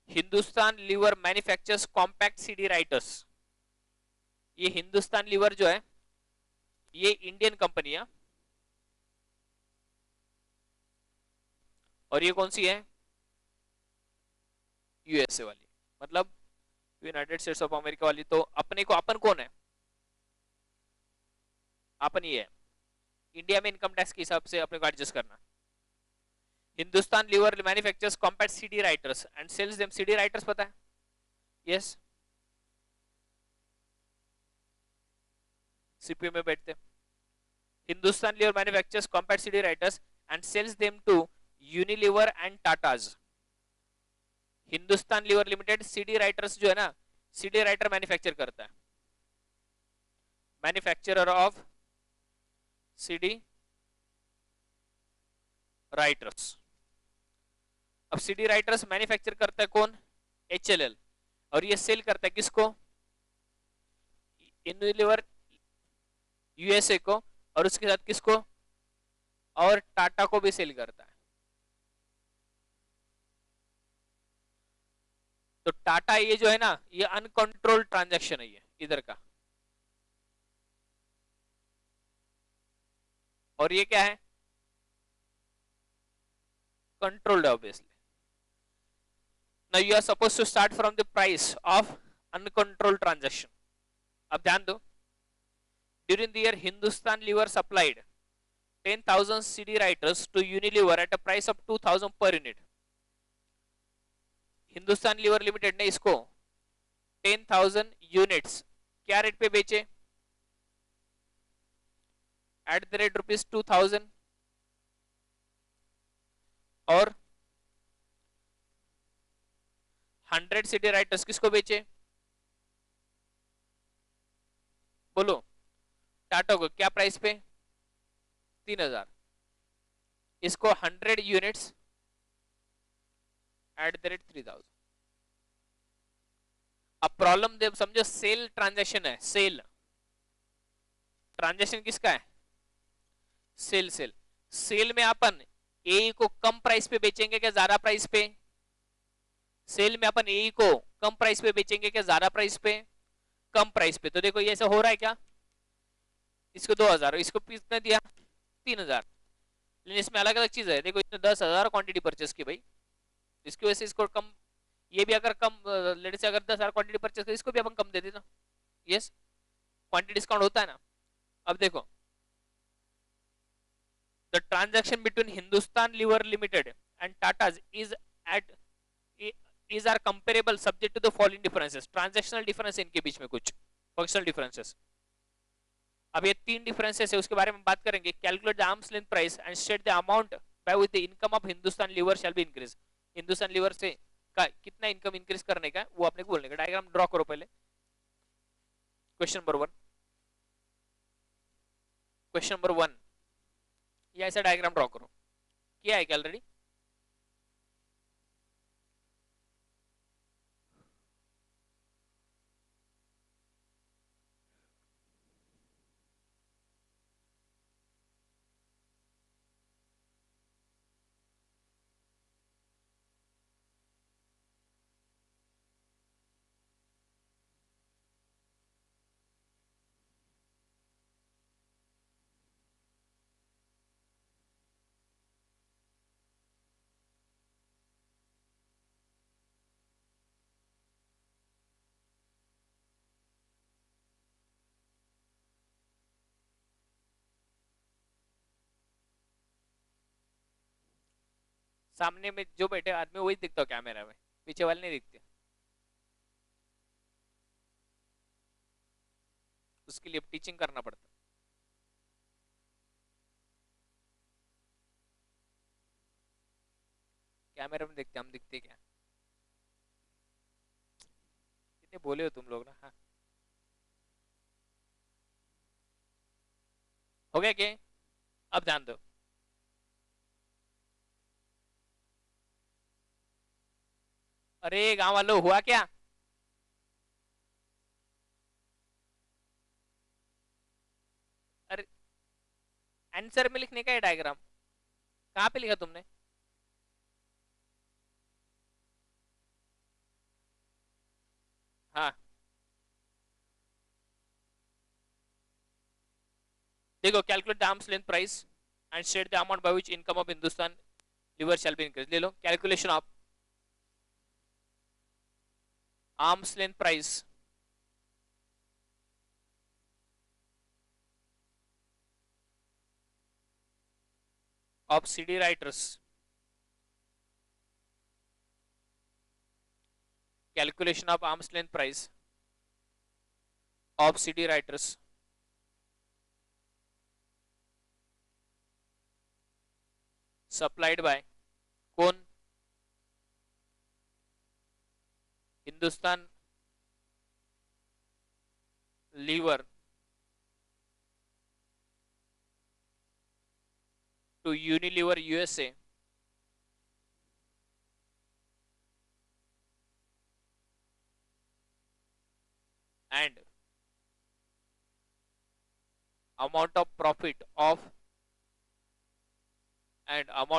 Hindustan Lever manufactures compact CD writers. ये हिंदुस्तान लीवर जो है ये इंडियन कंपनी है, और ये कौन सी है? यूएसए वाली, मतलब यूनाइटेड स्टेट्स ऑफ अमेरिका वाली। तो अपने को अपन कौन है? अपन ये है। इंडिया में इनकम टैक्स के हिसाब से अपने को एडजस्ट करना। Hindustan Lever manufactures compact CD writers and sells them. CD writers पता है? यस, सीपीयू में बैठते। Hindustan Lever manufactures compact CD writers and sells them to Unilever and Tatas. Hindustan Lever limited CD writers जो है ना, सीडी राइटर मैन्युफैक्चर करता है, मैन्युफैक्चरर ऑफ सीडी राइटर्स। अब सीडी राइटर्स मैन्युफैक्चर करता है कौन? एचएलएल, और ये सेल करता है किसको? यूनिलीवर यूएसए को, और उसके साथ किसको? और टाटा को भी सेल करता है। तो टाटा ये जो है ना, ये अनकंट्रोल्ड ट्रांजैक्शन है, ये इधर का, और ये क्या है? Controlled obviously. Now you are supposed to start from the price of uncontrolled transaction. अब ध्यान दो, during the year Hindustan Lever supplied 10,000 CD writers to Unilever at a price of 2,000 per unit. Hindustan Lever limited ने इसको 10,000 units क्या rate पे बेचे? At the rate ₹2000 और 100 city writers किसको बेचे? बोलो, टाटा को क्या प्राइस पे? 3000। इसको 100 यूनिट्स एट द रेट 3000। अब प्रॉब्लम दे समझो, सेल ट्रांजैक्शन है, सेल ट्रांजैक्शन किसका है? सेल सेल सेल में अपन ए को कम प्राइस पे बेचेंगे क्या ज्यादा प्राइस पे? सेल में अपन ए को कम प्राइस पे बेचेंगे क्या ज्यादा प्राइस पे? कम प्राइस पे। तो देखो ये ऐसा हो रहा है क्या, इसको 2000, इसको कितना दिया? 3000। लेकिन इसमें अलग अलग चीज है, देखो इसने 10,000 क्वांटिटी परचेस की भाई, इसकी वजह से इसको कम। ये भी अगर कम लेट से अगर 10,000 क्वांटिटी परचेस की, इसको भी अपन कम दे देना। यस, क्वांटिटी डिस्काउंट होता है ना। अब देखो, the transaction between Hindustan Lever limited and Tatas is at is are comparable subject to the following differences. Transactional difference इनके बीच में कुछ फंक्शनल डिफरेंसेस। अब ये 3 डिफरेंसेस है, उसके बारे में बात करेंगे। Calculate the arms length price and state the amount by which the income of Hindustan Lever shall be increase. Hindustan Lever से का कितना इनकम इंक्रीज करने का है वो अपने को बोलने का। डायग्राम ड्रॉ करो पहले। क्वेश्चन नंबर 1, क्वेश्चन नंबर 1 ये ऐसा डायग्राम ड्रॉ करो। किया है क्या ऑलरेडी? सामने में जो बैठे आदमी वही दिखता हो कैमरा में, पीछे वाले नहीं दिखते। उसके लिए टीचिंग करना पड़ता। कैमरा में देखते, हम दिखते क्या? कितने बोले हो तुम लोग ना। हाँ, हो गया क्या? अब ध्यान दो। अरे गांव वालों, हुआ क्या? अरे आंसर में लिखने का है डायग्राम, कहाँ पे लिखा तुमने? हाँ, देखो, calculate the arms length price and state the amount by which income of Hindustan Lever shall be increase. ले लो calculation of arm's length price of CD writers. Calculation of arm's length price of CD writers supplied by कौन? Hindustan Lever to Unilever USA and amount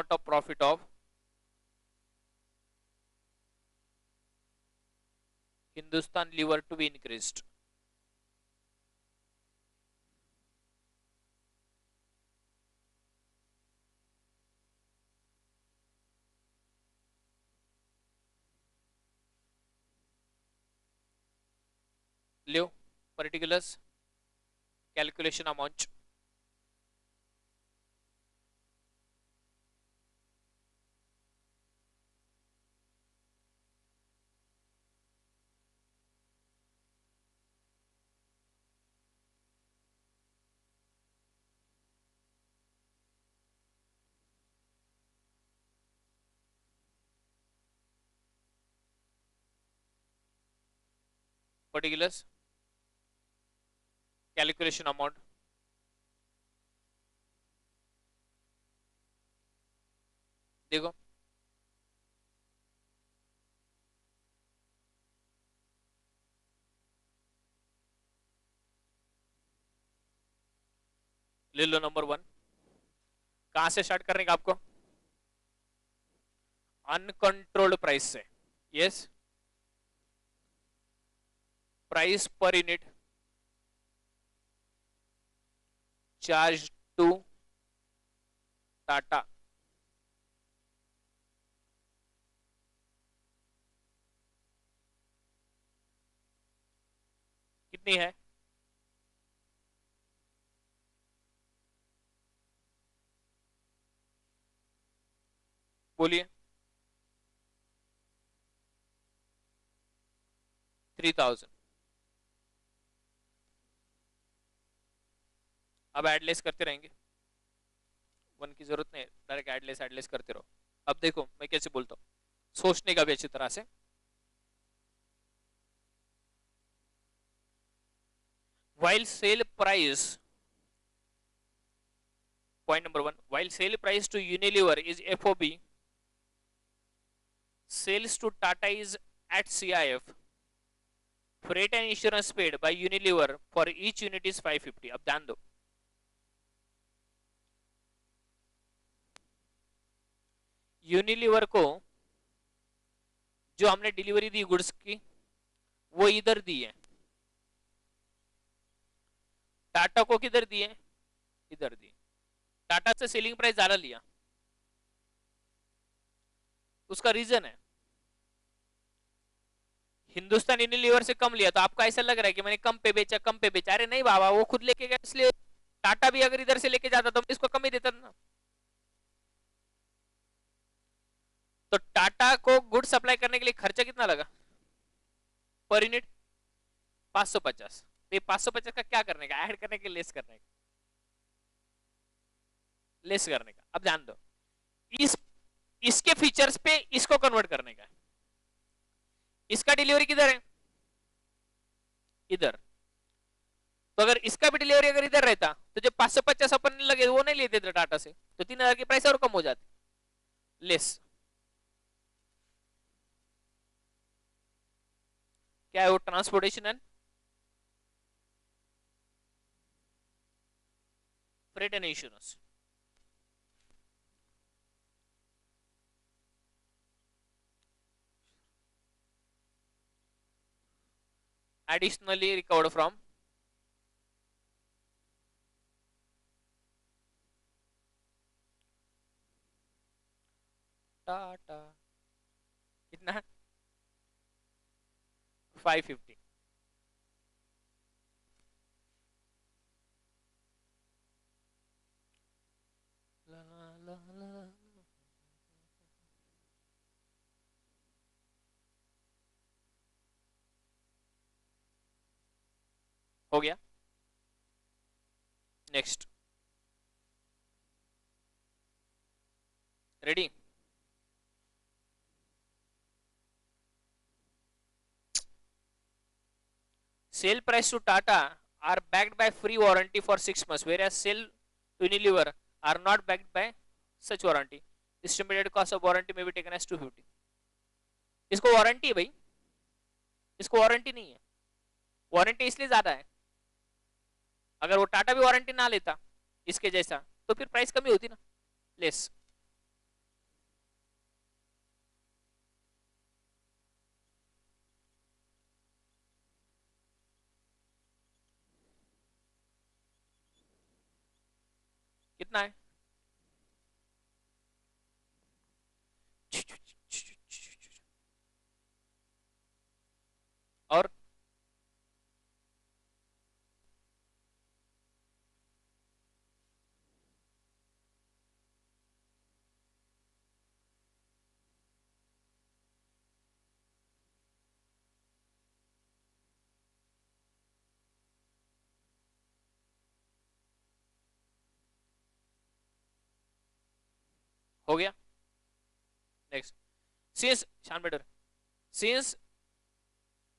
of profit of Hindustan Lever to be increased. Leo particulars calculation amount. Particulars, calculation amount, देखो ले लो number one. कहां से start करने का आपको? Uncontrolled price से। Yes, price per unit charge to Tata. कितनी है? बोलिए। 3000। अब एडलेस करते रहेंगे, वन की जरूरत नहीं, डायरेक्ट एडलेस एडलेस करते रहो। अब देखो मैं कैसे बोलता हूँ, सोचने का भी अच्छी तरह से। while sale price, point number one, while sale price to Unilever is FOB, sales to Tata is at CIF, freight and insurance paid by Unilever for each unit is 550। अब ध्यान दो, यूनिलीवर को जो हमने डिलीवरी दी गुड्स की वो इधर दी है, टाटा को किधर दी है? इधर दी। टाटा से सेलिंग प्राइस ज्यादा लिया, उसका रीजन है हिंदुस्तान यूनिलीवर से कम लिया, तो आपको ऐसा लग रहा है कि मैंने कम पे बेचा, कम पे बेचा। अरे नहीं बाबा, वो खुद लेके गया, इसलिए टाटा भी अगर इधर से लेके जाता तो इसको कम ही देता ना। तो टाटा को गुड सप्लाई करने के लिए खर्चा कितना लगा पर यूनिट? 550। तो ये 550 का क्या करने का? ऐड करने के, लेस करने का, लेस करने का। अब ध्यान दो, इस इसके फीचर्स पे इसको कन्वर्ट करने का। इसका डिलीवरी किधर है? इधर। तो अगर इसका भी डिलीवरी अगर इधर रहता तो जो 550 अपन लगे वो नहीं लेते थे टाटा से, तो 3000 की प्राइस और कम हो जाती, लेस। क्या है वो? Transportation and freight and insurance. additionally recovered from Tata. कितना? 550। ला ला ला। हो गया। Next, ready? Sale price to Tata are backed by free warranty for 6 months, whereas sale to Unilever are not backed by such warranty. Estimated cost of warranty may be taken as 250। इसको warranty है भाई, इसको warranty नहीं है। Warranty इसलिए ज्यादा है, अगर वो टाटा भी वारंटी ना लेता इसके जैसा तो फिर प्राइस कमी होती ना, लेस। कितना है? और हो गया। नेक्स्ट, since शान better, since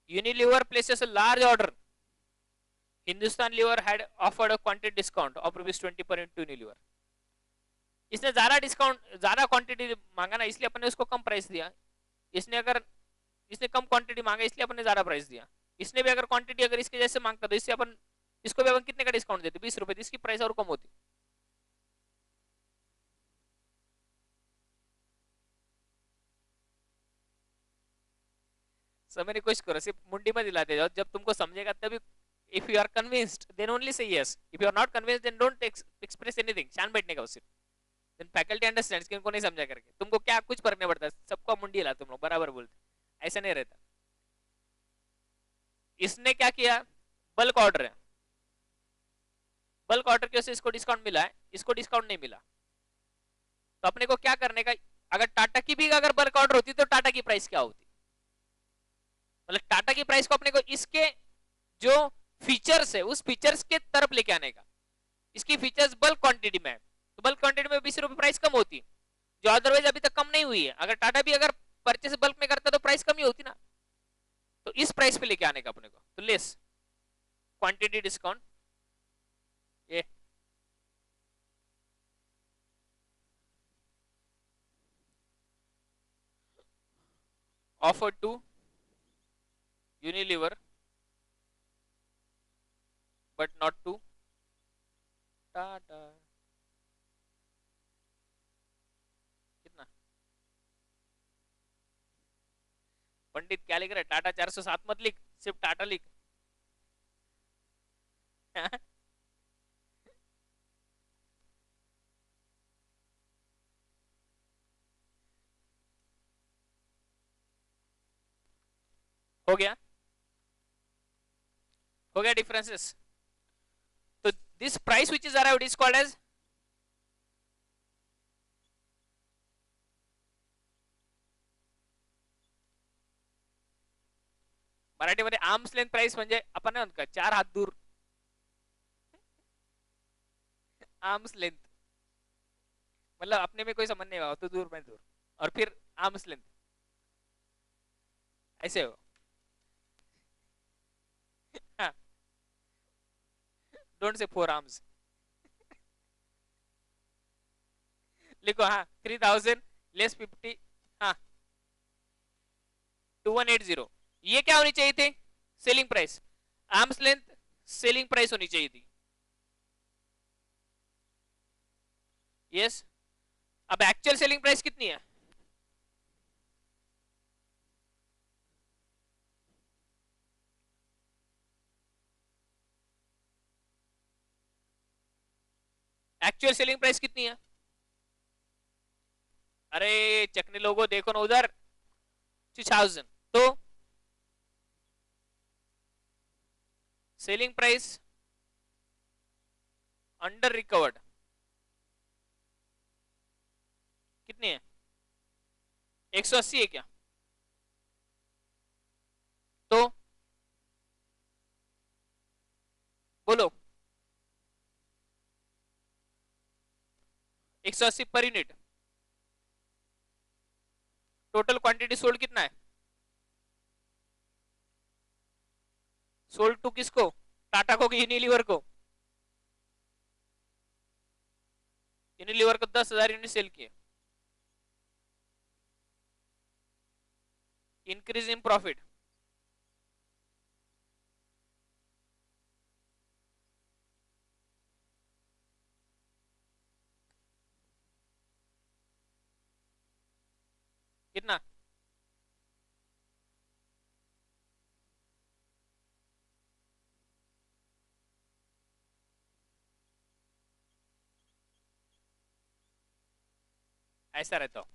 Unilever places a large order. Hindustan Lever had offered a quantity discount of ₹20 per unit to Unilever. इसने ज्यादा डिस्काउंट, ज्यादा क्वांटिटी मांगा ना, इसलिए अपन ने उसको कम प्राइस दिया. इसने कम क्वांटिटी मांगा इसलिए अपन ने ज्यादा प्राइस दिया. इसने भी अगर क्वांटिटी अगर इसके जैसे मांगता तो इससे अपन इसको भी अपन कितने का डिस्काउंट देते? ₹20. इसकी प्राइस और कम होती. समझने की कोशिश करो, सिर्फ मुंडी में दिलाते जाओ. जब तुमको समझेगा तभी. If you are convinced then only say yes. If you are not convinced then don't express anything. शांत बैठने का सिर्फ. देन फैकल्टी अंडरस्टैंड्स कि उनको नहीं समझा करके. तुमको क्या कुछ फर्क नहीं पड़ता, सबको मुंडी हिला तुम लोग बराबर बोलते. ऐसा नहीं रहता. इसने क्या किया? बल्क ऑर्डर है. बल्क ऑर्डर की वजह से इसको डिस्काउंट मिला है, इसको डिस्काउंट नहीं मिला. तो अपने को क्या करने का? अगर टाटा की भी अगर बल्क ऑर्डर होती तो टाटा की प्राइस क्या होती? मतलब टाटा की प्राइस को अपने को इसके जो फीचर्स है उस फीचर्स के तरफ लेके आने का. इसकी फीचर्स बल्क क्वांटिटी में है तो बल्क क्वांटिटी में ₹20 प्राइस कम होती, जो अदरवाइज अभी तक कम नहीं हुई है. अगर टाटा भी अगर परचेस बल्क में करता तो प्राइस कम ही होती ना. तो इस प्राइस पे लेके आने का अपने को. तो लेस क्वांटिटी डिस्काउंट. ये offer to Unilever but not to Tata. कितना पंडित क्या लिख रहा है? टाटा 407 मत लिख, सिर्फ टाटा लिख. हो गया डिफरेंसेस. तो this price which is arrived is called as मराठीमध्ये आर्म्स लेंथ प्राइस म्हणजे आपण नाही म्हणत का 4 हात दूर. आर्म्स लेंथ मतलब अपने में कोई संबंध नहीं हुआ तो दूर में दूर, और फिर आर्म्स लेंथ ऐसे हो. Don't say 4 arms. लिखो. हाँ 3000 लेस 50. हाँ 2180. ये क्या होनी चाहिए थे? Selling price. Arms length selling price होनी चाहिए थी. यस. अब एक्चुअल सेलिंग प्राइस कितनी है? एक्चुअल सेलिंग प्राइस कितनी है? अरे चकने लोगों देखो ना उधर. 6000. तो सेलिंग प्राइस अंडर रिकवर्ड कितनी है? 180 है क्या? तो बोलो. 180 per unit. Total quantity sold कितना है? सोल्ड टू किसको? टाटा को कि यूनिलीवर को? यूनिलीवर को 10,000 यूनिट सेल किए. इंक्रीज इन प्रॉफिट कितना? ऐसा रहता हो.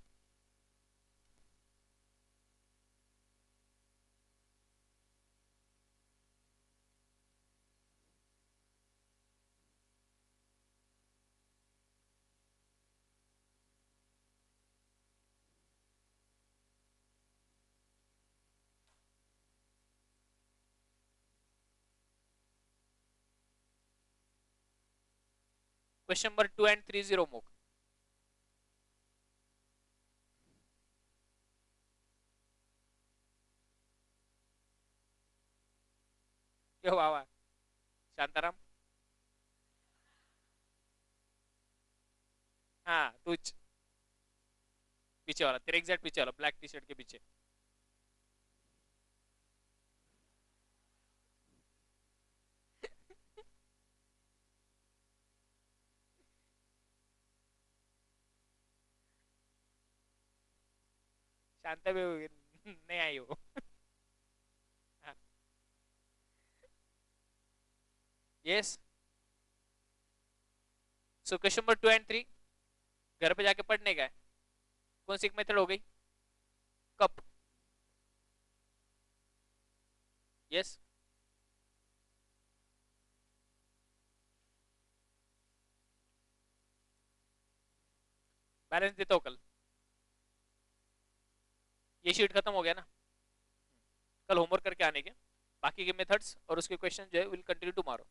क्वेश्चन नंबर 2 and 30 मोक. क्यों बाबा? शांताराम। हाँ तू पीछे वाला, तेरे एग्जैक्ट पीछे वाला, ब्लैक टी शर्ट के पीछे। शांता भी नहीं आई वो। यस। सो क्वेश्चन नंबर 2 और 3 घर पे जाके पढ़ने का है। कौन सी एक मेथड हो गई? कप। यस। बैलेंस देता हो कल। ये शीट खत्म हो गया ना? कल होमवर्क करके आने के, बाकी के मेथड्स और उसके क्वेश्चन जो है विल कंटिन्यू टुमारो।